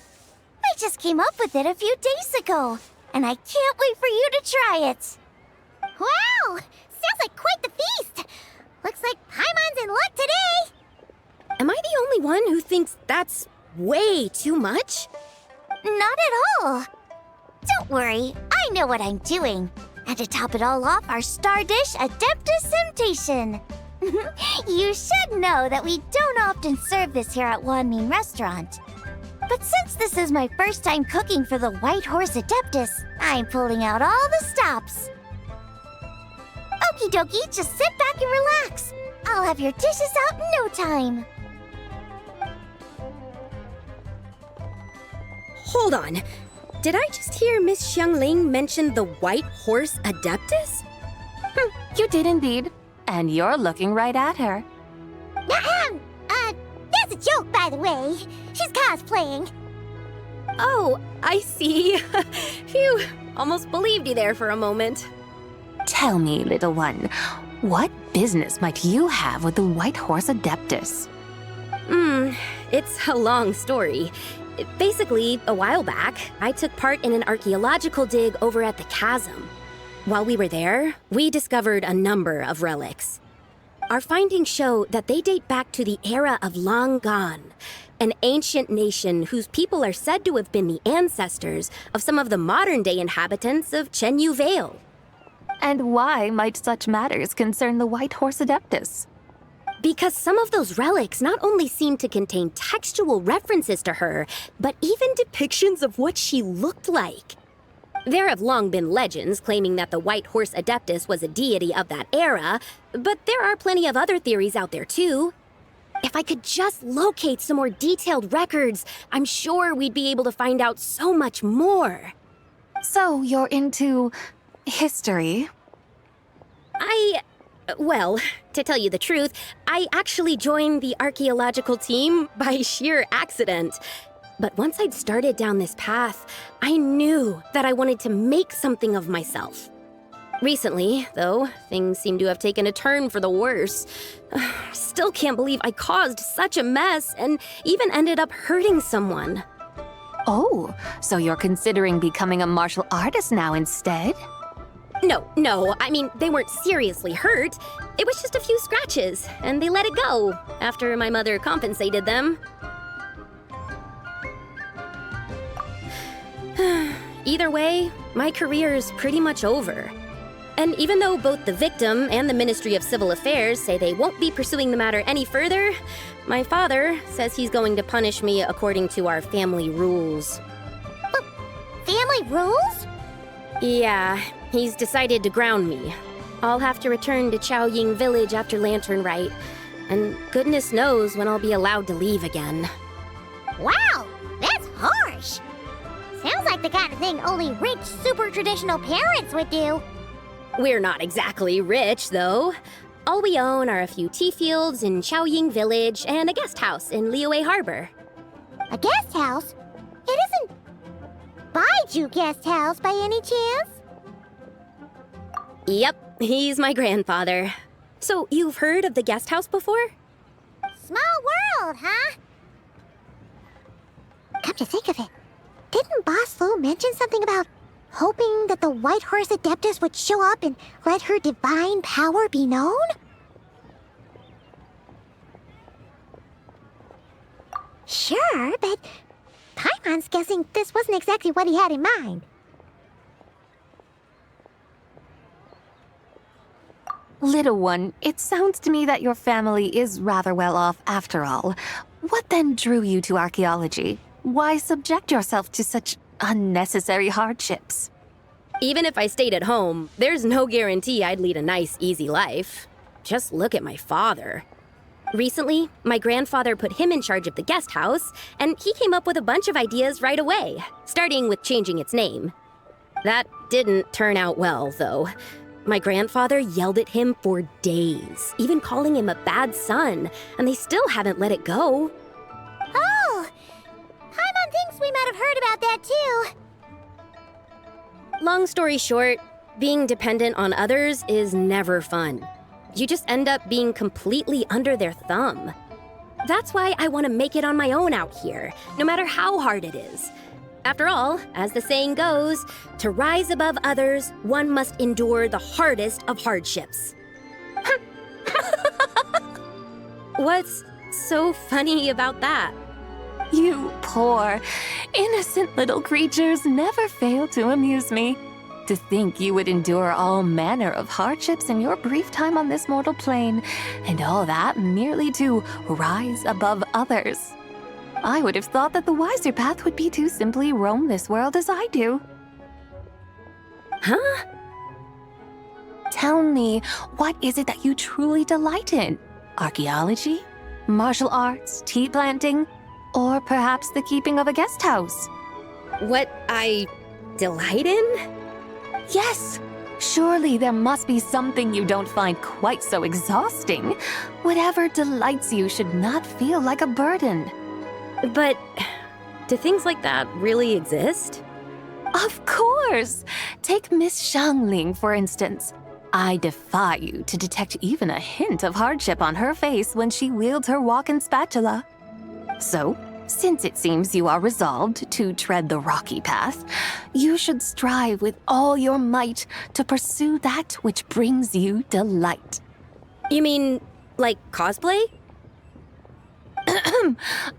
I just came up with it a few days ago, and I can't wait for you to try it. Wow! Sounds like quite the feast. Looks like Paimon's in luck today. Am I the only one who thinks that's way too much? Not at all. Don't worry, I know what I'm doing. And to top it all off, our star dish, Adeptus Temptation. You should know that we don't often serve this here at Wanmin Restaurant. But since this is my first time cooking for the White Horse Adeptus, I'm pulling out all the stops. Okie dokie, just sit back and relax. I'll have your dishes out in no time. Hold on. did I just hear Miss Xiangling mention the White Horse Adeptus? You did indeed. And you're looking right at her. That's a joke, by the way. She's cosplaying. Oh, I see. Phew, almost believed you there for a moment. Tell me, little one, what business might you have with the White Horse Adeptus? It's a long story. Basically, a while back, I took part in an archaeological dig over at the chasm. While we were there, we discovered a number of relics. Our findings show that they date back to the era of Long Gone, an ancient nation whose people are said to have been the ancestors of some of the modern-day inhabitants of Chenyu Vale. And why might such matters concern the White Horse Adeptus? Because some of those relics not only seem to contain textual references to her, but even depictions of what she looked like. There have long been legends claiming that the White Horse Adeptus was a deity of that era, but there are plenty of other theories out there too. If I could just locate some more detailed records, I'm sure we'd be able to find out so much more. So you're into history? Well, to tell you the truth, I actually joined the archaeological team by sheer accident. But once I'd started down this path, I knew that I wanted to make something of myself. Recently, though, things seem to have taken a turn for the worse. Still can't believe I caused such a mess and even ended up hurting someone. Oh, so you're considering becoming a martial artist now instead? No, I mean, they weren't seriously hurt. It was just a few scratches, and they let it go after my mother compensated them. Either way, my career is pretty much over. And even though both the victim and the Ministry of Civil Affairs say they won't be pursuing the matter any further, my father says he's going to punish me according to our family rules. Family rules? Yeah, he's decided to ground me. I'll have to return to Chaoying Village after Lantern Rite, and goodness knows when I'll be allowed to leave again. Wow, that's harsh. Sounds like the kind of thing only rich, super traditional parents would do. We're not exactly rich, though. All we own are a few tea fields in Chaoying Village and a guest house in Liyue Harbor. A guest house? It isn't Baiju Guest House by any chance? Yep, he's my grandfather. So you've heard of the guest house before? Small world, huh? Come to think of it, didn't Boss Lu mention something about hoping that the White Horse Adeptus would show up and let her divine power be known? Sure, but Paimon's guessing this wasn't exactly what he had in mind. Little one, it sounds to me that your family is rather well off after all. What then drew you to archaeology? Why subject yourself to such unnecessary hardships? Even if I stayed at home, there's no guarantee I'd lead a nice, easy life. Just look at my father. Recently, my grandfather put him in charge of the guest house, and he came up with a bunch of ideas right away, starting with changing its name. That didn't turn out well, though. My grandfather yelled at him for days, even calling him a bad son, and they still haven't let it go. Oh! Paimon thinks we might have heard about that too. Long story short, being dependent on others is never fun. You just end up being completely under their thumb. That's why I want to make it on my own out here, no matter how hard it is. After all, as the saying goes, to rise above others, one must endure the hardest of hardships. What's so funny about that? You poor, innocent little creatures never fail to amuse me. To think you would endure all manner of hardships in your brief time on this mortal plane, and all that merely to rise above others. I would have thought that the wiser path would be to simply roam this world as I do. Huh? Tell me, what is it that you truly delight in? Archaeology? Martial arts? Tea planting? Or perhaps the keeping of a guest house? What I delight in? Yes! Surely there must be something you don't find quite so exhausting. Whatever delights you should not feel like a burden. But do things like that really exist? Of course! Take Miss Xiangling, for instance. I defy you to detect even a hint of hardship on her face when she wields her walking spatula. So, since it seems you are resolved to tread the rocky path, you should strive with all your might to pursue that which brings you delight. You mean, like cosplay?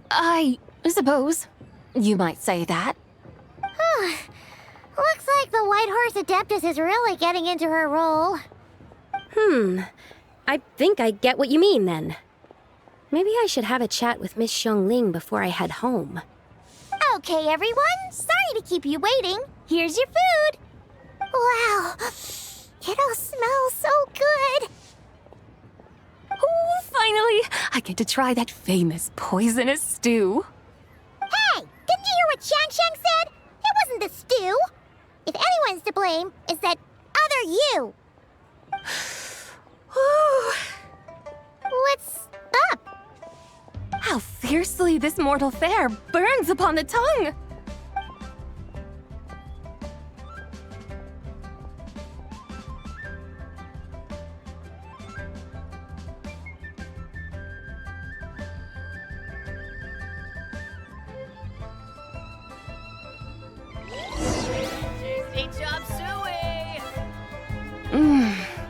I suppose you might say that. Looks like the White Horse Adeptus is really getting into her role. I think I get what you mean then. Maybe I should have a chat with Miss Xiangling before I head home. Okay, everyone. Sorry to keep you waiting. Here's your food. Wow. It all smells so good. Oh, finally! I get to try that famous poisonous stew. Hey! Didn't you hear what Shang said? It wasn't the stew. If anyone's to blame, it's that other you. What's up? How fiercely this mortal fare burns upon the tongue!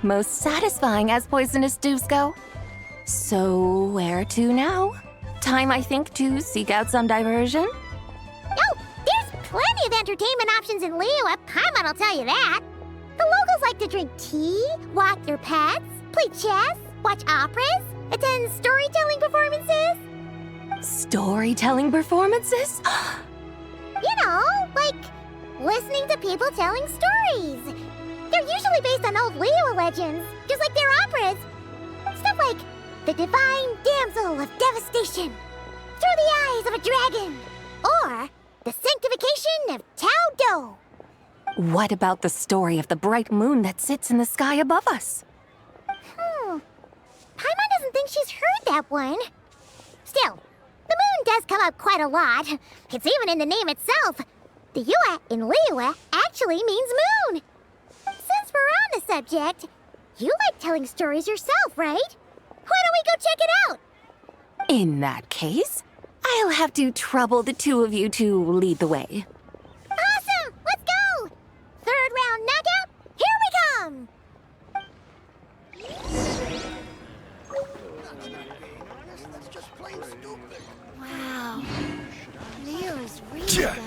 Most satisfying as poisonous stews go. So, where to now? Time, I think, to seek out some diversion? Oh, there's plenty of entertainment options in Liyue. Paimon will tell you that. The locals like to drink tea, walk their pets, play chess, watch operas, attend storytelling performances. Storytelling performances? You know, like listening to people telling stories. They're usually based on old Liyue legends, just like their operas. Stuff like The Divine Damsel of Devastation, Through the Eyes of a Dragon, or The Sanctification of Tao Do. What about the story of the bright moon that sits in the sky above us? Paimon doesn't think she's heard that one. Still, the moon does come up quite a lot. It's even in the name itself. The Yue in Liyue actually means moon. Since we're on the subject, you like telling stories yourself, right? Why don't we go check it out? In that case, I'll have to trouble the two of you to lead the way. Awesome! Let's go! Third round knockout, here we come! Wow. Liyue is really better.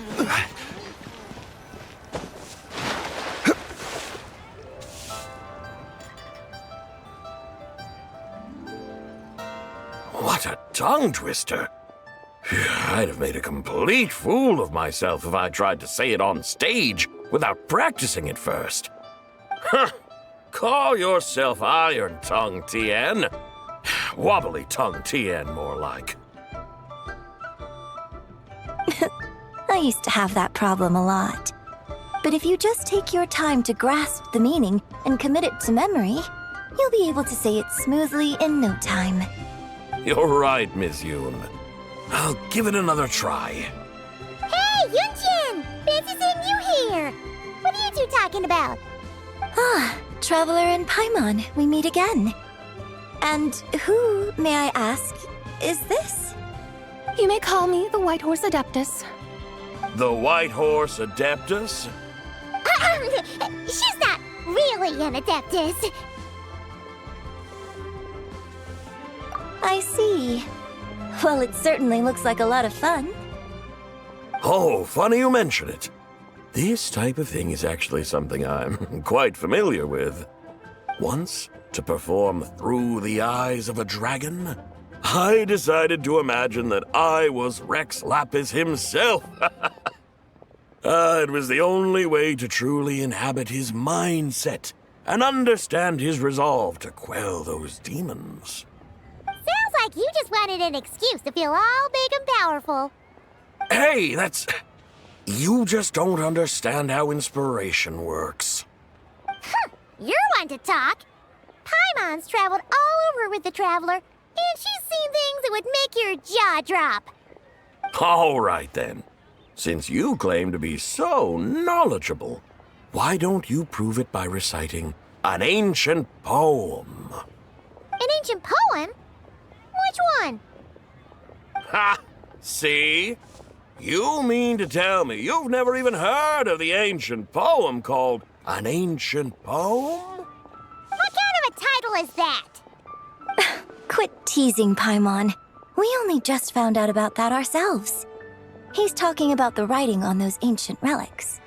What a tongue twister! I'd have made a complete fool of myself if I tried to say it on stage without practicing it first. Huh! Call yourself Iron Tongue, Tien. Wobbly Tongue, Tien, more like. I used to have that problem a lot. But if you just take your time to grasp the meaning and commit it to memory, you'll be able to say it smoothly in no time. You're right, Miss Yoon. I'll give it another try. Hey, Yunjin! Fancy seeing you here! What are you two talking about? Ah, Traveler and Paimon, we meet again. And who, may I ask, is this? You may call me the White Horse Adeptus. The White Horse Adeptus? She's not really an Adeptus. I see. Well, it certainly looks like a lot of fun. Oh, funny you mention it. This type of thing is actually something I'm quite familiar with. Once, to perform Through the Eyes of a Dragon, I decided to imagine that I was Rex Lapis himself. It was the only way to truly inhabit his mindset and understand his resolve to quell those demons. Sounds like you just wanted an excuse to feel all big and powerful. Hey, that's You just don't understand how inspiration works. You're one to talk. Paimon's traveled all over with the Traveler, and she's seen things that would make your jaw drop. All right, then. Since you claim to be so knowledgeable, why don't you prove it by reciting an ancient poem? An ancient poem? Which one? Ha! See? You mean to tell me you've never even heard of the ancient poem called An Ancient Poem? What kind of a title is that? Quit teasing, Paimon. We only just found out about that ourselves. He's talking about the writing on those ancient relics.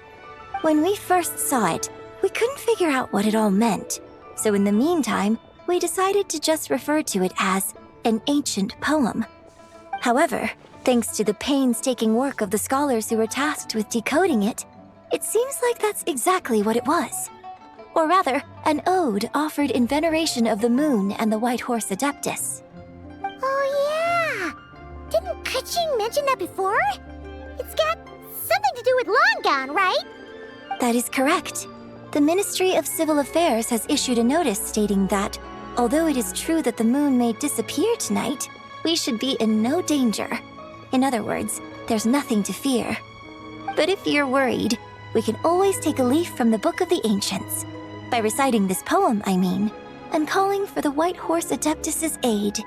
When we first saw it, we couldn't figure out what it all meant. So in the meantime, we decided to just refer to it as an ancient poem. However, thanks to the painstaking work of the scholars who were tasked with decoding it, it seems like that's exactly what it was. Or rather, an ode offered in veneration of the moon and the White Horse Adeptus. Oh yeah! Didn't Kuching mention that before? It's got something to do with Longon, right? That is correct. The Ministry of Civil Affairs has issued a notice stating that, although it is true that the moon may disappear tonight, we should be in no danger. In other words, there's nothing to fear. But if you're worried, we can always take a leaf from the Book of the Ancients. By reciting this poem, I mean, and calling for the White Horse Adeptus' aid.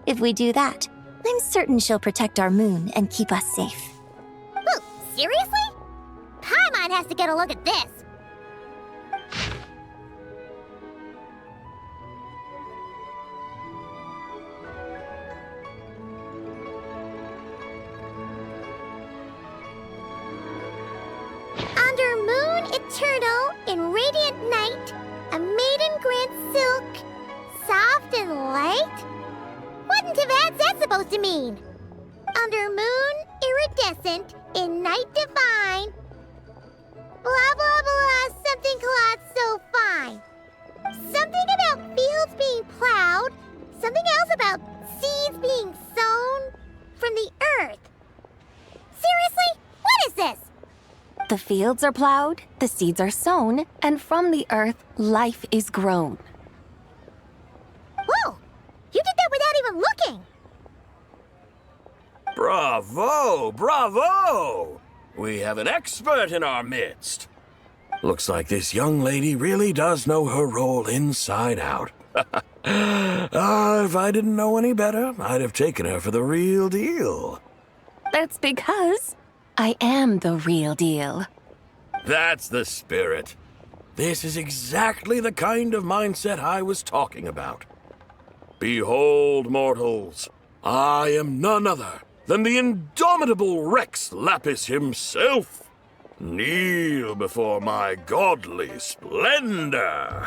If we do that, I'm certain she'll protect our moon and keep us safe. Whoa, seriously? Paimon has to get a look at this. Under moon eternal, in radiant night, a maiden grants silk, soft and light? What in Tibet's that supposed to mean? Under moon iridescent, in night divine, blah blah blah, something cloth so fine. Something about fields being plowed, something else about seeds being sown from the earth. Seriously? What is this? The fields are plowed, the seeds are sown, and from the earth, life is grown. Whoa! You did that without even looking! Bravo! Bravo! We have an expert in our midst. Looks like this young lady really does know her role inside out. If I didn't know any better, I'd have taken her for the real deal. That's because I am the real deal. That's the spirit. This is exactly the kind of mindset I was talking about. Behold, mortals, I am none other than the indomitable Rex Lapis himself. Kneel before my godly splendor.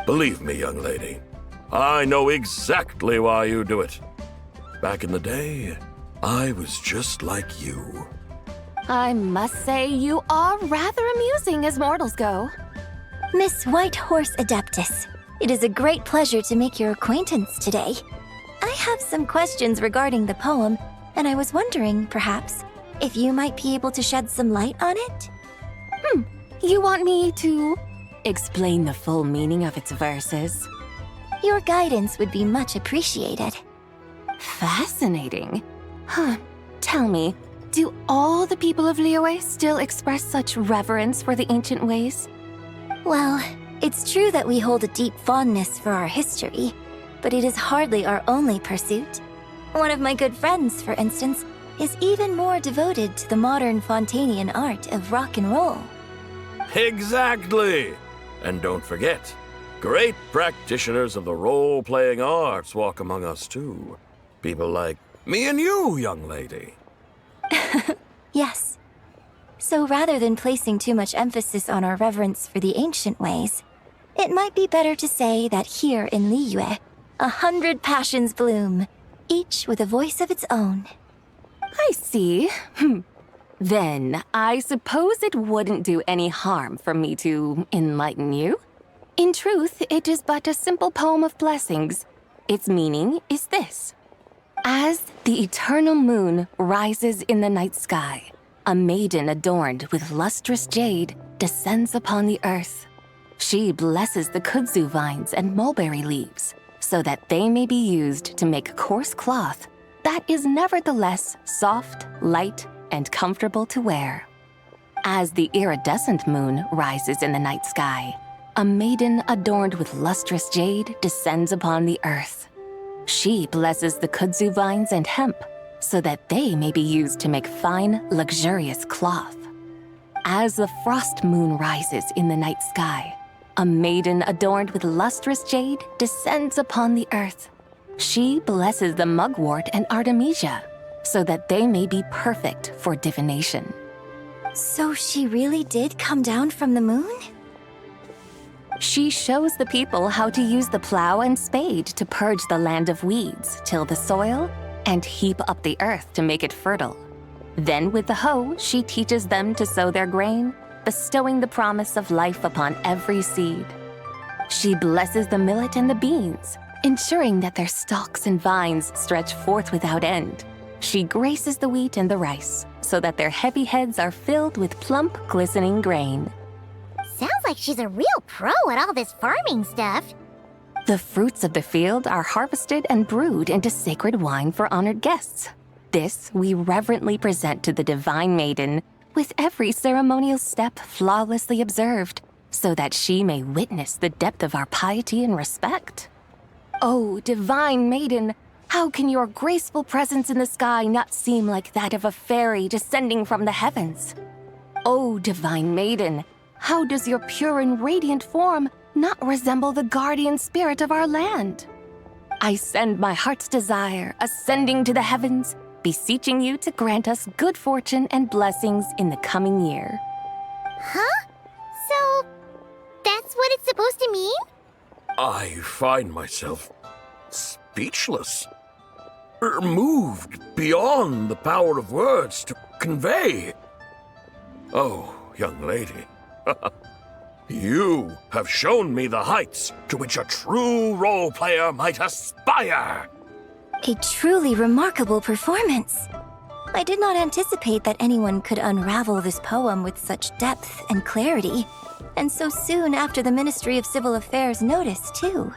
Believe me, young lady, I know exactly why you do it. Back in the day, I was just like you. I must say you are rather amusing as mortals go. Miss White Horse Adeptus, it is a great pleasure to make your acquaintance today. I have some questions regarding the poem, and I was wondering, perhaps, if you might be able to shed some light on it? You want me to explain the full meaning of its verses? Your guidance would be much appreciated. Fascinating. Tell me, do all the people of Liyue still express such reverence for the ancient ways? Well, it's true that we hold a deep fondness for our history, but it is hardly our only pursuit. One of my good friends, for instance, is even more devoted to the modern Fontanian art of rock and roll. Exactly! And don't forget, great practitioners of the role-playing arts walk among us too. People like me and you, young lady. Yes. So rather than placing too much emphasis on our reverence for the ancient ways, it might be better to say that here in Liyue, 100 passions bloom, each with a voice of its own. I see. Then, I suppose it wouldn't do any harm for me to enlighten you. In truth, it is but a simple poem of blessings. Its meaning is this. As the eternal moon rises in the night sky, a maiden adorned with lustrous jade descends upon the earth. She blesses the kudzu vines and mulberry leaves so that they may be used to make coarse cloth that is nevertheless soft, light, and comfortable to wear. As the iridescent moon rises in the night sky, a maiden adorned with lustrous jade descends upon the earth. She blesses the kudzu vines and hemp so that they may be used to make fine, luxurious cloth. As the frost moon rises in the night sky, a maiden adorned with lustrous jade descends upon the earth. She blesses the mugwort and artemisia so that they may be perfect for divination. So she really did come down from the moon? She shows the people how to use the plow and spade to purge the land of weeds, till the soil, and heap up the earth to make it fertile. Then with the hoe, she teaches them to sow their grain, bestowing the promise of life upon every seed. She blesses the millet and the beans, ensuring that their stalks and vines stretch forth without end. She graces the wheat and the rice, so that their heavy heads are filled with plump, glistening grain. Sounds like she's a real pro at all this farming stuff. The fruits of the field are harvested and brewed into sacred wine for honored guests. This we reverently present to the divine maiden, with every ceremonial step flawlessly observed, so that she may witness the depth of our piety and respect. Oh, divine maiden, how can your graceful presence in the sky not seem like that of a fairy descending from the heavens? Oh, divine maiden, how does your pure and radiant form not resemble the guardian spirit of our land? I send my heart's desire, ascending to the heavens, beseeching you to grant us good fortune and blessings in the coming year. Huh? So, that's what it's supposed to mean? I find myself speechless, moved beyond the power of words to convey. Oh, young lady, you have shown me the heights to which a true role player might aspire. A truly remarkable performance. I did not anticipate that anyone could unravel this poem with such depth and clarity, and so soon after the Ministry of Civil Affairs noticed, too.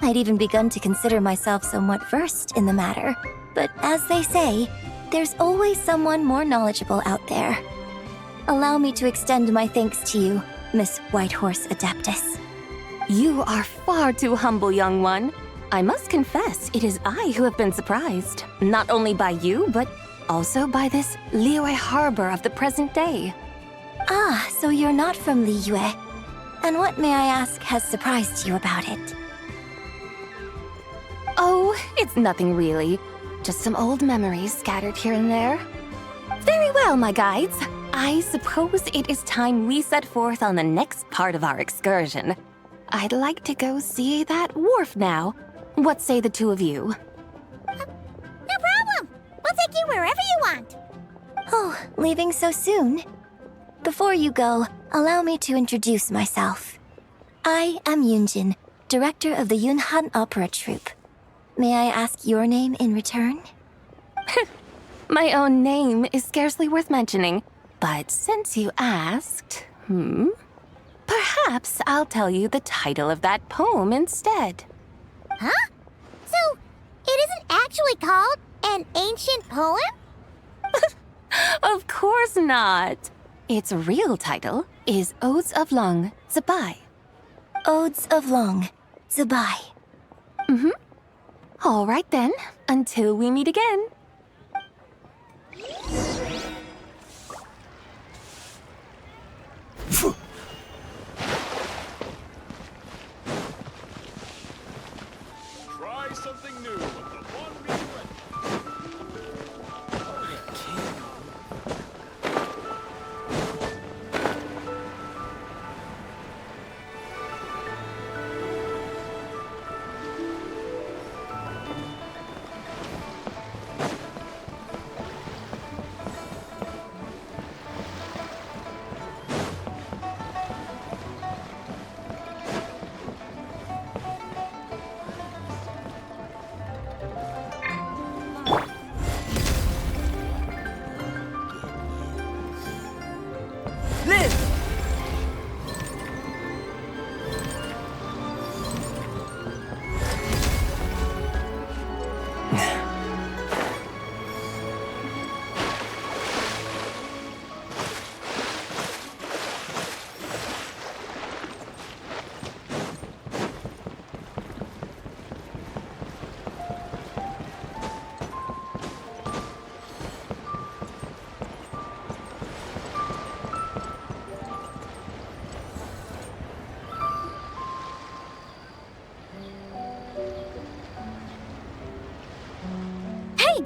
I'd even begun to consider myself somewhat versed in the matter, but as they say, there's always someone more knowledgeable out there. Allow me to extend my thanks to you, Miss Whitehorse Adeptus. You are far too humble, young one. I must confess, it is I who have been surprised, not only by you, but also by this Liyue harbor of the present day. Ah, so you're not from Liyue. And what, may I ask, has surprised you about it? Oh, it's nothing really. Just some old memories scattered here and there. Very well, my guides. I suppose it is time we set forth on the next part of our excursion. I'd like to go see that wharf now. What say the two of you? No problem! We'll take you wherever you want. Oh, leaving so soon? Before you go, allow me to introduce myself. I am Yunjin, director of the Yunhan Opera Troupe. May I ask your name in return? My own name is scarcely worth mentioning, but since you asked, perhaps I'll tell you the title of that poem instead. Huh? So, it isn't actually called an ancient poem? Of course not. Its real title is Odes of Long, Zibai. Odes of Long, Zibai. All right then, until we meet again. Try something new with the one we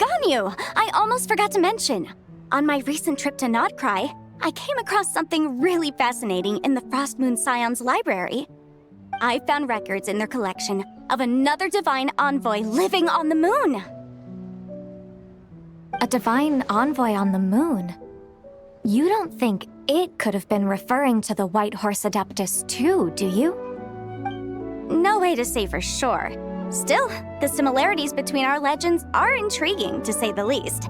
Ganyu! I almost forgot to mention. On my recent trip to Notcry, I came across something really fascinating in the Frost Moon Scion's library. I found records in their collection of another divine envoy living on the moon. A divine envoy on the moon? You don't think it could have been referring to the White Horse Adeptus too, do you? No way to say for sure. Still, the similarities between our legends are intriguing, to say the least.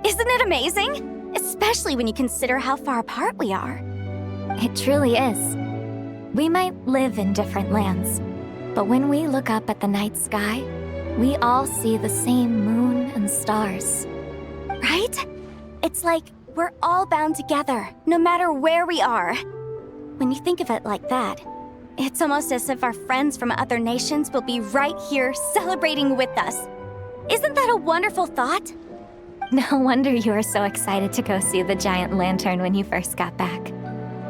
Isn't it amazing? Especially when you consider how far apart we are. It truly is. We might live in different lands, but when we look up at the night sky, we all see the same moon and stars. Right? It's like we're all bound together, no matter where we are. When you think of it like that, it's almost as if our friends from other nations will be right here celebrating with us. Isn't that a wonderful thought? No wonder you were so excited to go see the giant lantern when you first got back.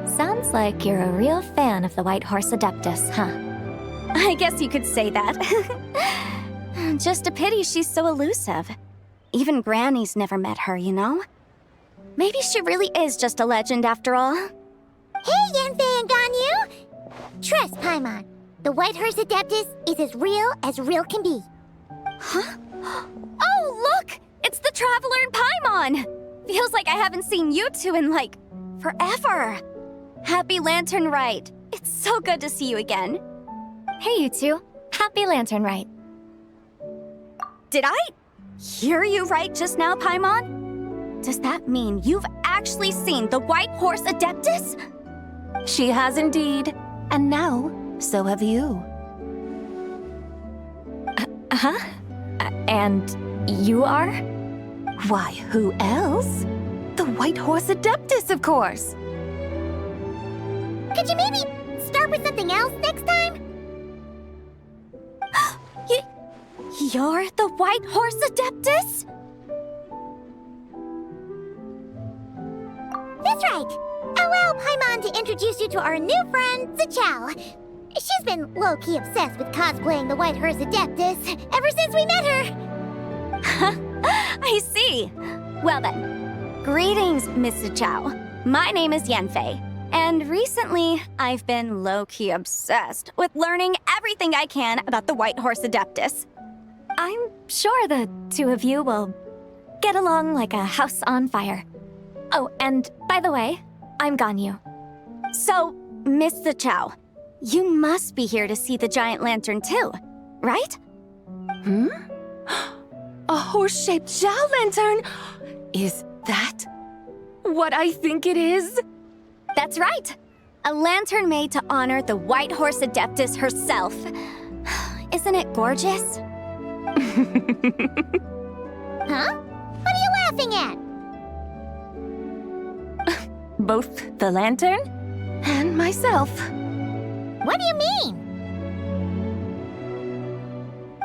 Sounds like you're a real fan of the White Horse Adeptus, huh? I guess you could say that. Just a pity she's so elusive. Even Granny's never met her, you know? Maybe she really is just a legend after all. Hey, Yanfei and Ganyu! Trust, Paimon. The White Horse Adeptus is as real can be. Huh? Oh, look! It's the Traveler and Paimon! Feels like I haven't seen you two in, like, forever. Happy Lantern Rite. It's so good to see you again. Hey, you two. Happy Lantern Rite. Did I hear you right just now, Paimon? Does that mean you've actually seen the White Horse Adeptus? She has indeed. And now, so have you. Huh? And you are? Why, who else? The White Horse Adeptus, of course. Could you maybe start with something else next time? You're the White Horse Adeptus? That's right. Allow Paimon to introduce you to our new friend, Zichao. She's been low-key obsessed with cosplaying the White Horse Adeptus ever since we met her. I see. Well then, greetings, Miss Zichao. My name is Yanfei, and recently I've been low-key obsessed with learning everything I can about the White Horse Adeptus. I'm sure the two of you will get along like a house on fire. Oh, and by the way, I'm Ganyu. So, Miss Zichao, you must be here to see the giant lantern too, right? A horse-shaped Zhao lantern? Is that what I think it is? That's right. A lantern made to honor the White Horse Adeptus herself. Isn't it gorgeous? Huh? What are you laughing at? Both the lantern and myself. What do you mean?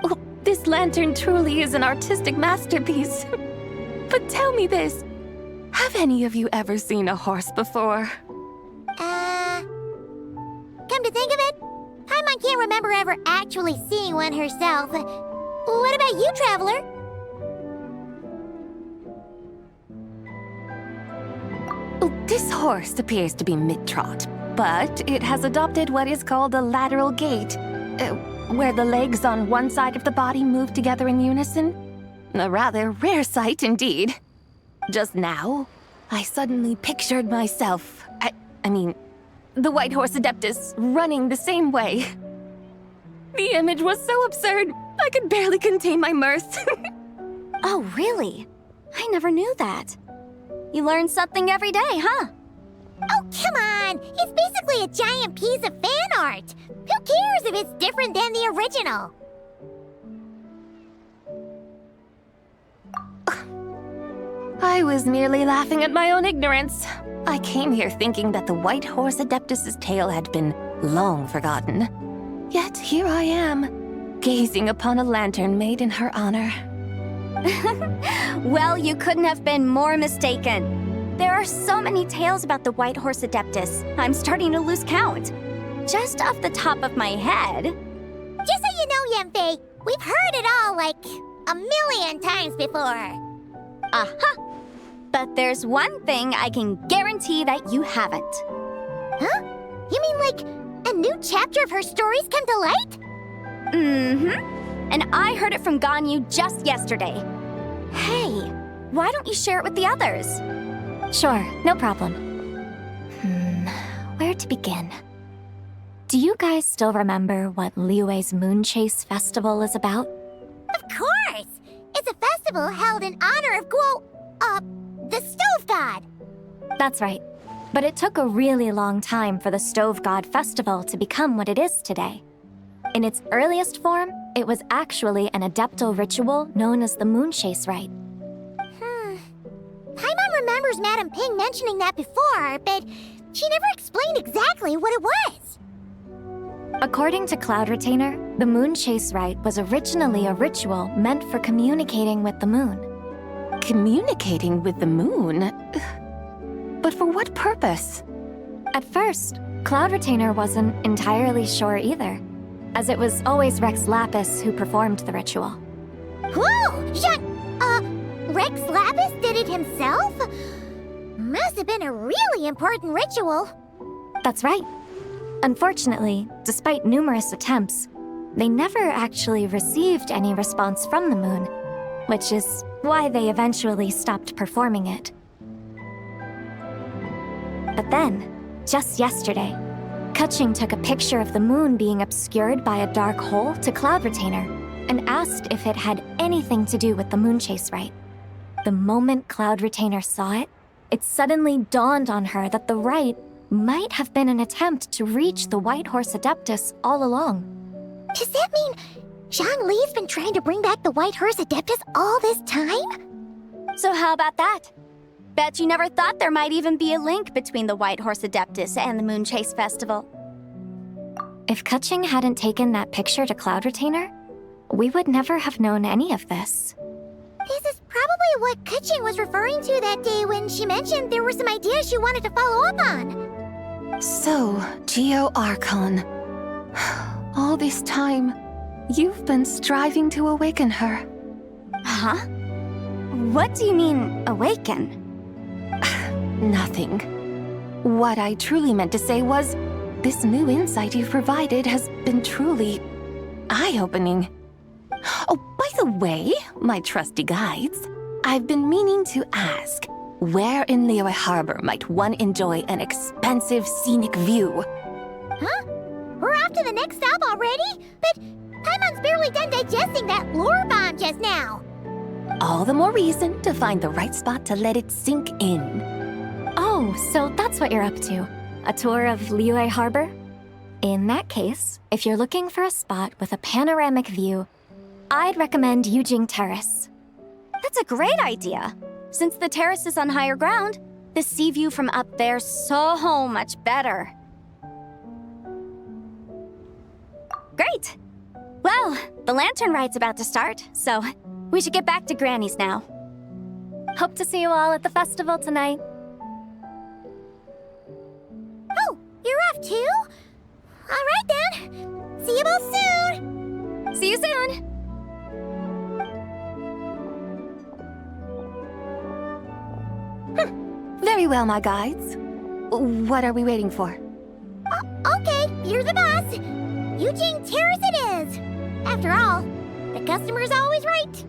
Oh, this lantern truly is an artistic masterpiece. But tell me this, have any of you ever seen a horse before? Come to think of it, Paimon can't remember ever actually seeing one herself. What about you, Traveler? This horse appears to be mid-trot, but it has adopted what is called a lateral gait, where the legs on one side of the body move together in unison. A rather rare sight indeed. Just now, I suddenly pictured myself, I mean, the White Horse Adeptus running the same way. The image was so absurd, I could barely contain my mirth. Oh, really? I never knew that. You learn something every day, huh? Oh, come on! It's basically a giant piece of fan art! Who cares if it's different than the original? I was merely laughing at my own ignorance. I came here thinking that the White Horse Adeptus's tale had been long forgotten. Yet here I am, gazing upon a lantern made in her honor. Well, you couldn't have been more mistaken. There are so many tales about the White Horse Adeptus, I'm starting to lose count. Just off the top of my head... Just so you know, Yanfei, we've heard it all, like, a million times before. Aha! But there's one thing I can guarantee that you haven't. Huh? You mean like a new chapter of her stories come to light? Mm-hmm. And I heard it from Ganyu just yesterday. Hey, why don't you share it with the others? Sure, no problem. Where to begin? Do you guys still remember what Liyue's Moon Chase Festival is about? Of course! It's a festival held in honor of the Stove God. That's right. But it took a really long time for the Stove God Festival to become what it is today. In its earliest form, it was actually an adeptal ritual known as the Moon Chase Rite. Paimon remembers Madame Ping mentioning that before, but she never explained exactly what it was. According to Cloud Retainer, the Moon Chase Rite was originally a ritual meant for communicating with the moon. Communicating with the moon? But for what purpose? At first, Cloud Retainer wasn't entirely sure either, as it was always Rex Lapis who performed the ritual. Whoa! Rex Lapis did it himself? Must have been a really important ritual. That's right. Unfortunately, despite numerous attempts, they never actually received any response from the moon, which is why they eventually stopped performing it. But then, just yesterday, Keqing took a picture of the moon being obscured by a dark hole to Cloud Retainer and asked if it had anything to do with the Moon Chase Rite. The moment Cloud Retainer saw it, it suddenly dawned on her that the rite might have been an attempt to reach the White Horse Adeptus all along. Does that mean Zhongli's been trying to bring back the White Horse Adeptus all this time? So how about that? Bet you never thought there might even be a link between the White Horse Adeptus and the Moon Chase Festival. If Keqing hadn't taken that picture to Cloud Retainer, we would never have known any of this. This is probably what Keqing was referring to that day when she mentioned there were some ideas she wanted to follow up on. So, Geo Archon. All this time, you've been striving to awaken her. Huh? What do you mean, awaken? Nothing. What I truly meant to say was, this new insight you've provided has been truly eye-opening. Oh, by the way, my trusty guides, I've been meaning to ask, where in Liyue Harbor might one enjoy an expansive scenic view? Huh? We're off to the next stop already? But Paimon's barely done digesting that lore bomb just now. All the more reason to find the right spot to let it sink in. Oh, so that's what you're up to. A tour of Liyue Harbor? In that case, if you're looking for a spot with a panoramic view, I'd recommend Yujing Terrace. That's a great idea. Since the terrace is on higher ground, the sea view from up there's so much better. Great! Well, the lantern ride's about to start, so we should get back to Granny's now. Hope to see you all at the festival tonight. Oh, you're off too? All right then. See you both soon. See you soon. Very well, my guides. What are we waiting for? Okay, you're the boss. Eugene Terrace it is. After all, the customer's always right.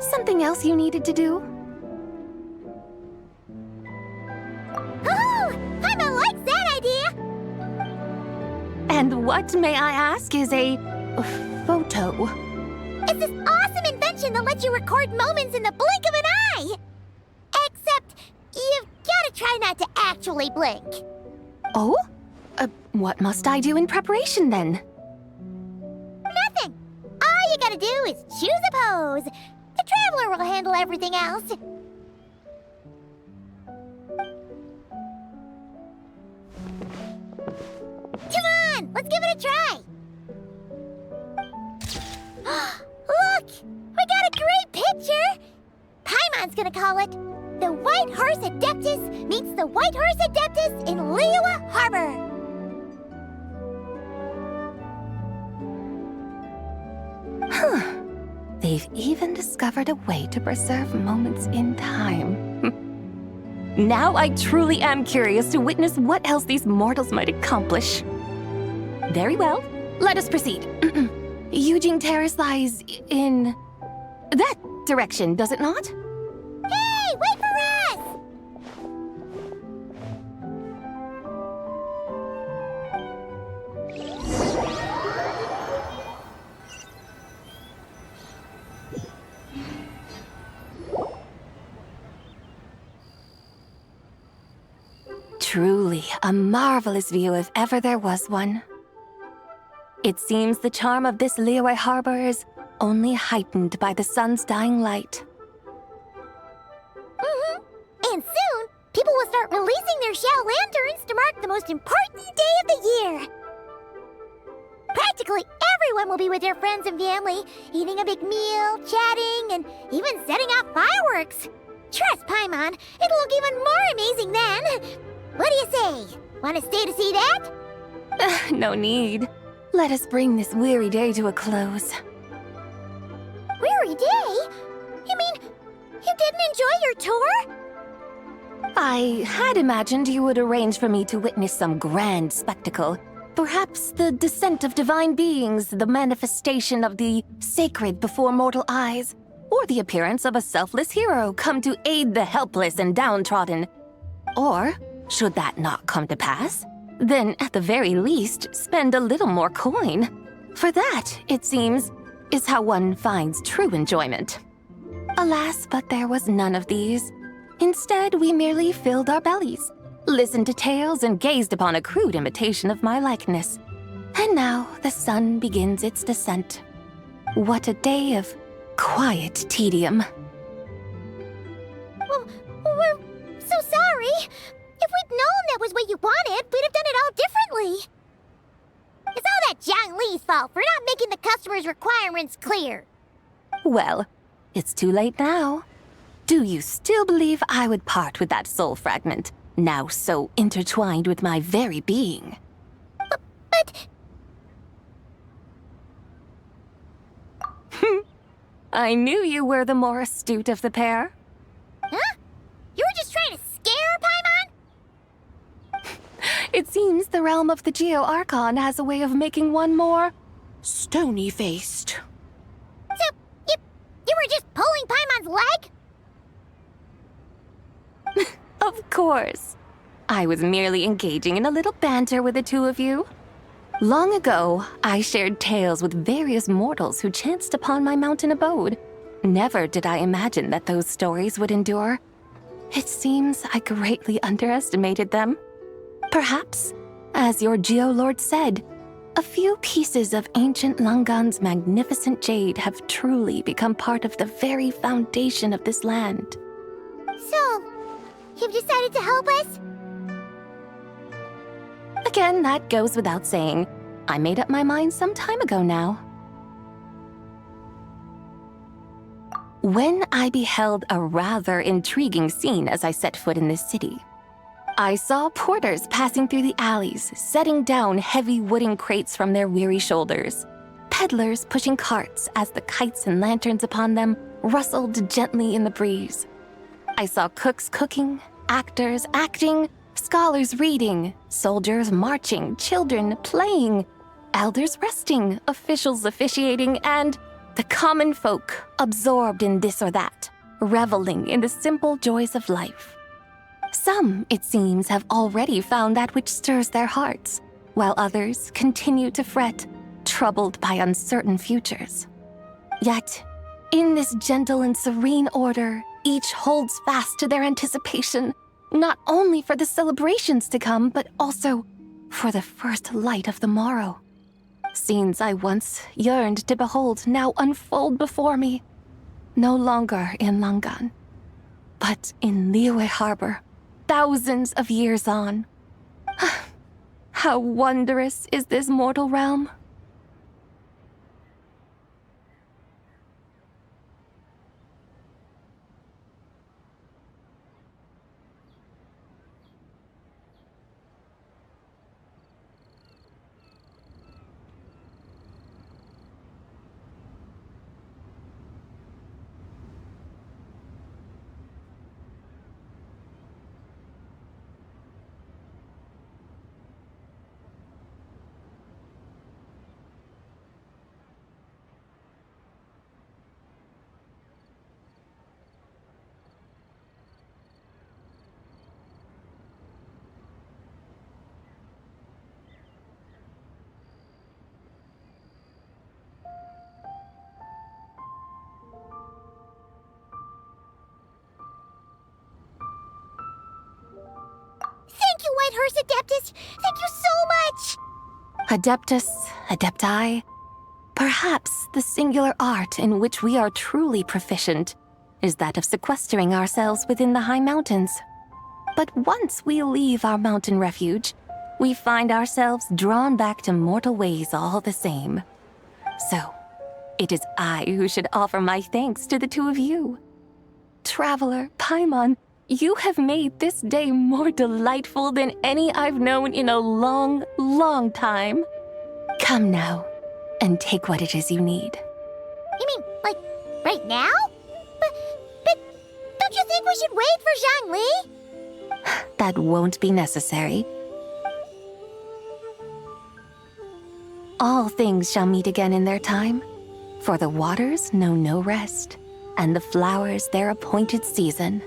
Something else you needed to do? Oh, Paimon likes that idea. And what, may I ask, is a photo? It's this awesome invention that lets you record moments in the blink of an eye. Except, you've gotta try not to actually blink. Oh? What must I do in preparation then? Nothing. All you gotta do is choose a pose. The Traveler will handle everything else. Come on, let's give it a try. Look! Paimon gonna call it. The White Horse Adeptus meets the White Horse Adeptus in Liyue Harbor. Huh. They've even discovered a way to preserve moments in time. Now I truly am curious to witness what else these mortals might accomplish. Very well, let us proceed. Eugene Terrace lies in that direction, does it not? Hey, wait for us! Truly a marvelous view if ever there was one. It seems the charm of this Liyue Harbor is only heightened by the sun's dying light. And soon, people will start releasing their shell lanterns to mark the most important day of the year. Practically everyone will be with their friends and family, eating a big meal, chatting, and even setting off fireworks. Trust Paimon, it'll look even more amazing then. What do you say? Want to stay to see that? No need. Let us bring this weary day to a close. Weary day? You mean, you didn't enjoy your tour? I had imagined you would arrange for me to witness some grand spectacle. Perhaps the descent of divine beings, the manifestation of the sacred before mortal eyes, or the appearance of a selfless hero come to aid the helpless and downtrodden. Or, should that not come to pass, then at the very least spend a little more coin. For that, it seems, is how one finds true enjoyment. Alas, but there was none of these. Instead, we merely filled our bellies, listened to tales, and gazed upon a crude imitation of my likeness. And now the sun begins its descent. What a day of quiet tedium. Well, we're so sorry. If we'd known that was what you wanted, we'd have done it all differently. It's all that Jiang Li's fault for not making the customer's requirements clear. Well, it's too late now. Do you still believe I would part with that soul fragment, now so intertwined with my very being? But... I knew you were the more astute of the pair. Huh? You were just trying to scare Paimon? It seems the realm of the Geo-Archon has a way of making one more stony-faced. So, you were just pulling Paimon's leg? Of course. I was merely engaging in a little banter with the two of you. Long ago, I shared tales with various mortals who chanced upon my mountain abode. Never did I imagine that those stories would endure. It seems I greatly underestimated them. Perhaps, as your Geolord said, a few pieces of ancient Langan's magnificent jade have truly become part of the very foundation of this land. So, you've decided to help us? Again, that goes without saying. I made up my mind some time ago now. When I beheld a rather intriguing scene as I set foot in this city, I saw porters passing through the alleys, setting down heavy wooden crates from their weary shoulders, peddlers pushing carts as the kites and lanterns upon them rustled gently in the breeze. I saw cooks cooking, actors acting, scholars reading, soldiers marching, children playing, elders resting, officials officiating, and the common folk absorbed in this or that, reveling in the simple joys of life. Some, it seems, have already found that which stirs their hearts, while others continue to fret, troubled by uncertain futures. Yet, in this gentle and serene order, each holds fast to their anticipation, not only for the celebrations to come, but also for the first light of the morrow. Scenes I once yearned to behold now unfold before me, no longer in Langan, but in Liyue Harbor, thousands of years on. How wondrous is this mortal realm! Horse Adeptus. Thank you so much! Adeptus, Adepti. Perhaps the singular art in which we are truly proficient is that of sequestering ourselves within the high mountains. But once we leave our mountain refuge, we find ourselves drawn back to mortal ways all the same. So, it is I who should offer my thanks to the two of you. Traveler, Paimon, you have made this day more delightful than any I've known in a long, long time. Come now, and take what it is you need. You mean, like, right now? But don't you think we should wait for Zhangli? That won't be necessary. All things shall meet again in their time, for the waters know no rest, and the flowers their appointed season.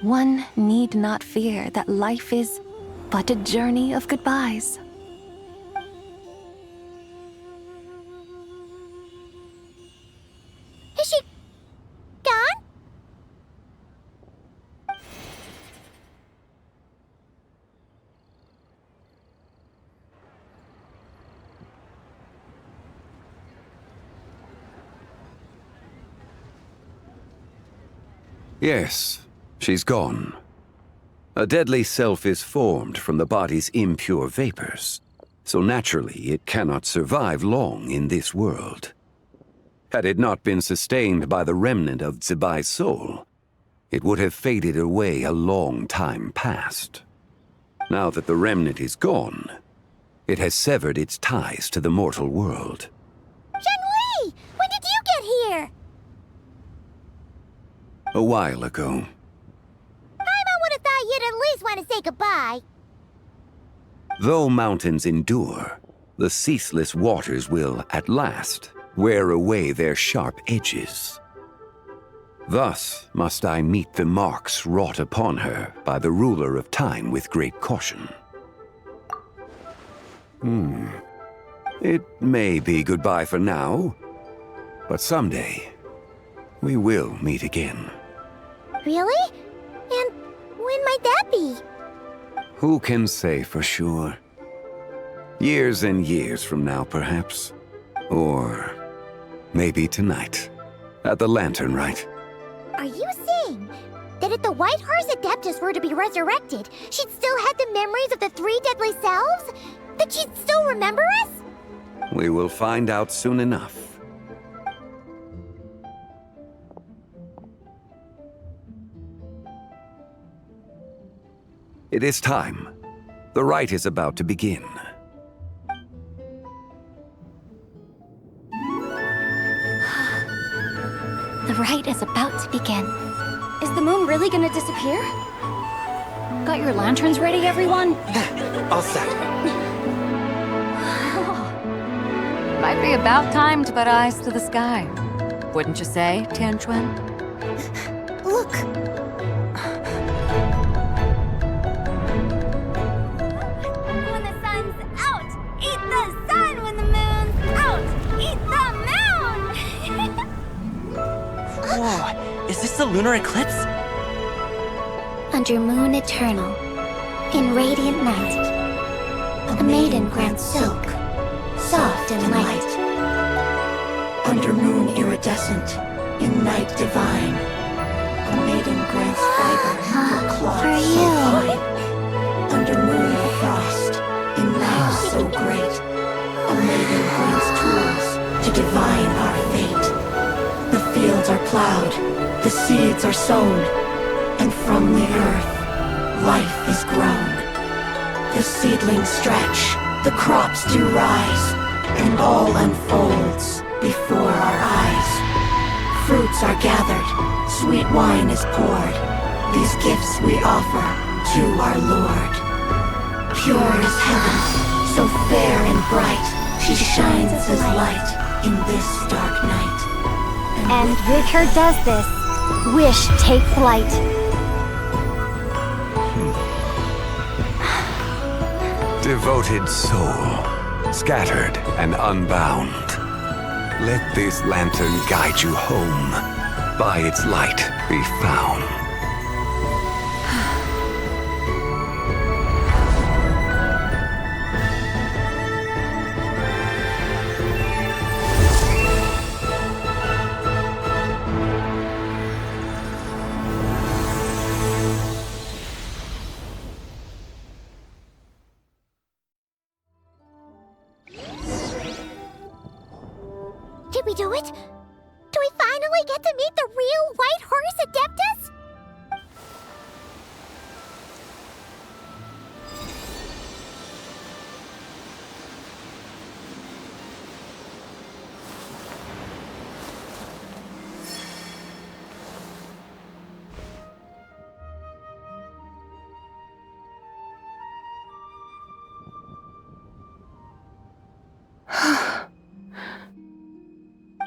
One need not fear that life is but a journey of goodbyes. Is she gone? Yes, she's gone. A deadly self is formed from the body's impure vapors, so naturally it cannot survive long in this world. Had it not been sustained by the remnant of Zibai's soul, it would have faded away a long time past. Now that the remnant is gone, it has severed its ties to the mortal world. Zhangli! When did you get here? A while ago. I would have thought you'd at least want to say goodbye. Though mountains endure, the ceaseless waters will, at last, wear away their sharp edges. Thus must I meet the marks wrought upon her by the ruler of time with great caution. It may be goodbye for now, but someday we will meet again. Really? And when might that be? Who can say for sure? Years and years from now, perhaps. Or maybe tonight, at the Lantern Rite. Are you saying that if the White Horse Adeptus were to be resurrected, she'd still have the memories of the three deadly selves? That she'd still remember us? We will find out soon enough. It is time. The rite is about to begin. The rite is about to begin. Is the moon really gonna disappear? Got your lanterns ready, everyone? All set. Might be about time to put eyes to the sky. Wouldn't you say, Tianchuan? Look! When the sun's out, eat the sun. When the moon's out, eat the moon. Whoa, is this the lunar eclipse? Under moon eternal, in radiant night, a maiden grants silk, soft and light. Under moon iridescent, in night divine, a maiden grants fiber and cloth so fine. Under moon of frost, in night so great, a maiden grants tools to divine our fate. The fields are plowed, the seeds are sown, and from the earth, life is grown. The seedlings stretch, the crops do rise, and all unfolds before our eyes. Fruits are gathered, sweet wine is poured. These gifts we offer to our Lord. Pure is heaven, so fair and bright. She shines as light in this dark night. And with her does this, wish take flight. Devoted soul, scattered and unbound. Let this lantern guide you home. By its light be found. we do it? Do we finally get to meet the real White Horse Adeptus?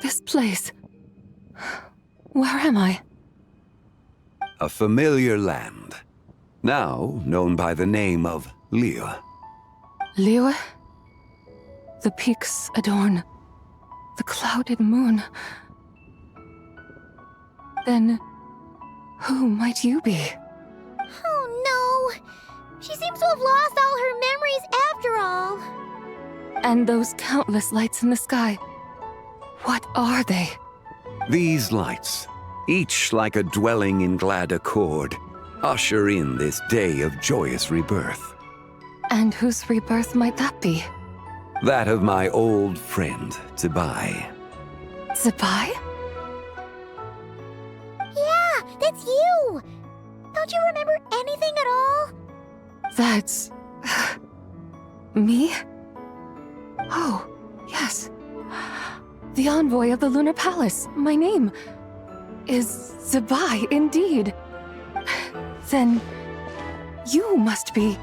This place. Where am I? A familiar land, now known by the name of Liyue. Liyue? The peaks adorn the clouded moon. Then, who might you be? Oh no! She seems to have lost all her memories after all. And those countless lights in the sky. What are they? These lights, each like a dwelling in glad accord, usher in this day of joyous rebirth. And whose rebirth might that be? That of my old friend, Zibai. Zibai? Yeah, that's you! Don't you remember anything at all? That's... me? Oh, yes. The envoy of the Lunar Palace. My name is Zibai, indeed. Then you must be...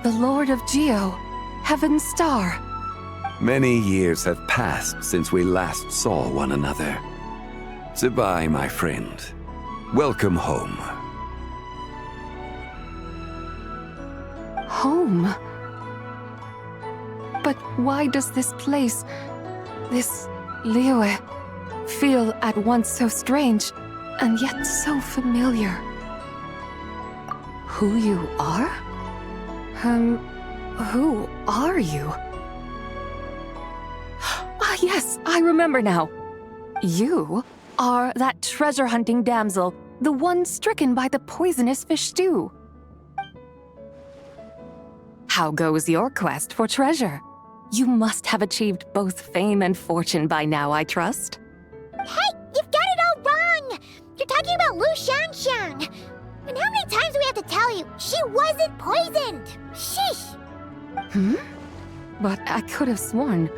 the Lord of Geo, Heaven's Star. Many years have passed since we last saw one another. Zibai, my friend, welcome home. Home? But why does this place, this Liyue, feel at once so strange and yet so familiar? Who you are? Who are you? Ah, yes, I remember now. You are that treasure-hunting damsel, the one stricken by the poisonous fish stew. How goes your quest for treasure? You must have achieved both fame and fortune by now, I trust. Hey, you've got it all wrong! You're talking about Lu Xiangxiang. And how many times do we have to tell you? She wasn't poisoned! Sheesh! But I could have sworn...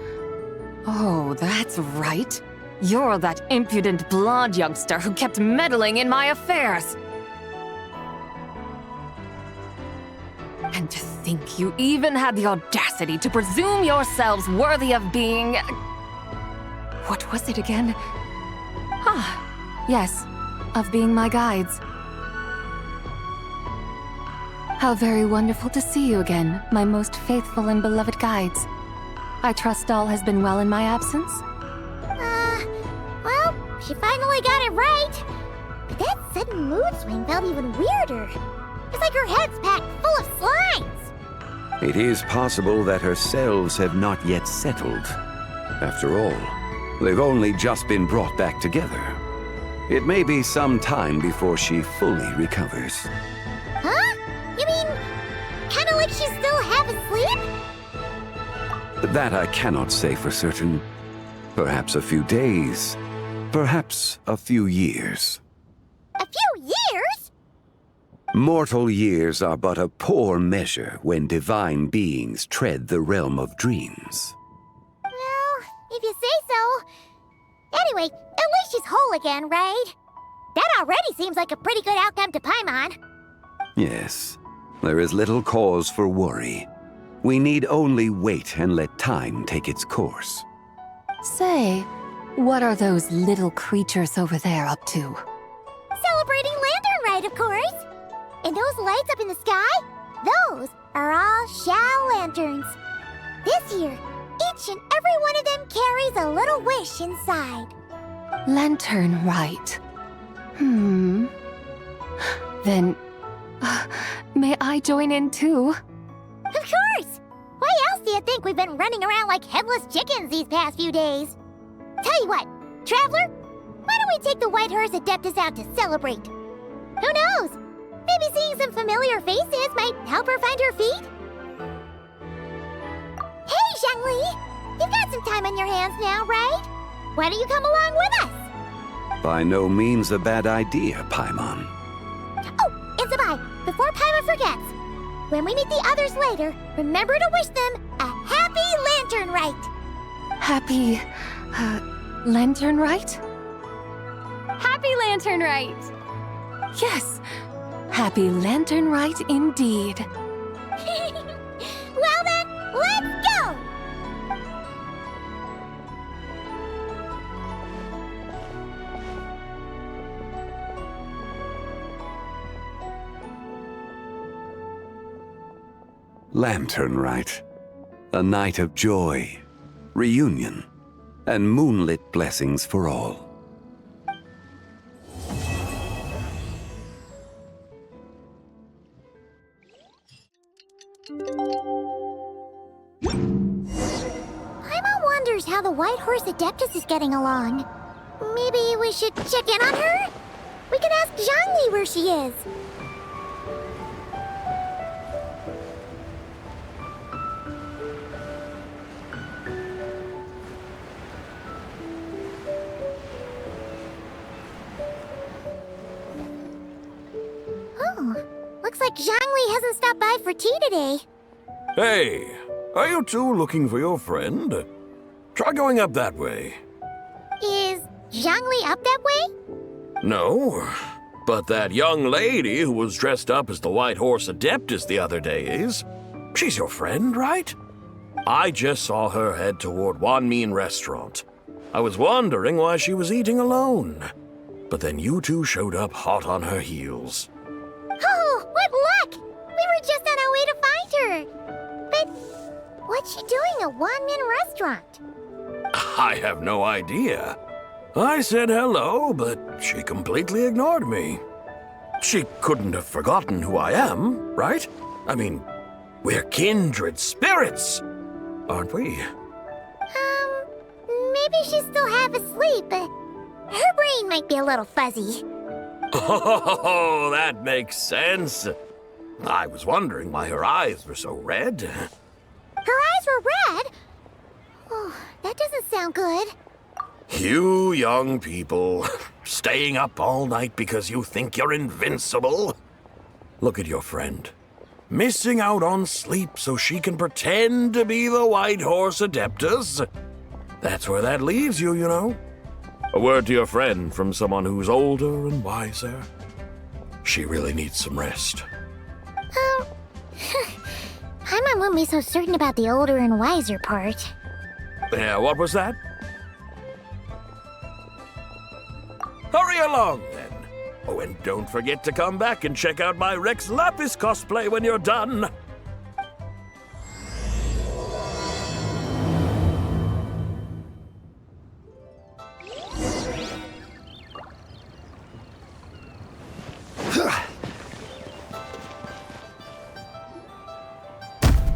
Oh, that's right. You're that impudent blonde youngster who kept meddling in my affairs. And to think you even had the audacity to presume yourselves worthy of being... What was it again? Ah, yes, of being my guides. How very wonderful to see you again, my most faithful and beloved guides. I trust all has been well in my absence? Well, she finally got it right. But that sudden mood swing felt even weirder. It's like her head's packed full of slimes. It is possible that her cells have not yet settled. After all, they've only just been brought back together. It may be some time before she fully recovers. Huh? You mean, kinda like she's still half asleep? That I cannot say for certain. Perhaps a few days, perhaps a few years. A few years? Mortal years are but a poor measure when divine beings tread the realm of dreams. Well, if you say so. Anyway, at least she's whole again, right? That already seems like a pretty good outcome to Paimon. Yes, there is little cause for worry. We need only wait and let time take its course. Say, what are those little creatures over there up to? Celebrating Lantern Rite, of course. And those lights up in the sky? Those are all Xiao lanterns. This year, each and every one of them carries a little wish inside. Lantern Rite. Then, may I join in too? Of course! Why else do you think we've been running around like headless chickens these past few days? Tell you what, Traveler, why don't we take the White Horse Adeptus out to celebrate? Who knows? Maybe seeing some familiar faces might help her find her feet? Hey, Xiang some time on your hands now, right? Why don't you come along with us? By no means a bad idea, Paimon. Oh, and zibai, before Paimon forgets, when we meet the others later, remember to wish them a happy lantern rite. Happy, lantern rite? Happy Lantern Rite! Yes, happy lantern rite indeed. Well then, let's go! Lantern Rite. A night of joy, reunion, and moonlit blessings for all. Paimon wonders how the White Horse Adeptus is getting along. Maybe we should check in on her? We can ask Zhangli where she is. Oh, looks like Zhangli hasn't stopped by for tea today. Hey, are you two looking for your friend? Try going up that way. Is Zhangli up that way? No, but that young lady who was dressed up as the White Horse Adeptus the other day is. She's your friend, right? I just saw her head toward Wanmin Restaurant. I was wondering why she was eating alone. But then you two showed up hot on her heels. Oh, what luck! We were just on our way to find her. But what's she doing at Wanmin Restaurant? I have no idea. I said hello, but she completely ignored me. She couldn't have forgotten who I am, right? I mean, we're kindred spirits, aren't we? Maybe she's still half asleep, but her brain might be a little fuzzy. Oh, that makes sense. I was wondering why her eyes were so red. Her eyes were red? Oh, that doesn't sound good. You young people, staying up all night because you think you're invincible? Look at your friend. Missing out on sleep so she can pretend to be the White Horse Adeptus. That's where that leaves you, you know. A word to your friend from someone who's older and wiser. She really needs some rest. Paimon won't be so certain about the older and wiser part. Yeah, what was that? Hurry along, then. Oh, and don't forget to come back and check out my Rex Lapis cosplay when you're done.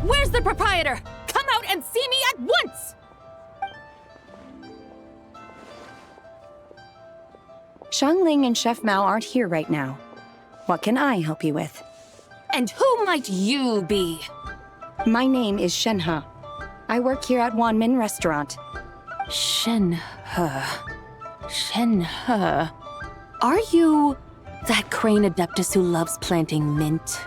Where's the proprietor? Come out and see me at once! Xiangling and Chef Mao aren't here right now. What can I help you with? And who might you be? My name is Shenhe. I work here at Wanmin Restaurant. Shenhe. Shenhe. Are you that crane adeptus who loves planting mint?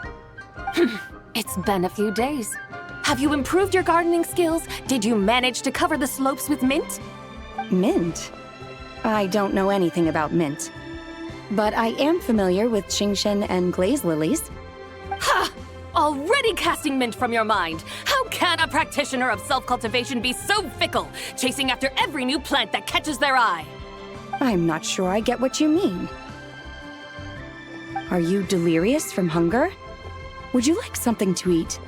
It's been a few days. Have you improved your gardening skills? Did you manage to cover the slopes with mint? Mint? I don't know anything about mint. But I am familiar with Qingshen and glaze lilies. Ha! Already casting mint from your mind. How can a practitioner of self-cultivation be so fickle, chasing after every new plant that catches their eye? I'm not sure I get what you mean. Are you delirious from hunger? Would you like something to eat?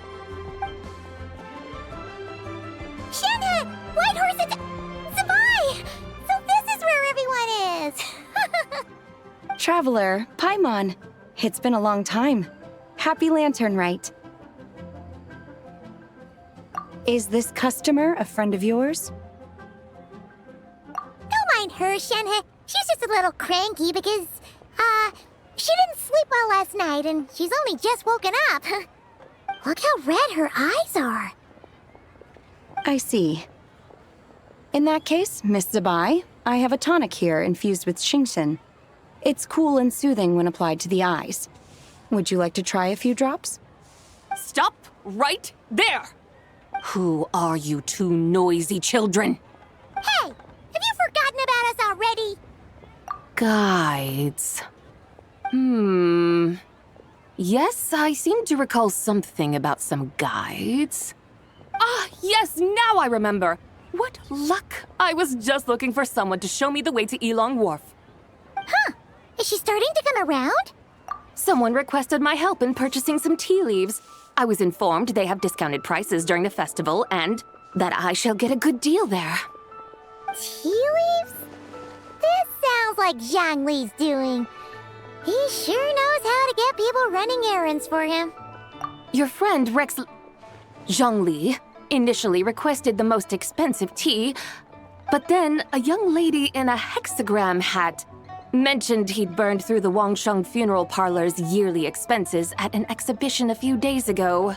Shenhe! White Horse zibai! So this is where everyone is! Traveler, Paimon. It's been a long time. Happy Lantern Rite. Is this customer a friend of yours? Don't mind her, Shenhe. She's just a little cranky because, she didn't sleep well last night and she's only just woken up. Look how red her eyes are. I see. In that case, Miss Zibai, I have a tonic here infused with Xingshen. It's cool and soothing when applied to the eyes. Would you like to try a few drops? Stop right there! Who are you two noisy children? Hey! Have you forgotten about us already? Guides. Yes, I seem to recall something about some guides. Ah, yes, now I remember. What luck! I was just looking for someone to show me the way to Elong Wharf. Huh. Is she starting to come around? Someone requested my help in purchasing some tea leaves. I was informed they have discounted prices during the festival and that I shall get a good deal there. Tea leaves? This sounds like Zhang Li's doing. He sure knows how to get people running errands for him. Your friend Zhang Li initially requested the most expensive tea, but then a young lady in a hexagram hat mentioned he'd burned through the Wangsheng funeral parlor's yearly expenses at an exhibition a few days ago.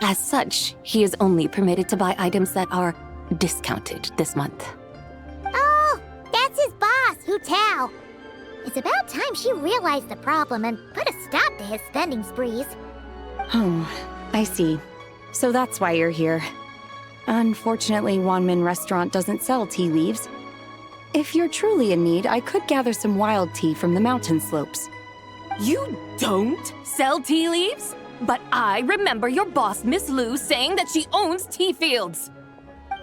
As such, he is only permitted to buy items that are discounted this month. Oh, that's his boss, Hu Tao. It's about time she realized the problem and put a stop to his spending sprees. Oh, I see. So that's why you're here. Unfortunately, Wanmin Restaurant doesn't sell tea leaves. If you're truly in need, I could gather some wild tea from the mountain slopes. You don't sell tea leaves? But I remember your boss, Miss Lu, saying that she owns tea fields.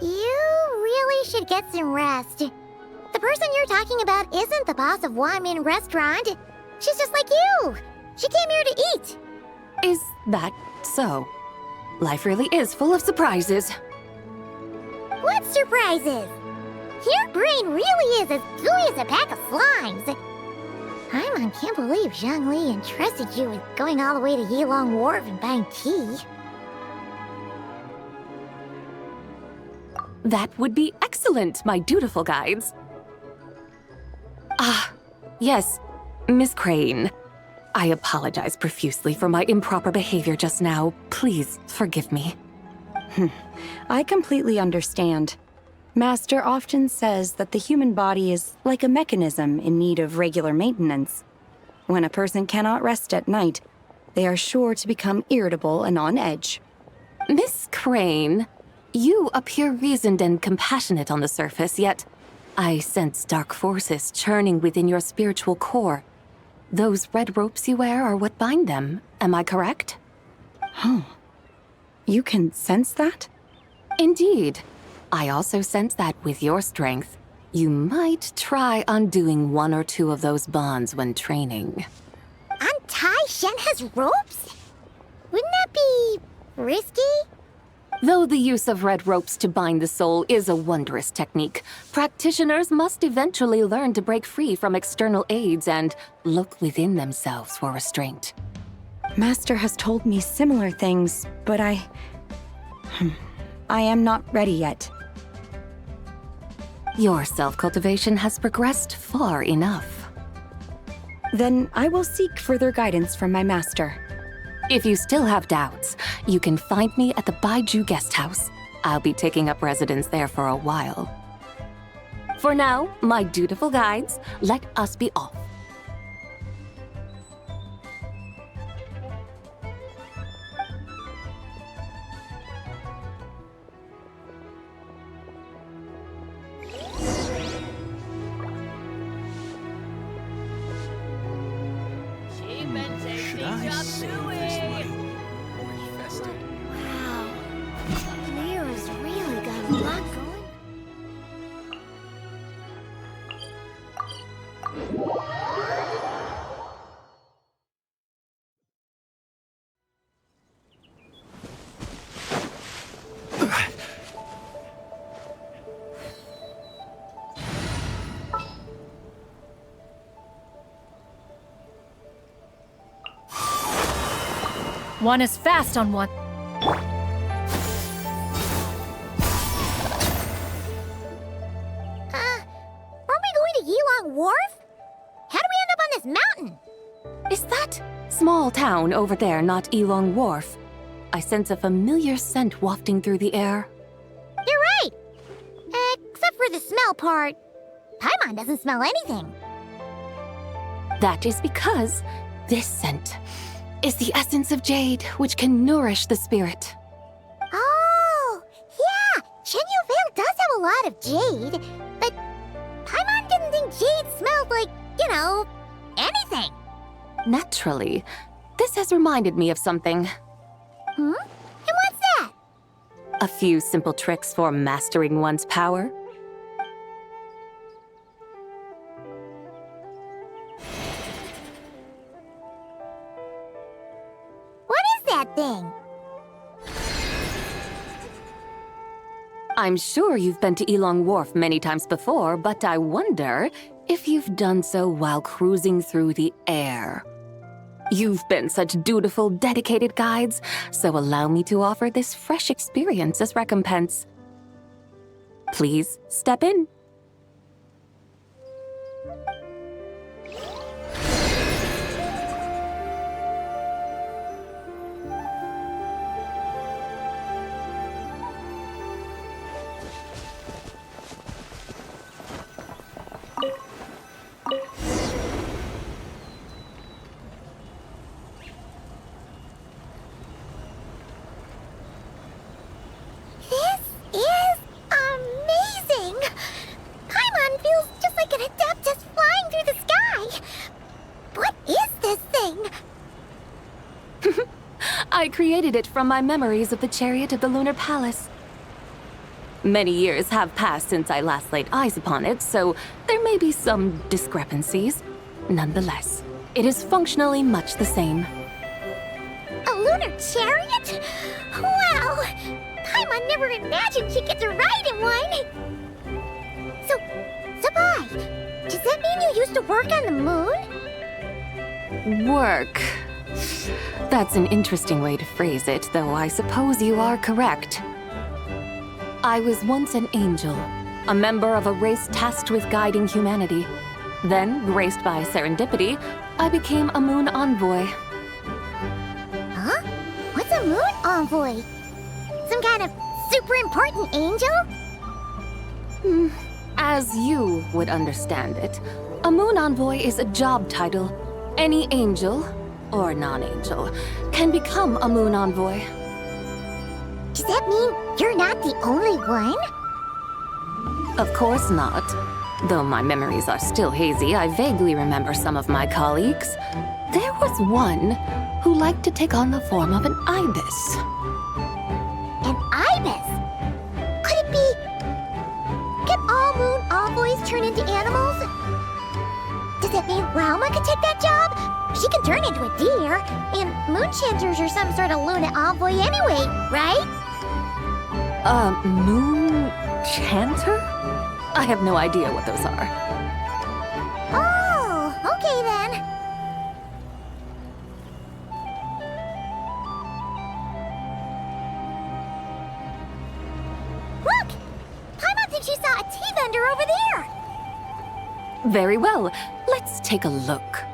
You really should get some rest. The person you're talking about isn't the boss of Wanmin Restaurant. She's just like you. She came here to eat. Is that so? Life really is full of surprises. What surprises? Your brain really is as gooey as a pack of slimes. I can't believe Zhang Li entrusted you with going all the way to Yilong Wharf and buying tea. That would be excellent, my dutiful guides. Ah, yes, Miss Crane. I apologize profusely for my improper behavior just now. Please forgive me. I completely understand. Master often says that the human body is like a mechanism in need of regular maintenance. When a person cannot rest at night, they are sure to become irritable and on edge. Miss Crane, you appear reasoned and compassionate on the surface, yet I sense dark forces churning within your spiritual core. Those red ropes you wear are what bind them, am I correct? Oh, you can sense that? Indeed. I also sense that with your strength, you might try undoing one or two of those bonds when training. Untie Shen has ropes? Wouldn't that be risky? Though the use of red ropes to bind the soul is a wondrous technique, practitioners must eventually learn to break free from external aids and look within themselves for restraint. Master has told me similar things, but I am not ready yet. Your self-cultivation has progressed far enough. Then I will seek further guidance from my master. If you still have doubts, you can find me at the Baiju Guest House. I'll be taking up residence there for a while. For now, my dutiful guides, let us be off. Should I save this money or invest it? Wow. Claire's really got a lot going. One is fast on one. Aren't we going to Yilong Wharf? How do we end up on this mountain? Is that small town over there not Elong Wharf? I sense a familiar scent wafting through the air. You're right! for the smell part. Paimon doesn't smell anything. That is because this scent is the essence of jade, which can nourish the spirit. Oh, yeah! Shenyu Vale does have a lot of jade, but Paimon didn't think jade smelled like, anything. Naturally, this has reminded me of something. Hmm? And what's that? A few simple tricks for mastering one's power. What is that thing? I'm sure you've been to Elong Wharf many times before, but I wonder if you've done so while cruising through the air. You've been such dutiful, dedicated guides, so allow me to offer this fresh experience as recompense. Please step in. This is amazing! Paimon feels just like an Adeptus flying through the sky. What is this thing? I created it from my memories of the chariot of the Lunar Palace. Many years have passed since I last laid eyes upon it, so there may be some discrepancies. Nonetheless, it is functionally much the same. A lunar chariot? Wow! Paimon never imagined she'd get to ride in one! So, Zibai, does that mean you used to work on the moon? Work. That's an interesting way to phrase it, though I suppose you are correct. I was once an angel, a member of a race tasked with guiding humanity. Then, graced by serendipity, I became a moon envoy. Huh? What's a moon envoy? Some kind of super important angel? As you would understand it, a moon envoy is a job title. Any angel, or non-angel, can become a moon envoy. Does that mean you're not the only one? Of course not. Though my memories are still hazy, I vaguely remember some of my colleagues. There was one who liked to take on the form of an ibis. An ibis? Could it be... Can all moon envoys turn into animals? Does that mean Rauma could take that job? She can turn into a deer, and moon chanters are some sort of Luna envoy anyway, right? Moon chanter? I have no idea what those are. Oh, okay then. Look! Paimon thinks she saw a tea vendor over there! Very well. Let's take a look.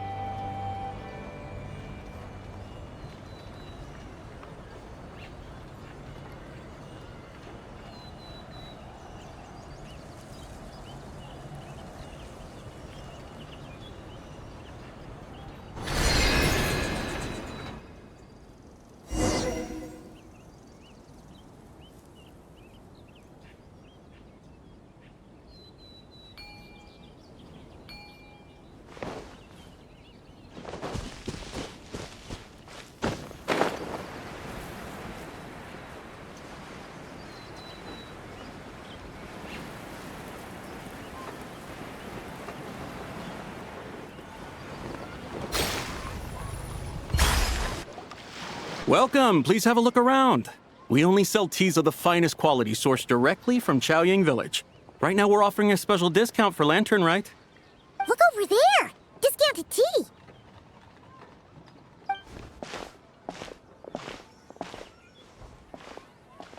Welcome, please have a look around. We only sell teas of the finest quality sourced directly from Chaoying Village. Right now we're offering a special discount for Lantern Rite. Look over there! Discounted tea!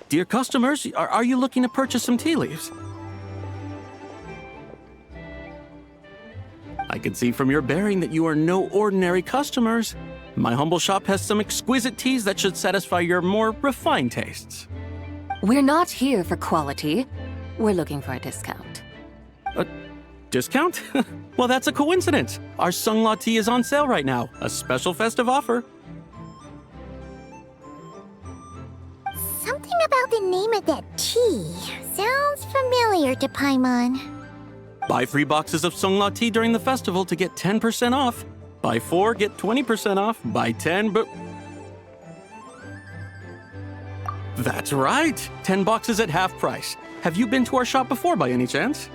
Dear customers, are you looking to purchase some tea leaves? I can see from your bearing that you are no ordinary customers. My humble shop has some exquisite teas that should satisfy your more refined tastes. We're not here for quality. we're looking for a discount. A discount? Well, that's a coincidence. Our Sunglaw tea is on sale right now. A special festive offer. Something about the name of that tea sounds familiar to Paimon. Buy 3 boxes of Sunglaw tea during the festival to get 10% off. Buy 4, get 20% off. Buy 10, but... That's right! 10 boxes at half price. Have you been to our shop before by any chance?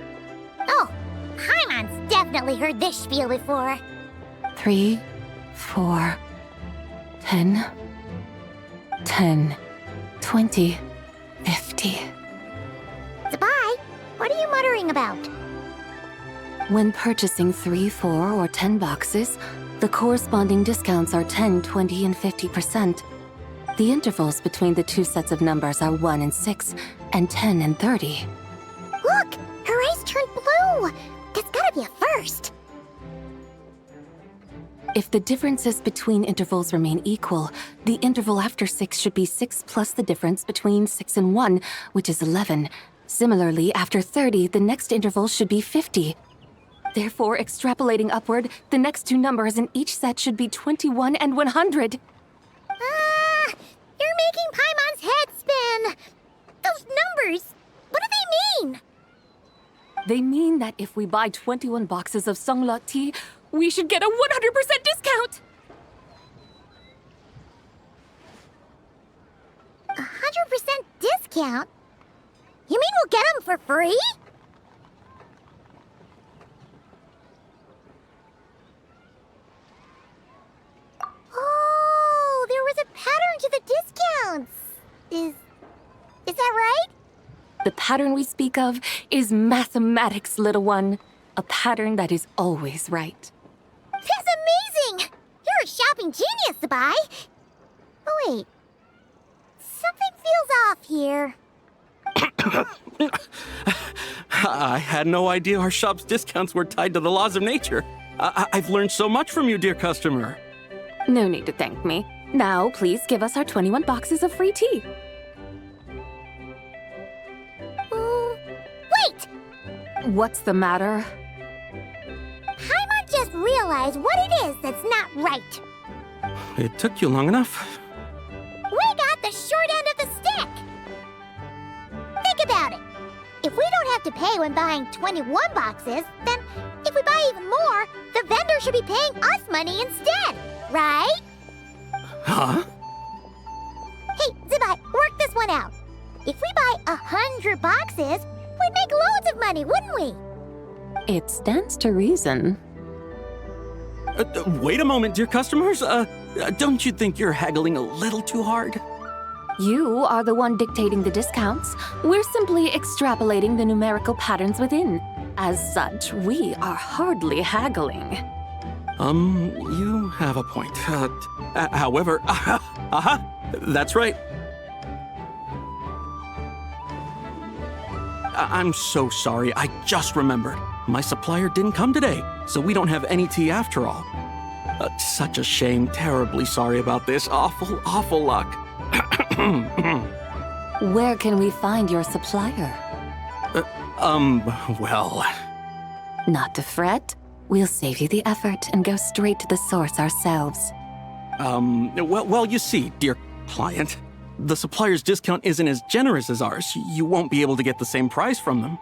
Oh, Paimon's definitely heard this spiel before. 3, 4, 10, 10, 20, 50. Zibai, what are you muttering about? When purchasing 3, 4, or 10 boxes, the corresponding discounts are 10, 20, and 50%. The intervals between the 2 sets of numbers are 1 and 6, and 10 and 30. Look! Her eyes turned blue! That's gotta be a first! If the differences between intervals remain equal, the interval after 6 should be 6 plus the difference between 6 and 1, which is 11. Similarly, after 30, the next interval should be 50. Therefore, extrapolating upward, the next 2 numbers in each set should be 21 and 100. You're making Paimon's head spin! Those numbers, what do they mean? They mean that if we buy 21 boxes of Sunglaw tea, we should get a 100% discount! 100% discount? You mean we'll get them for free? Oh, there was a pattern to the discounts. Is that right? The pattern we speak of is mathematics, little one. A pattern that is always right. That's amazing! You're a shopping genius, Zibai. Oh, wait. Something feels off here. I had no idea our shop's discounts were tied to the laws of nature. I've learned so much from you, dear customer. No need to thank me. Now, please give us our 21 boxes of free tea. Wait! What's the matter? Paimon just realized what it is that's not right. It took you long enough. We got the short end of the stick. Think about it. If we don't have to pay when buying 21 boxes, then if we buy even more, the vendor should be paying us money instead, right? Huh? Hey, Zibai, work this one out. If we buy 100 boxes, we'd make loads of money, wouldn't we? It stands to reason. Wait a moment, dear customers. Don't you think you're haggling a little too hard? You are the one dictating the discounts. We're simply extrapolating the numerical patterns within. As such, we are hardly haggling. You have a point. However, that's right. I'm so sorry. I just remembered. My supplier didn't come today, so we don't have any tea after all. Such a shame. Terribly sorry about this. Awful luck. Where can we find your supplier? Well... Not to fret. We'll save you the effort and go straight to the source ourselves. Well, you see, dear client, the supplier's discount isn't as generous as ours. You won't be able to get the same price from them.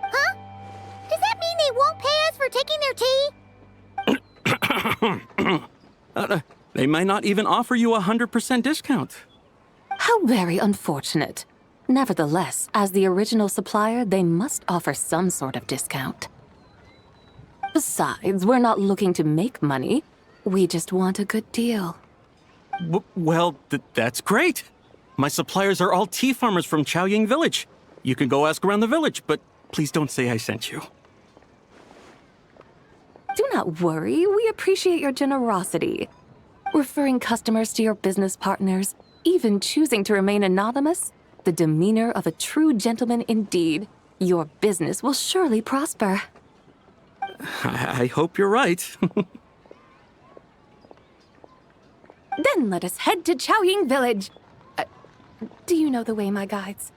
Huh? Does that mean they won't pay us for taking their tea? They might not even offer you a 100% discount. How very unfortunate. Nevertheless, as the original supplier, they must offer some sort of discount. Besides, we're not looking to make money. We just want a good deal. Well, that's great. My suppliers are all tea farmers from Chaoying Village. You can go ask around the village, but please don't say I sent you. Do not worry, we appreciate your generosity. Referring customers to your business partners, even choosing to remain anonymous, the demeanor of a true gentleman indeed. Your business will surely prosper. I hope you're right. Then let us head to Chaoying Village. Do you know the way, my guides?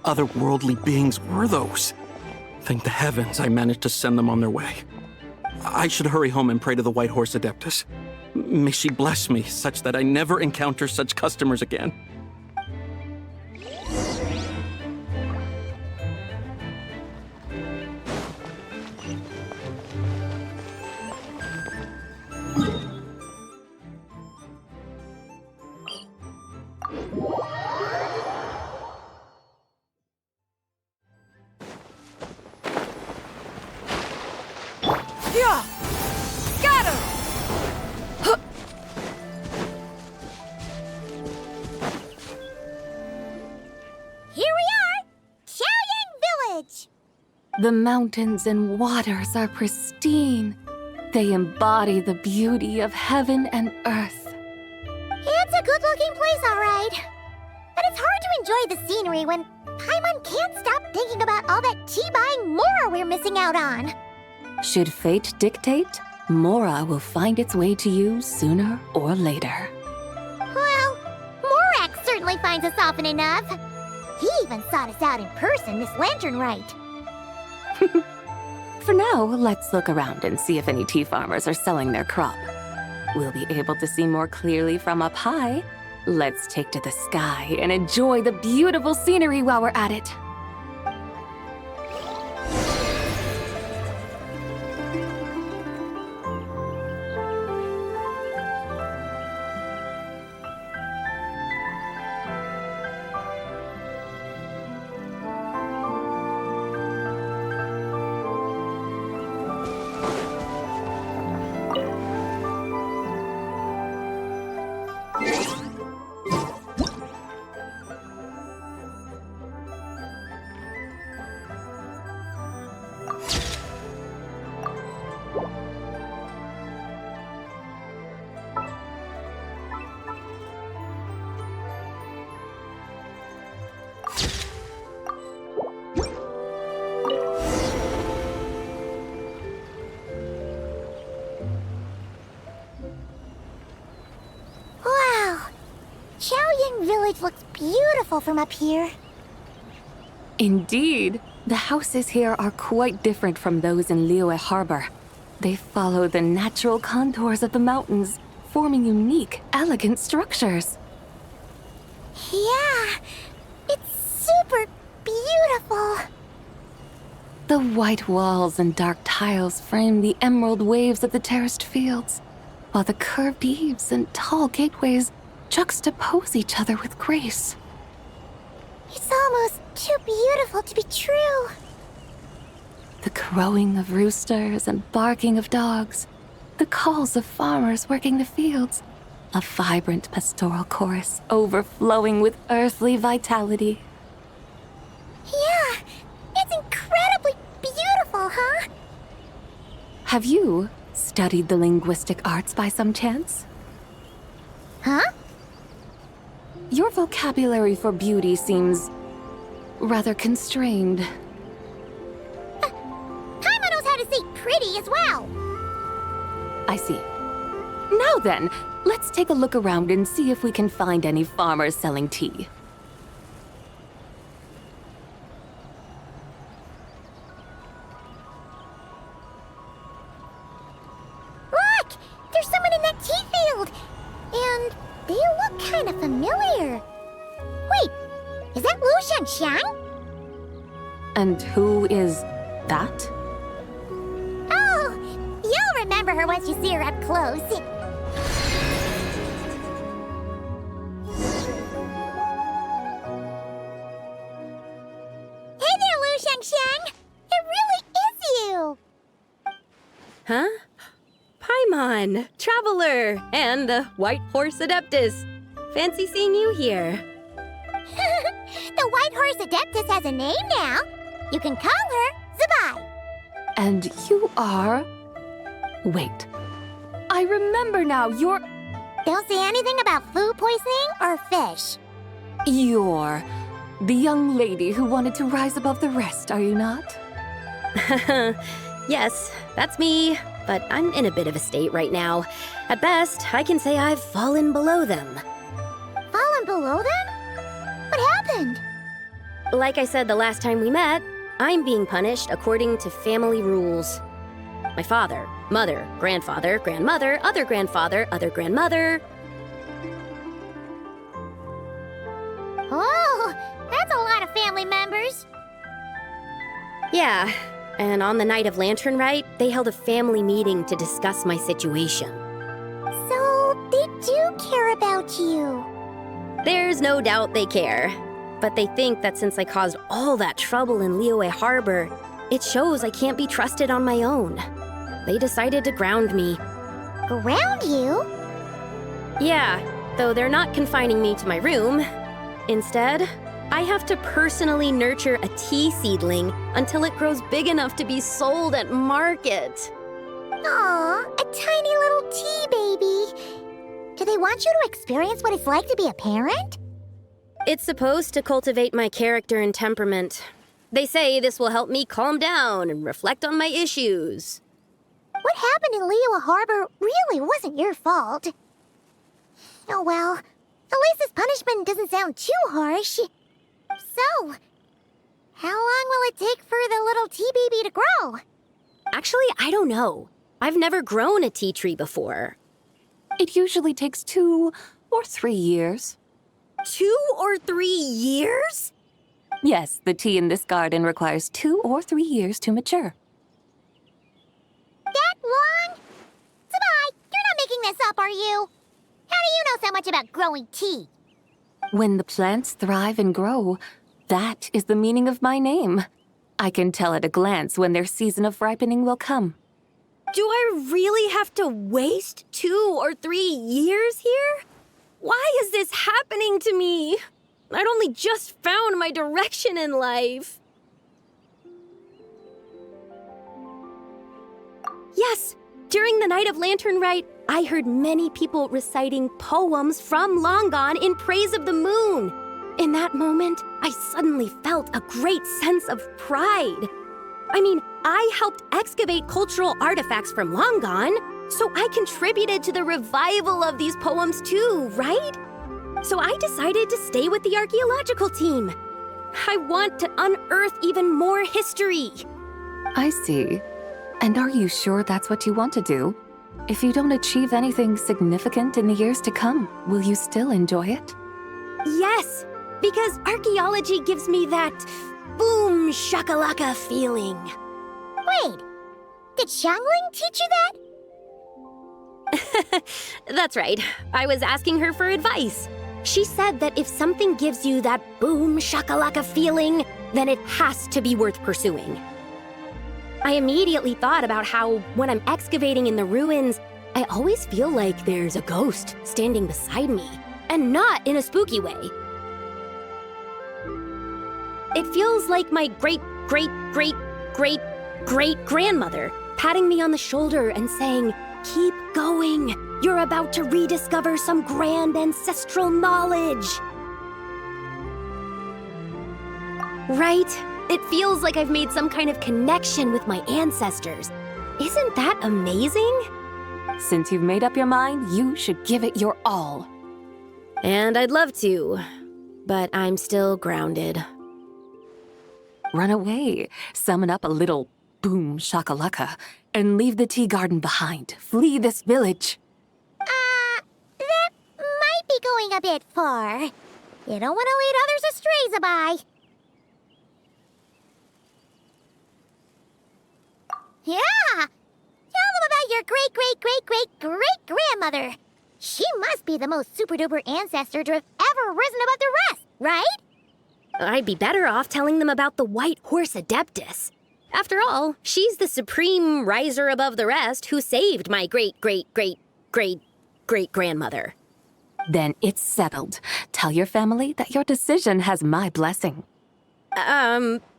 otherworldly beings were those? Thank the heavens I managed to send them on their way. I should hurry home and pray to the White Horse Adeptus. May she bless me such that I never encounter such customers again. The mountains and waters are pristine. They embody the beauty of heaven and earth. It's a good-looking place, all right. But it's hard to enjoy the scenery when Paimon can't stop thinking about all that tea-buying Mora we're missing out on. Should fate dictate, Mora will find its way to you sooner or later. Well, Morak certainly finds us often enough. He even sought us out in person this lantern rite. For now, let's look around and see if any tea farmers are selling their crop. We'll be able to see more clearly from up high. Let's take to the sky and enjoy the beautiful scenery while we're at it. Village looks beautiful from up here. Indeed. The houses here are quite different from those in Liyue Harbor. They follow the natural contours of the mountains, forming unique, elegant structures. Yeah, it's super beautiful. The white walls and dark tiles frame the emerald waves of the terraced fields, while the curved eaves and tall gateways juxtapose each other with grace. It's almost too beautiful to be true. The crowing of roosters and barking of dogs, the calls of farmers working the fields, a vibrant pastoral chorus overflowing with earthly vitality. Yeah, it's incredibly beautiful, huh? Have you studied the linguistic arts by some chance? Huh? Your vocabulary for beauty seems rather constrained. Paimon knows how to say pretty as well. I see. Now then, let's take a look around and see if we can find any farmers selling tea. Look! There's someone in that tea field! And they look kind of familiar. Wait, is that Lu Xiangxiang? And who is that? Oh, you'll remember her once you see her up close. Hey there, Lu Xiangxiang! It really is you! Huh? Paimon, Traveler, and the White Horse Adeptus. Fancy seeing you here. The White Horse Adeptus has a name now. You can call her Zibai. And you are... Wait. I remember now, you're... Don't say anything about food poisoning or fish. You're the young lady who wanted to rise above the rest, are you not? Yes, that's me. But I'm in a bit of a state right now. At best, I can say I've fallen below them. Fallen below them? What happened? Like I said the last time we met, I'm being punished according to family rules. My father, mother, grandfather, grandmother, other grandfather, other grandmother. Oh, that's a lot of family members. Yeah, and on the night of Lantern Rite, they held a family meeting to discuss my situation. So, they do care about you. There's no doubt they care. But they think that since I caused all that trouble in Liyue Harbor, it shows I can't be trusted on my own. They decided to ground me. Ground you? Yeah, though they're not confining me to my room. Instead, I have to personally nurture a tea seedling until it grows big enough to be sold at market. Aw, a tiny little tea baby. Do they want you to experience what it's like to be a parent? It's supposed to cultivate my character and temperament. They say this will help me calm down and reflect on my issues. What happened in Liyue Harbor really wasn't your fault. Oh well, at least this punishment doesn't sound too harsh. So, how long will it take for the little tea baby to grow? Actually, I don't know. I've never grown a tea tree before. It usually takes 2 or 3 years. 2 or 3 years? Yes, the tea in this garden requires 2 or 3 years to mature. That long? Zibai, you're not making this up, are you? How do you know so much about growing tea? When the plants thrive and grow, that is the meaning of my name. I can tell at a glance when their season of ripening will come. Do I really have to waste 2 or 3 years here? Why is this happening to me? I'd only just found my direction in life. Yes, during the night of Lantern Rite, I heard many people reciting poems from Long Gone in praise of the moon. In that moment, I suddenly felt a great sense of pride. I mean, I helped excavate cultural artifacts from Long Gone, so I contributed to the revival of these poems too, right? So I decided to stay with the archaeological team. I want to unearth even more history. I see. And are you sure that's what you want to do? If you don't achieve anything significant in the years to come, will you still enjoy it? Yes, because archaeology gives me that boom shakalaka feeling. Wait, did Xiangling teach you that? That's right. I was asking her for advice. She said that if something gives you that boom shakalaka feeling, then it has to be worth pursuing. I immediately thought about how, when I'm excavating in the ruins, I always feel like there's a ghost standing beside me, and not in a spooky way. It feels like my great-great-great-great-great-grandmother patting me on the shoulder and saying, "Keep going. You're about to rediscover some grand ancestral knowledge." Right? It feels like I've made some kind of connection with my ancestors. Isn't that amazing? Since you've made up your mind, you should give it your all. And I'd love to, but I'm still grounded. Run away, summon up a little boom shakalaka, and leave the tea garden behind. Flee this village. That might be going a bit far. You don't want to lead others astray, Zibai. Yeah! Tell them about your great-great-great-great-great-grandmother. She must be the most super-duper ancestor to have ever risen above the rest, right? I'd be better off telling them about the White Horse Adeptus. After all, she's the supreme riser above the rest who saved my great-great-great-great-great-grandmother. Then it's settled. Tell your family that your decision has my blessing.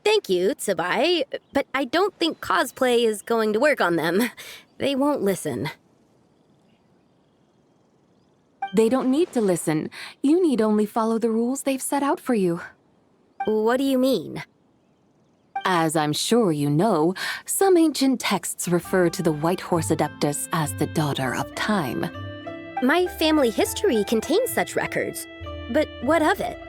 Thank you, Zibai, but I don't think cosplay is going to work on them. They won't listen. They don't need to listen. You need only follow the rules they've set out for you. What do you mean? As I'm sure you know, some ancient texts refer to the White Horse Adeptus as the Daughter of Time. My family history contains such records, but what of it?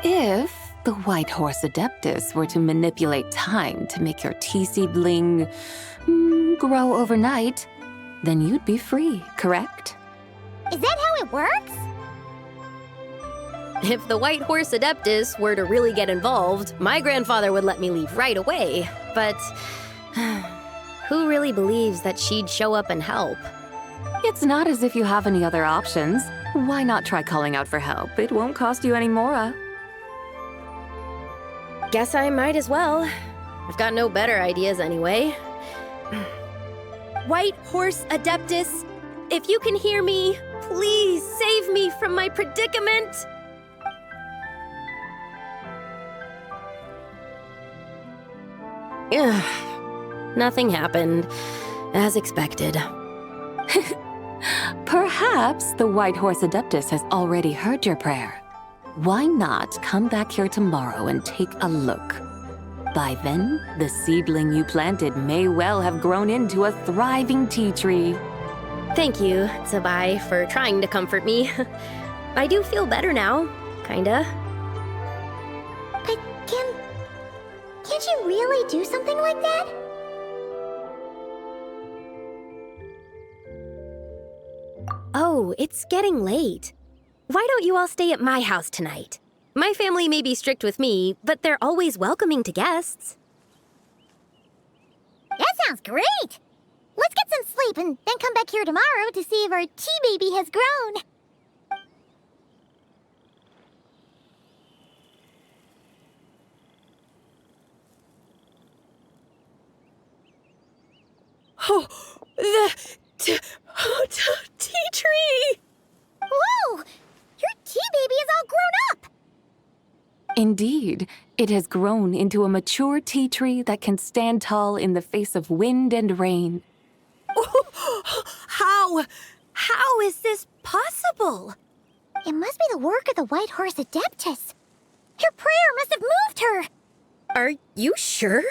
If the White Horse Adeptus were to manipulate time to make your tea seedling grow overnight, then you'd be free, correct? Is that how it works? If the White Horse Adeptus were to really get involved, my grandfather would let me leave right away. But who really believes that she'd show up and help? It's not as if you have any other options. Why not try calling out for help? It won't cost you any more. Guess I might as well. I've got no better ideas anyway. White Horse Adeptus, if you can hear me, please save me from my predicament. Nothing happened, as expected. Perhaps the White Horse Adeptus has already heard your prayer. Why not come back here tomorrow and take a look? By then, the seedling you planted may well have grown into a thriving tea tree. Thank you, zibai, for trying to comfort me. I do feel better now, kinda. But can't you really do something like that? Oh, it's getting late. Why don't you all stay at my house tonight? My family may be strict with me, but they're always welcoming to guests. That sounds great! Let's get some sleep and then come back here tomorrow to see if our tea baby has grown. Oh, the tea tree! Whoa! Your tea baby is all grown up! Indeed, it has grown into a mature tea tree that can stand tall in the face of wind and rain. How is this possible? It must be the work of the White Horse Adeptus. Your prayer must have moved her. Are you sure?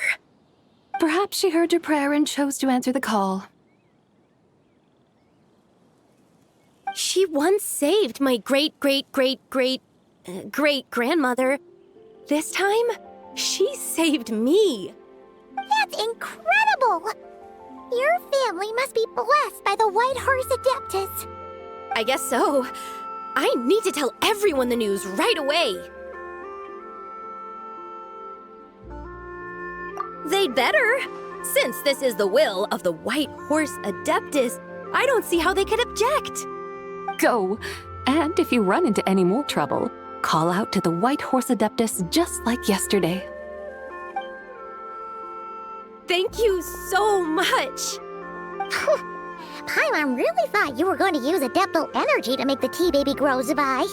Perhaps she heard your prayer and chose to answer the call. She once saved my great-great-great-great-great-grandmother. This time, she saved me. That's incredible! Your family must be blessed by the White Horse Adeptus. I guess so. I need to tell everyone the news right away. They'd better. Since this is the will of the White Horse Adeptus, I don't see how they could object. Go, and if you run into any more trouble, call out to the White Horse Adeptus just like yesterday. Thank you so much! Paimon really thought you were going to use Adeptal energy to make the tea baby grow, zibai.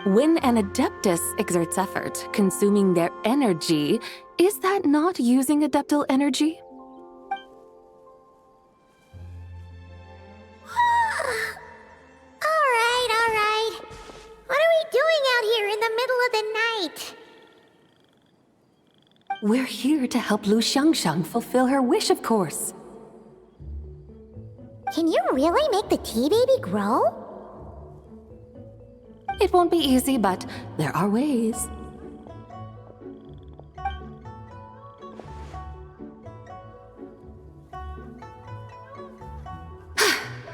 When an Adeptus exerts effort, consuming their energy, is that not using Adeptal energy? All right. What are we doing out here in the middle of the night? We're here to help Lu Xiangxiang fulfill her wish, of course. Can you really make the tea baby grow? It won't be easy, but there are ways.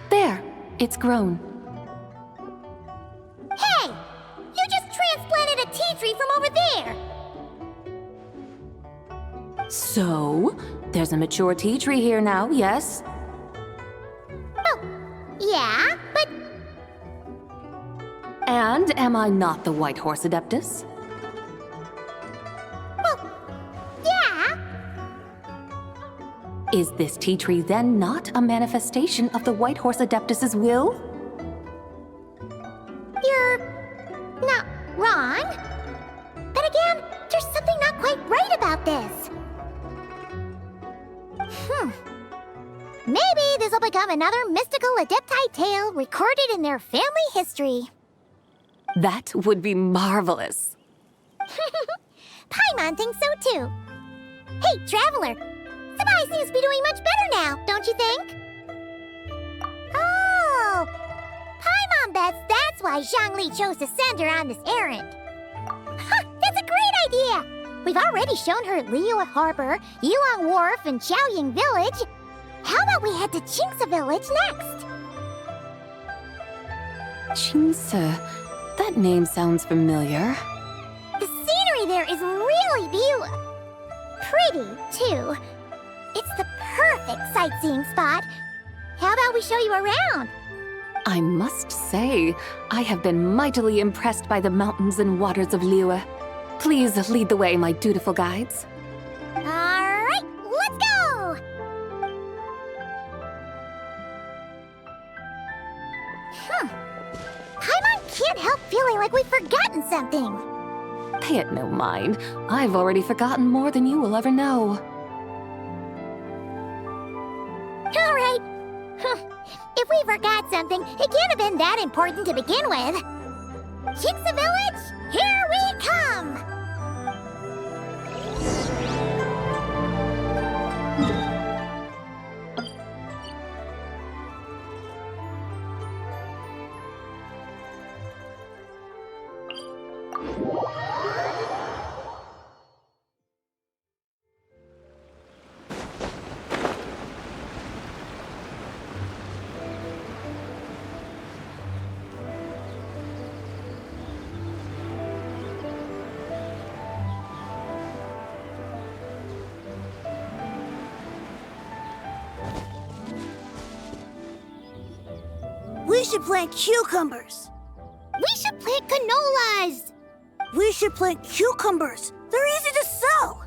There, it's grown. Hey! You just transplanted a tea tree from over there! So, there's a mature tea tree here now, yes? Oh, yeah, but... And am I not the White Horse Adeptus? Well, yeah. Is this tea tree then not a manifestation of the White Horse Adeptus's will? You're not wrong. But again, there's something not quite right about this. Maybe this will become another mystical Adepti tale recorded in their family history. That would be marvelous. Paimon thinks so too. Hey, Traveler! Zibai seems to be doing much better now, don't you think? Oh! Paimon bets that's why Zhangli chose to send her on this errand. That's a great We've already shown her Liyue Harbor, Yuan Wharf, and Xiaoying Village. How about we head to Qingce Village next? Qingce. That name sounds familiar. The scenery there is really pretty, too. It's the perfect sightseeing spot. How about we show you around? I must say, I have been mightily impressed by the mountains and waters of Liyue. Please lead the way, my dutiful guides. All right, let's go! Paimon can't help feeling like we've forgotten something. Pay it no mind. I've already forgotten more than you will ever know. All right. If we forgot something, it can't have been that important to begin with. Qingce Village, here we come! We should plant cucumbers. We should plant canolas. We should plant cucumbers. They're easy to sell.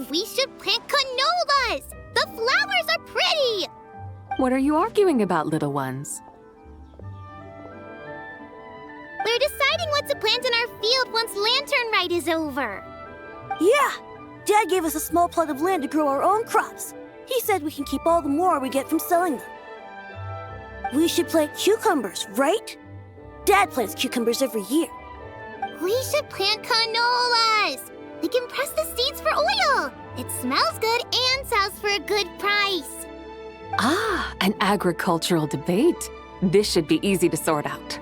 We should plant canolas. The flowers are pretty. What are you arguing about, little ones? We're deciding what to plant in our field once Lantern Rite is over. Yeah. Dad gave us a small plot of land to grow our own crops. He said we can keep all the more we get from selling them. We should plant cucumbers, right? Dad plants cucumbers every year. We should plant canolas. We can press the seeds for oil. It smells good and sells for a good price. Ah, an agricultural debate. This should be easy to sort out.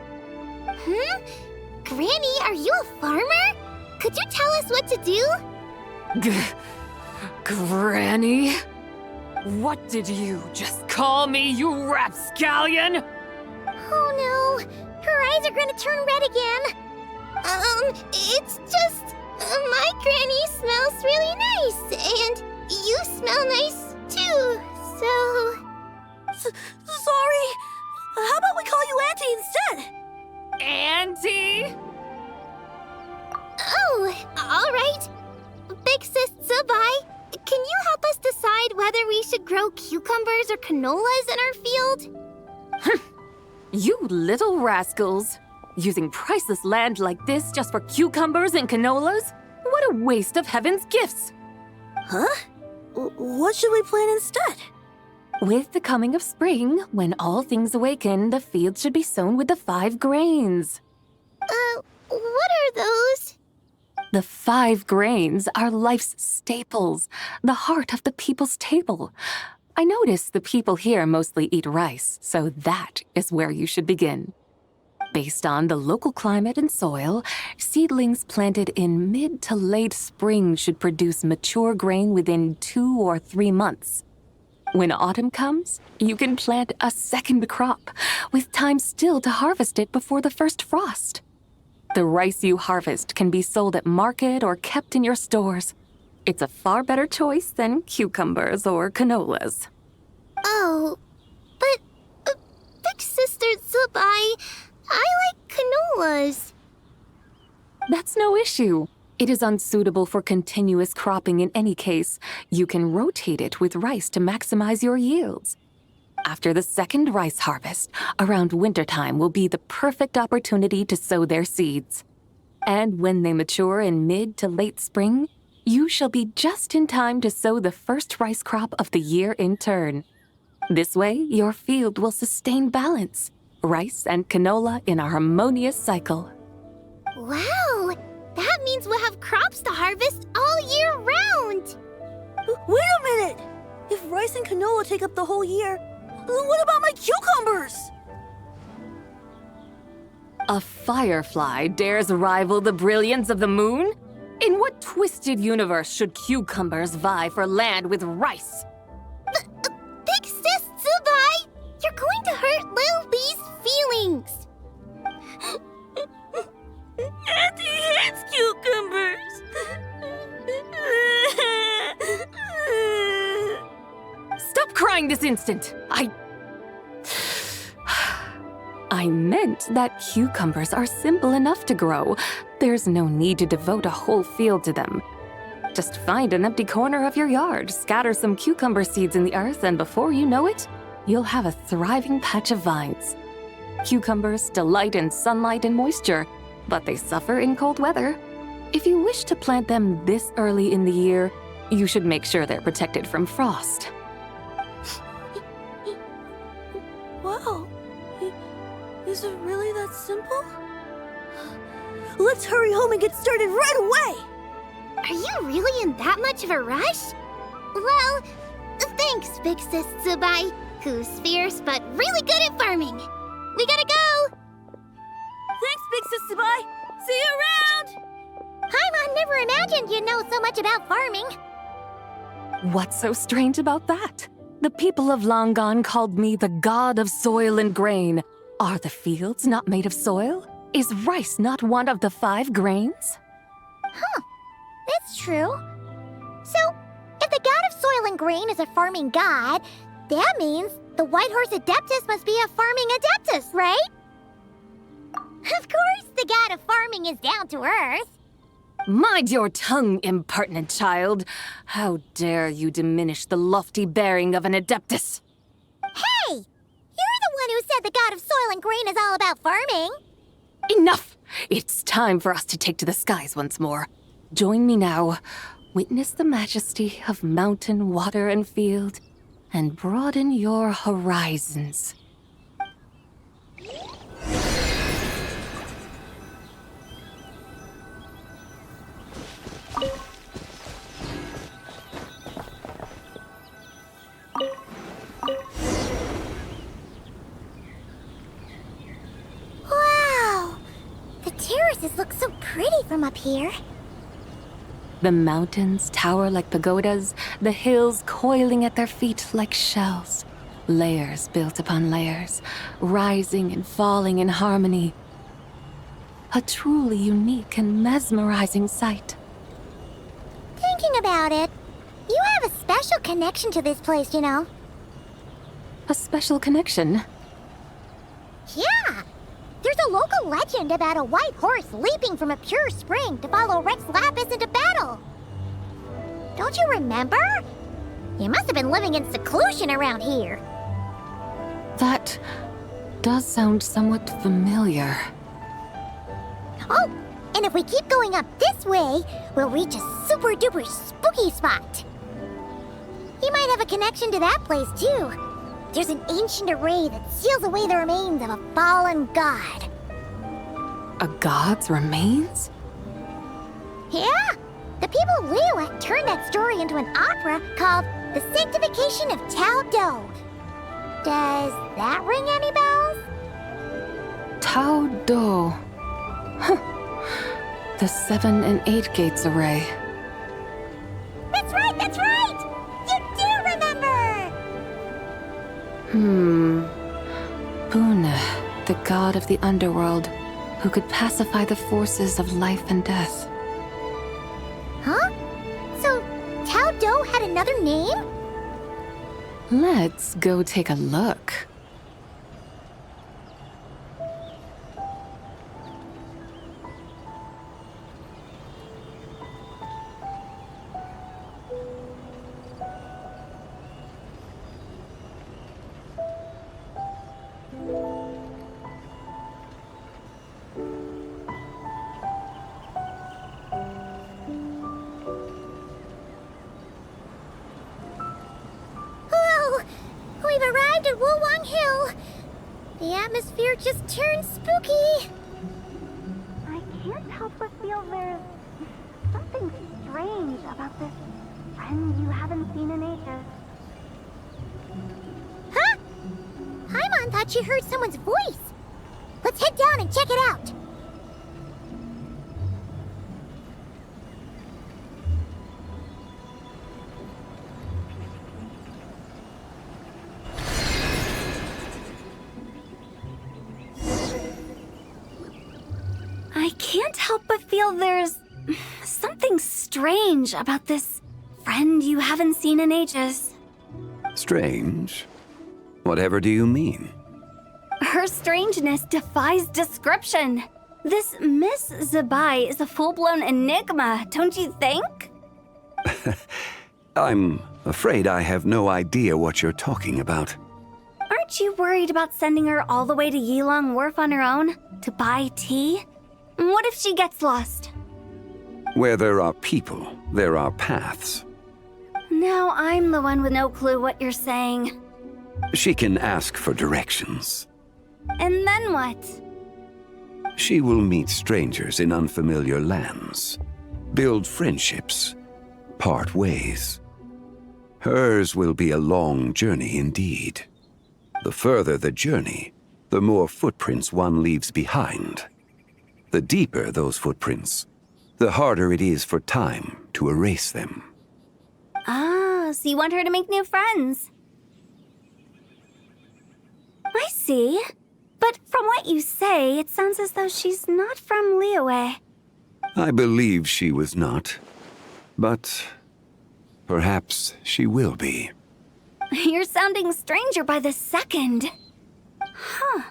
Granny, are you a farmer? Could you tell us what to do? Granny? What did you just call me, you rapscallion? Oh no, her eyes are gonna turn red again. It's just, my granny smells really nice, and you smell nice too, so... Sorry. How about we call you Auntie instead? Auntie? Oh, all right. Big Sis Zibai, can you help us decide whether we should grow cucumbers or canolas in our field? You little rascals! Using priceless land like this just for cucumbers and canolas? What a waste of heaven's gifts! Huh? What should we plant instead? With the coming of spring, when all things awaken, the field should be sown with the 5 grains. What are those? The 5 grains are life's staples, the heart of the people's table. I notice the people here mostly eat rice, so that is where you should begin. Based on the local climate and soil, seedlings planted in mid to late spring should produce mature grain within 2 or 3 months. When autumn comes, you can plant a second crop, with time still to harvest it before the first frost. The rice you harvest can be sold at market or kept in your stores. It's a far better choice than cucumbers or canolas. Oh, but Big Sister Zibai, I like canolas. That's no issue. It is unsuitable for continuous cropping in any case. You can rotate it with rice to maximize your yields. After the second rice harvest, around wintertime will be the perfect opportunity to sow their seeds. And when they mature in mid to late spring, you shall be just in time to sow the first rice crop of the year in turn. This way, your field will sustain balance, rice and canola in a harmonious cycle. Wow, that means we'll have crops to harvest all year round. Wait a minute! If rice and canola take up the whole year, what about my cucumbers? A firefly dares rival the brilliance of the moon? In what twisted universe should cucumbers vie for land with rice? Big Sis Zibai! You're going to hurt Lil Bee's feelings! Auntie hates cucumbers! Stop crying this instant! I meant that cucumbers are simple enough to grow. There's no need to devote a whole field to them. Just find an empty corner of your yard, scatter some cucumber seeds in the earth, and before you know it, you'll have a thriving patch of vines. Cucumbers delight in sunlight and moisture, but they suffer in cold weather. If you wish to plant them this early in the year, you should make sure they're protected from frost. Wow. Is it really that simple? Let's hurry home and get started right away! Are you really in that much of a rush? Well, thanks, Big Sis Zibai, who's fierce but really good at farming. We gotta go! Thanks, Big Sis Zibai! See you around! Paimon never imagined you'd know so much about farming. What's so strange about that? The people of Long Gone called me the god of soil and grain. Are the fields not made of soil? Is rice not one of the 5 grains? Huh, that's true. So, if the god of soil and grain is a farming god, that means the White Horse Adeptus must be a farming adeptus, right? Of course, the god of farming is down to earth. Mind your tongue, impertinent child. How dare you diminish the lofty bearing of an adeptus? Hey! You're the one who said the god of soil and grain is all about farming. Enough! It's time for us to take to the skies once more. Join me now. Witness the majesty of mountain, water, and field, and broaden your horizons. Wow! The terraces look so pretty from up here. The mountains tower like pagodas, the hills coiling at their feet like shells. Layers built upon layers, rising and falling in harmony. A truly unique and mesmerizing sight. Thinking about it, you have a special connection to this place, you know. A special connection? Yeah! There's a local legend about a white horse leaping from a pure spring to follow Rex Lapis into battle. Don't you remember? You must have been living in seclusion around here. That does sound somewhat familiar. Oh, and if we keep going up this way, we'll reach a super-duper spooky spot. You might have a connection to that place, too. There's an ancient array that seals away the remains of a fallen god. A god's remains? Yeah! The people of Liyue turned that story into an opera called The Sanctification of Tao Do. Does that ring any bells? Tao Do. Huh. The 7 and 8 gates array. That's right, that's right! You do remember! Buna, the god of the underworld, who could pacify the forces of life and death. Huh? So, Tao Do had another name? Let's go take a look. We've arrived at Wulwang Hill. The atmosphere just turned spooky. I can't help but feel there's something strange about this friend you haven't seen in ages. Huh? Paimon thought she heard someone's voice. Let's head down and check it out. can't help but feel there's something strange about this friend you haven't seen in ages. Strange? Whatever do you mean? Her strangeness defies description. This Miss Zibai is a full-blown enigma, don't you think? I'm afraid I have no idea what you're talking about. Aren't you worried about sending her all the way to Yilong Wharf on her own to buy tea? What if she gets lost? Where there are people, there are paths. Now I'm the one with no clue what you're saying. She can ask for directions. And then what? She will meet strangers in unfamiliar lands, build friendships, part ways. Hers will be a long journey indeed. The further the journey, the more footprints one leaves behind. The deeper those footprints, the harder it is for time to erase them. Ah, so you want her to make new friends. I see. But from what you say, it sounds as though she's not from Liyue. I believe she was not, but perhaps she will be. You're sounding stranger by the second. Huh.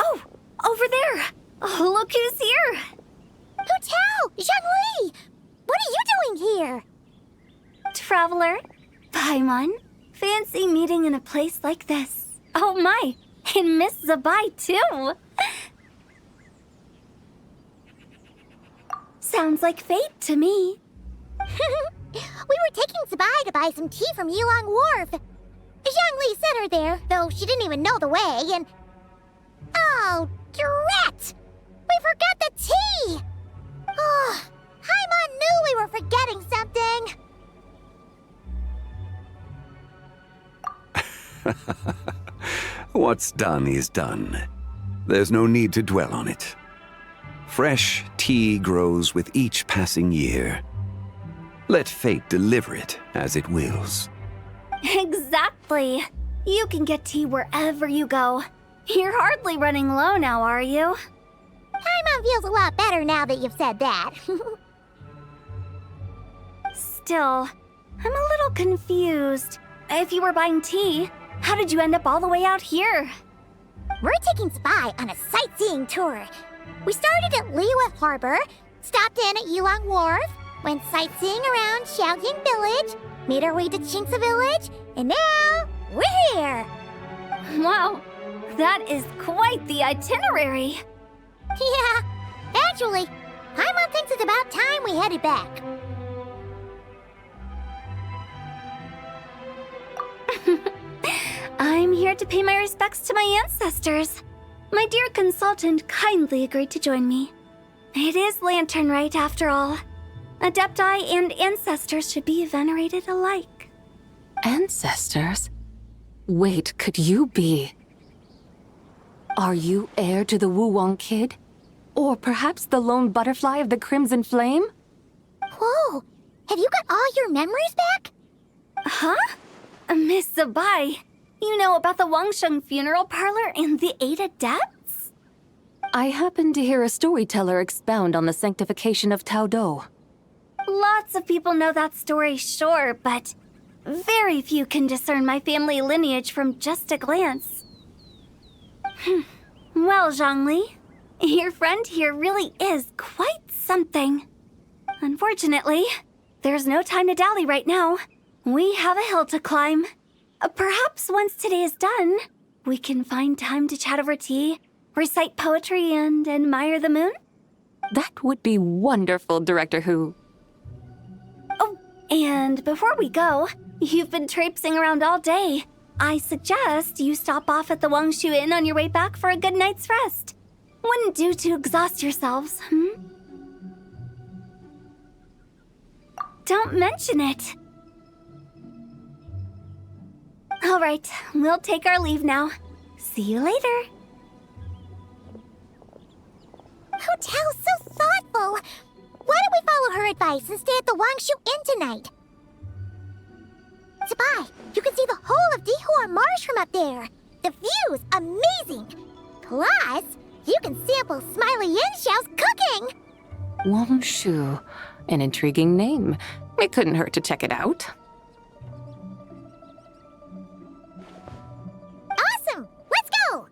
Oh, over there. Oh, look who's here. Hu Tao! Zhongli! What are you doing here? Traveler, Paimon, fancy meeting in a place like this. Oh my, and Miss Zibai too. Sounds like fate to me. We were taking Zibai to buy some tea from Yilong Wharf. Zhongli sent her there, though she didn't even know the way, and... Oh, drat! We forgot the tea! Oh, Paimon knew we were forgetting something! What's done is done. There's no need to dwell on it. Fresh tea grows with each passing year. Let fate deliver it as it wills. Exactly. You can get tea wherever you go. You're hardly running low now, are you? Paimon feels a lot better now that you've said that. Still, I'm a little confused. If you were buying tea, how did you end up all the way out here? We're taking Zibai on a sightseeing tour. We started at Liyue Harbor, stopped in at Yilong Wharf, went sightseeing around Xiaoying Village, made our way to Qingce Village, and now we're here! Wow, that is quite the itinerary. Yeah, actually, Paimon thinks it's about time we headed back. I'm here to pay my respects to my ancestors. My dear consultant kindly agreed to join me. It is Lantern Rite, after all. Adepti and ancestors should be venerated alike. Ancestors? Wait, could you be? Are you heir to the Wu-Wong kid? Or perhaps the lone butterfly of the Crimson Flame? Whoa, have you got all your memories back? Huh? Miss Zibai, you know about the Wangsheng funeral parlor and the 8 adepts? I happened to hear a storyteller expound on the sanctification of Tao Do. Lots of people know that story, sure, but very few can discern my family lineage from just a glance. Well, Zhongli, your friend here really is quite something. Unfortunately, there's no time to dally right now. We have a hill to climb. Perhaps once today is done, we can find time to chat over tea, recite poetry, and admire the moon? That would be wonderful, Director Hu. Oh, and before we go, you've been traipsing around all day. I suggest you stop off at the Wangshu Inn on your way back for a good night's rest. Wouldn't do to exhaust yourselves, Don't mention it. All right, we'll take our leave now. See you later. Hu Tao's so thoughtful. Why don't we follow her advice and stay at the Wangshu Inn tonight? Zibai, you can see the whole of Dihua Marsh from up there. The view's amazing. Plus, You can sample Smiley Yin-Xiao's cooking! Wang Shu. An intriguing name. It couldn't hurt to check it out. Awesome! Let's go!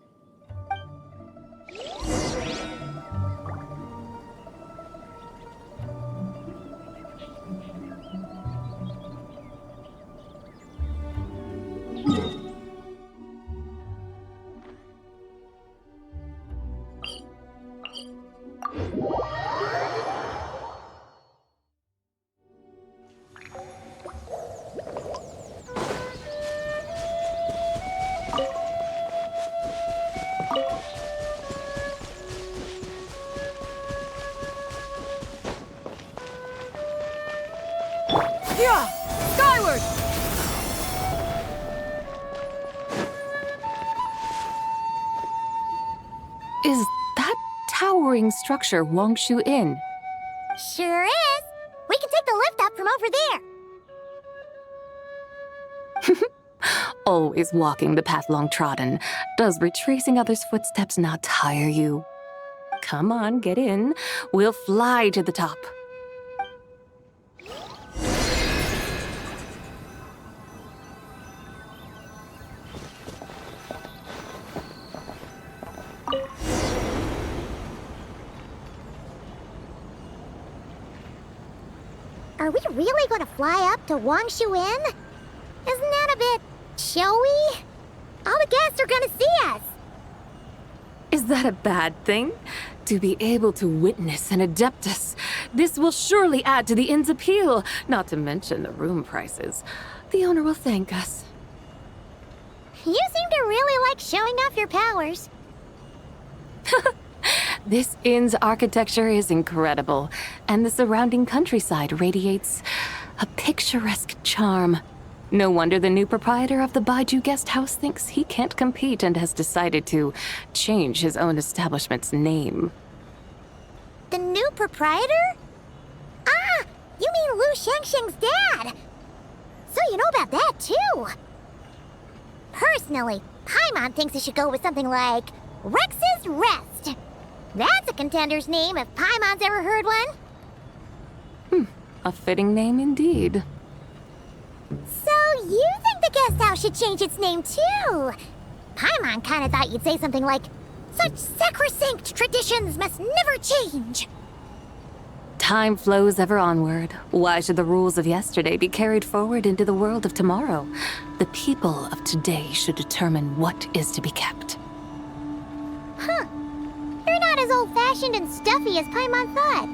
Yeah! Skyward! Is that towering structure Wangshu Inn? Sure is! We can take the lift up from over there! Always walking the path long trodden. Does retracing others' footsteps not tire you? Come on, get in. We'll fly to the top. Are we really going to fly up to Wangshu Inn? Isn't that a bit showy? All the guests are going to see us. Is that a bad thing? To be able to witness an Adeptus. This will surely add to the inn's appeal, not to mention the room prices. The owner will thank us. You seem to really like showing off your powers. This inn's architecture is incredible, and the surrounding countryside radiates a picturesque charm. No wonder the new proprietor of the Baiju guest house thinks he can't compete and has decided to change his own establishment's name. The new proprietor? Ah! You mean Lu Shengsheng's dad! So you know about that, too! Personally, Paimon thinks it should go with something like Rex's Rest. That's a contender's name if Paimon's ever heard one. A fitting name indeed. So you think the guest house should change its name, too? Paimon kinda thought you'd say something like, "Such sacrosanct traditions must never change." Time flows ever onward. Why should the rules of yesterday be carried forward into the world of tomorrow? The people of today should determine what is to be kept. Huh. You're not as old-fashioned and stuffy as Paimon thought.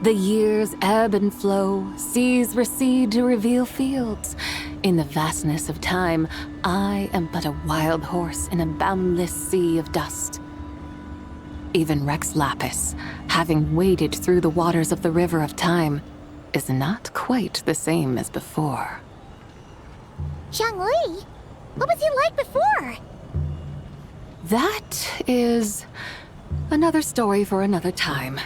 The years ebb and flow, seas recede to reveal fields. In the vastness of time, I am but a wild horse in a boundless sea of dust. Even Rex Lapis, having waded through the waters of the river of time, is not quite the same as before. Zhongli? What was he like before? That is another story for another time.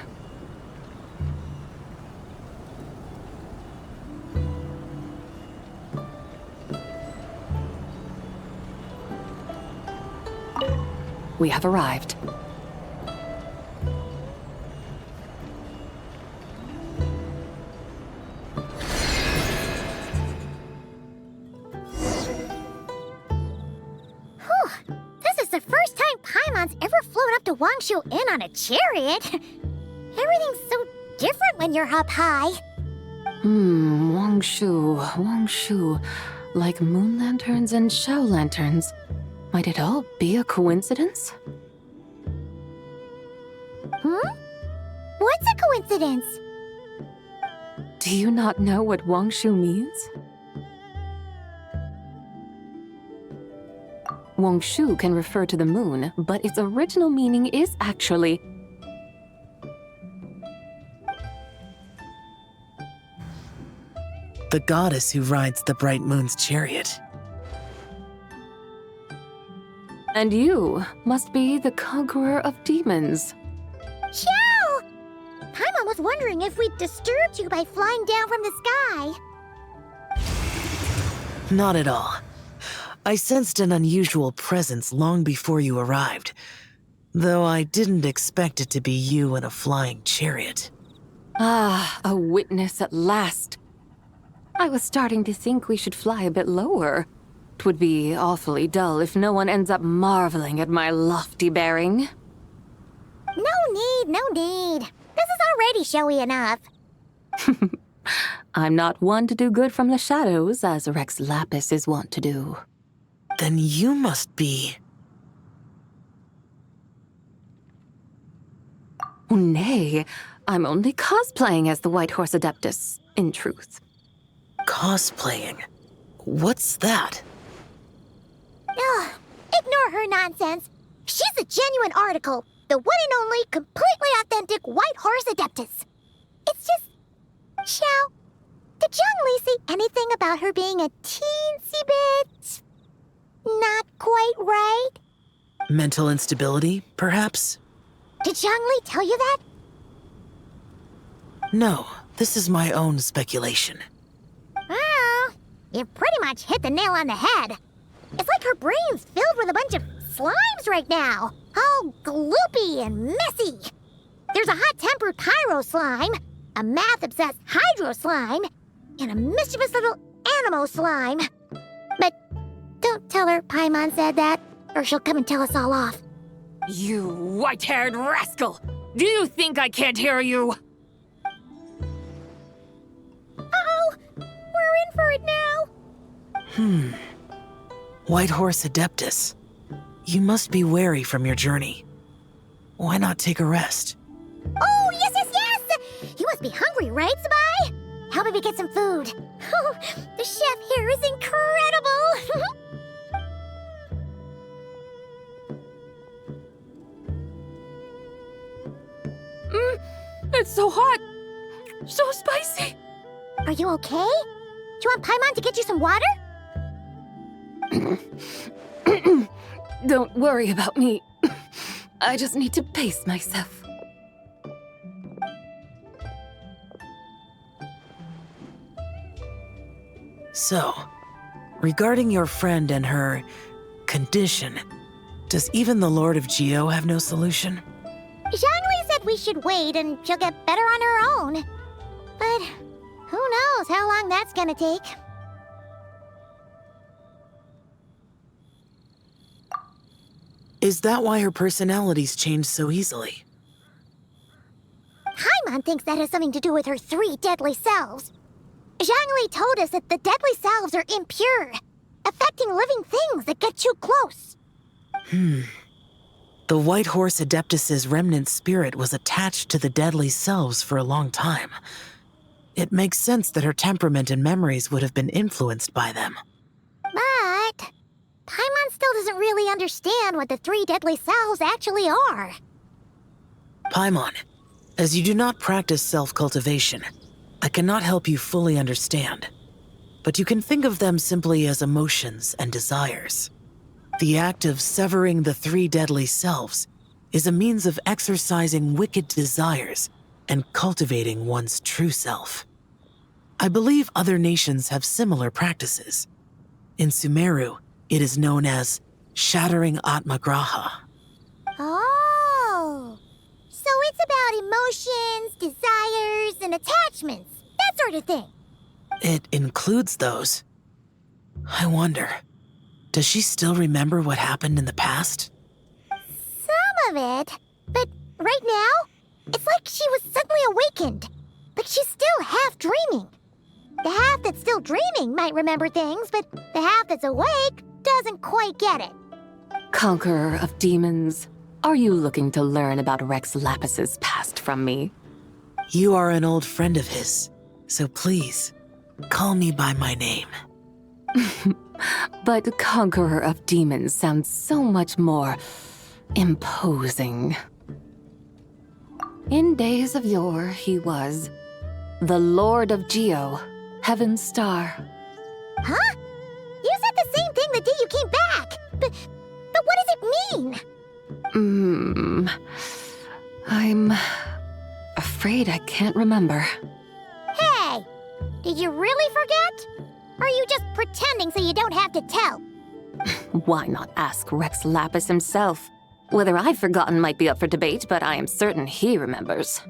We have arrived. This is the first time Paimon's ever flown up to Wangshu Inn on a chariot. Everything's so different when you're up high. Wangshu. Like moon lanterns and shell lanterns. Might it all be a coincidence? What's a coincidence? Do you not know what Wangshu means? Wangshu can refer to the moon, but its original meaning is actually the goddess who rides the bright moon's chariot. And you must be the conqueror of demons. Xiao! Paimon was wondering if we'd disturbed you by flying down from the sky. Not at all. I sensed an unusual presence long before you arrived. Though I didn't expect it to be you in a flying chariot. Ah, a witness at last. I was starting to think we should fly a bit lower. 'Twould be awfully dull if no one ends up marveling at my lofty bearing. No need. This is already showy enough. I'm not one to do good from the shadows, as Rex Lapis is wont to do. Then you must be... Oh, nay, I'm only cosplaying as the White Horse Adeptus, in truth. Cosplaying? What's that? Ugh, ignore her nonsense. She's a genuine article. The one and only, completely authentic White Horse Adeptus. It's just... Xiao, did Zhang Li say anything about her being a teensy bit... not quite right? Mental instability, perhaps? Did Zhang Li tell you that? No, this is my own speculation. Oh, you pretty much hit the nail on the head. It's like her brain's filled with a bunch of slimes right now. All gloopy and messy. There's a hot-tempered pyro slime, a math-obsessed hydro slime, and a mischievous little animo slime. But don't tell her Paimon said that, or she'll come and tell us all off. You white-haired rascal! Do you think I can't hear you? Uh-oh! We're in for it now! White Horse Adeptus. You must be wary from your journey. Why not take a rest? Oh, yes! You must be hungry, right, Zibai? How about we get some food? Oh, the chef here is incredible! It's so hot! So spicy! Are you okay? Do you want Paimon to get you some water? Don't worry about me. I just need to pace myself. So, regarding your friend and her condition, does even the Lord of Geo have no solution? Zhangli said we should wait and she'll get better on her own. But who knows how long that's gonna take. Is that why her personalities change so easily? Paimon thinks that has something to do with her 3 deadly selves. Zhangli told us that the deadly selves are impure, affecting living things that get too close. The White Horse Adeptus's remnant spirit was attached to the deadly selves for a long time. It makes sense that her temperament and memories would have been influenced by them. But Paimon still doesn't really understand what the 3 deadly selves actually are. Paimon, as you do not practice self-cultivation, I cannot help you fully understand. But you can think of them simply as emotions and desires. The act of severing the 3 deadly selves is a means of exercising wicked desires and cultivating one's true self. I believe other nations have similar practices. In Sumeru, it is known as shattering Atmagraha. Oh, so it's about emotions, desires, and attachments, that sort of thing. It includes those. I wonder, does she still remember what happened in the past? Some of it, but right now, it's like she was suddenly awakened, but she's still half dreaming. The half that's still dreaming might remember things, but the half that's awake doesn't quite get it. Conqueror of demons, are you looking to learn about Rex Lapis's past from me? You are an old friend of his, so please, call me by my name. But Conqueror of Demons sounds so much more imposing. In days of yore, he was the Lord of Geo, Heaven's Star. Huh? You said the same thing the day you came back! But what does it mean? I'm afraid I can't remember. Hey! Did you really forget? Or are you just pretending so you don't have to tell? Why not ask Rex Lapis himself? Whether I've forgotten might be up for debate, but I am certain he remembers.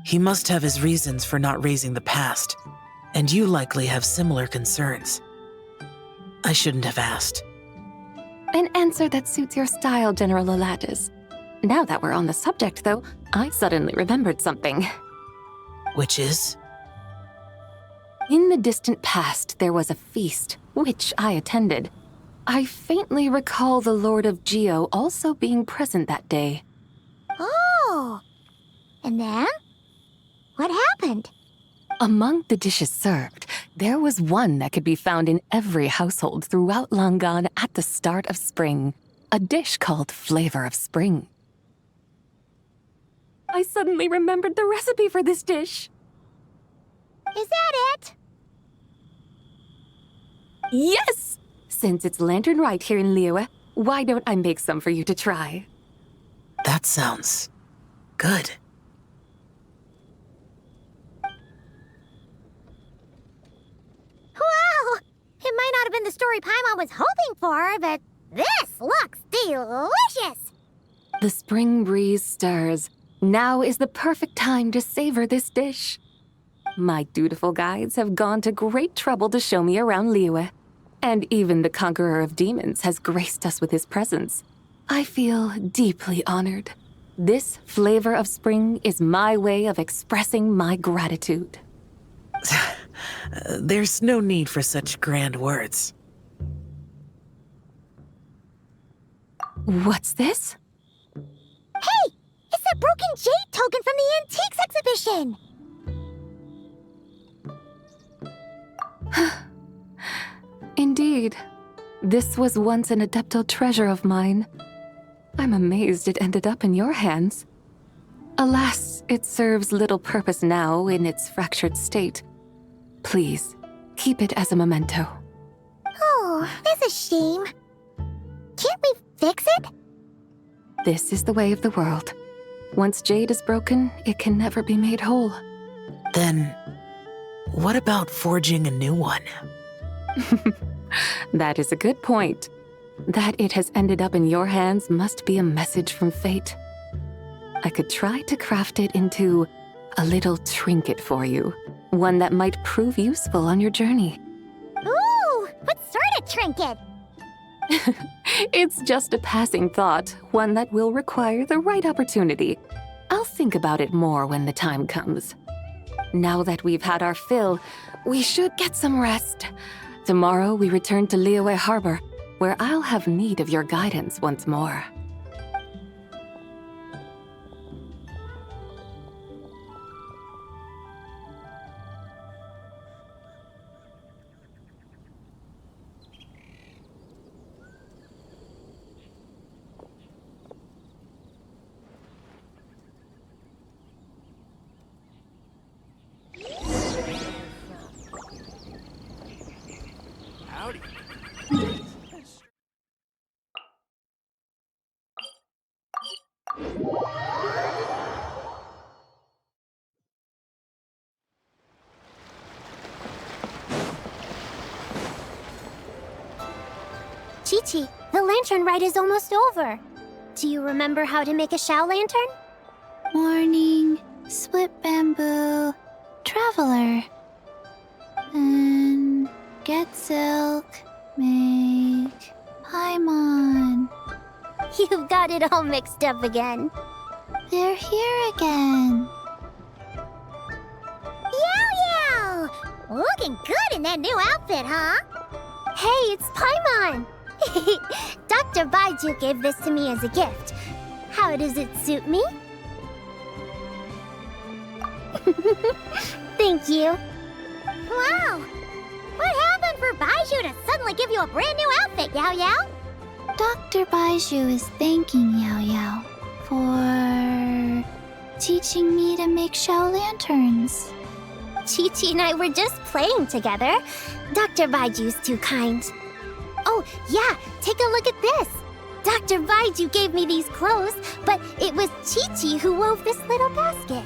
He must have his reasons for not raising the past, and you likely have similar concerns. I shouldn't have asked. An answer that suits your style, General Elatis. Now that we're on the subject, though, I suddenly remembered something. Which is? In the distant past, there was a feast, which I attended. I faintly recall the Lord of Geo also being present that day. Oh! And then? What happened? Among the dishes served, there was one that could be found in every household throughout Langan at the start of spring. A dish called Flavor of Spring. I suddenly remembered the recipe for this dish. Is that it? Yes! Since it's Lantern Rite here in Liyue, why don't I make some for you to try? That sounds good. Wow! It might not have been the story Paimon was hoping for, but this looks delicious! The spring breeze stirs. Now is the perfect time to savor this dish. My dutiful guides have gone to great trouble to show me around Liyue, and even the Conqueror of Demons has graced us with his presence. I feel deeply honored. This Flavor of Spring is my way of expressing my gratitude. There's no need for such grand words. What's this? Hey! It's that broken jade token from the Antiques exhibition! Indeed. This was once an Adepto treasure of mine. I'm amazed it ended up in your hands. Alas, it serves little purpose now in its fractured state. Please, keep it as a memento. Oh, that's a shame. Can't we fix it? This is the way of the world. Once jade is broken, it can never be made whole. Then, what about forging a new one? That is a good point. That it has ended up in your hands must be a message from fate. I could try to craft it into a little trinket for you. One that might prove useful on your journey. Ooh, what sort of trinket? It's just a passing thought, one that will require the right opportunity. I'll think about it more when the time comes. Now that we've had our fill, we should get some rest. Tomorrow we return to Liyue Harbor, where I'll have need of your guidance once more. Chi-Chi, the lantern rite is almost over. Do you remember how to make a Shao lantern? Morning, split bamboo, traveler. And get silk, make Paimon. You've got it all mixed up again. They're here again. Yow! Looking good in that new outfit, huh? Hey, it's Paimon! Dr. Baiju gave this to me as a gift. How does it suit me? Thank you. Wow! What happened for Baiju to suddenly give you a brand new outfit, Yao Yao? Dr. Baiju is thanking Yao Yao for teaching me to make Shao lanterns. Chi-Chi and I were just playing together. Dr. Baiju's too kind. Oh, yeah, take a look at this. Dr. Baiju gave me these clothes, but it was Chi-Chi who wove this little basket.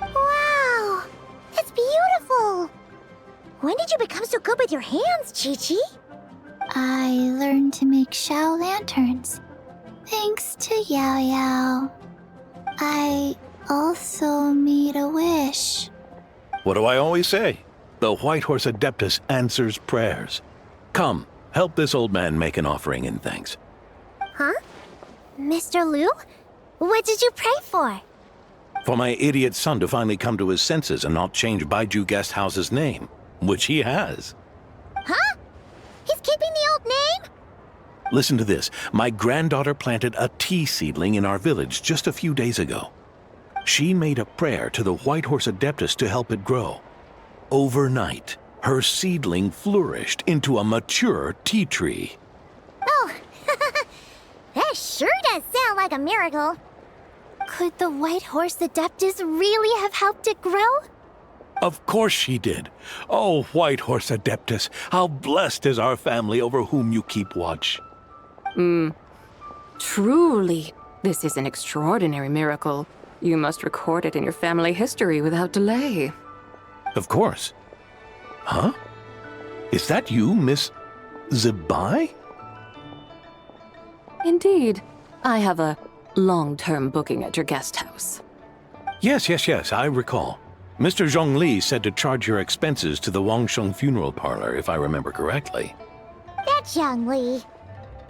Wow, it's beautiful. When did you become so good with your hands, Chi-Chi? I learned to make Xiao lanterns. Thanks to Yao Yao. I also made a wish. What do I always say? The White Horse Adeptus answers prayers. Come, help this old man make an offering in thanks. Huh? Mr. Liu? What did you pray for? For my idiot son to finally come to his senses and not change Baiju Guest House's name, which he has. Huh? He's keeping the old name? Listen to this. My granddaughter planted a tea seedling in our village just a few days ago. She made a prayer to the White Horse Adeptus to help it grow. Overnight, her seedling flourished into a mature tea tree. Oh, that sure does sound like a miracle. Could the White Horse Adeptus really have helped it grow? Of course she did. Oh, White Horse Adeptus, how blessed is our family over whom you keep watch. Truly, this is an extraordinary miracle. You must record it in your family history without delay. Of course. Huh? Is that you, Miss Zibai? Indeed. I have a long-term booking at your guest house. Yes, I recall. Mr. Zhongli said to charge your expenses to the Wangsheng funeral parlor, if I remember correctly. That's Young Li.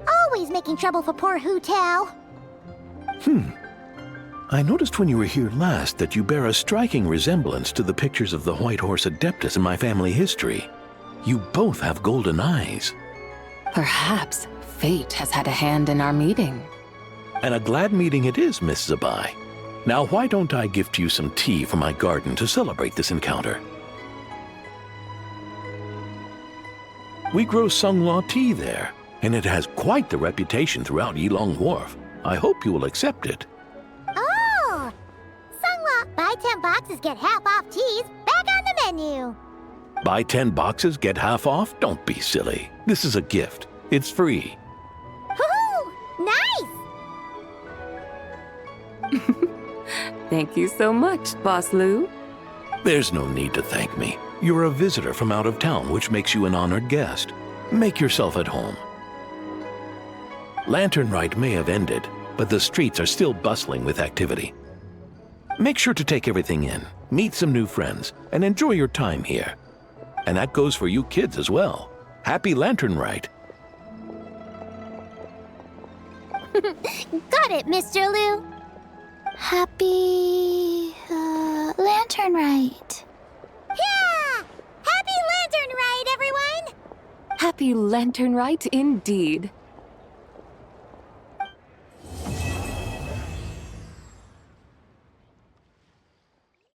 Always making trouble for poor Hu Tao. I noticed when you were here last that you bear a striking resemblance to the pictures of the White Horse Adeptus in my family history. You both have golden eyes. Perhaps fate has had a hand in our meeting. And a glad meeting it is, Miss Zibai. Now why don't I gift you some tea from my garden to celebrate this encounter? We grow Sunghua tea there, and it has quite the reputation throughout Yilong Wharf. I hope you will accept it. Oh! Sunghua, buy 10 boxes, get half off teas. Back on the menu. Buy 10 boxes, get half off? Don't be silly. This is a gift. It's free. Woohoo! Nice! Thank you so much, Boss Liu. There's no need to thank me. You're a visitor from out of town, which makes you an honored guest. Make yourself at home. Lantern Rite may have ended, but the streets are still bustling with activity. Make sure to take everything in, meet some new friends, and enjoy your time here. And that goes for you kids as well. Happy Lantern Rite. Got it, Mr. Liu. Happy... Lantern Rite. Yeah! Happy Lantern Rite, everyone! Happy Lantern Rite indeed.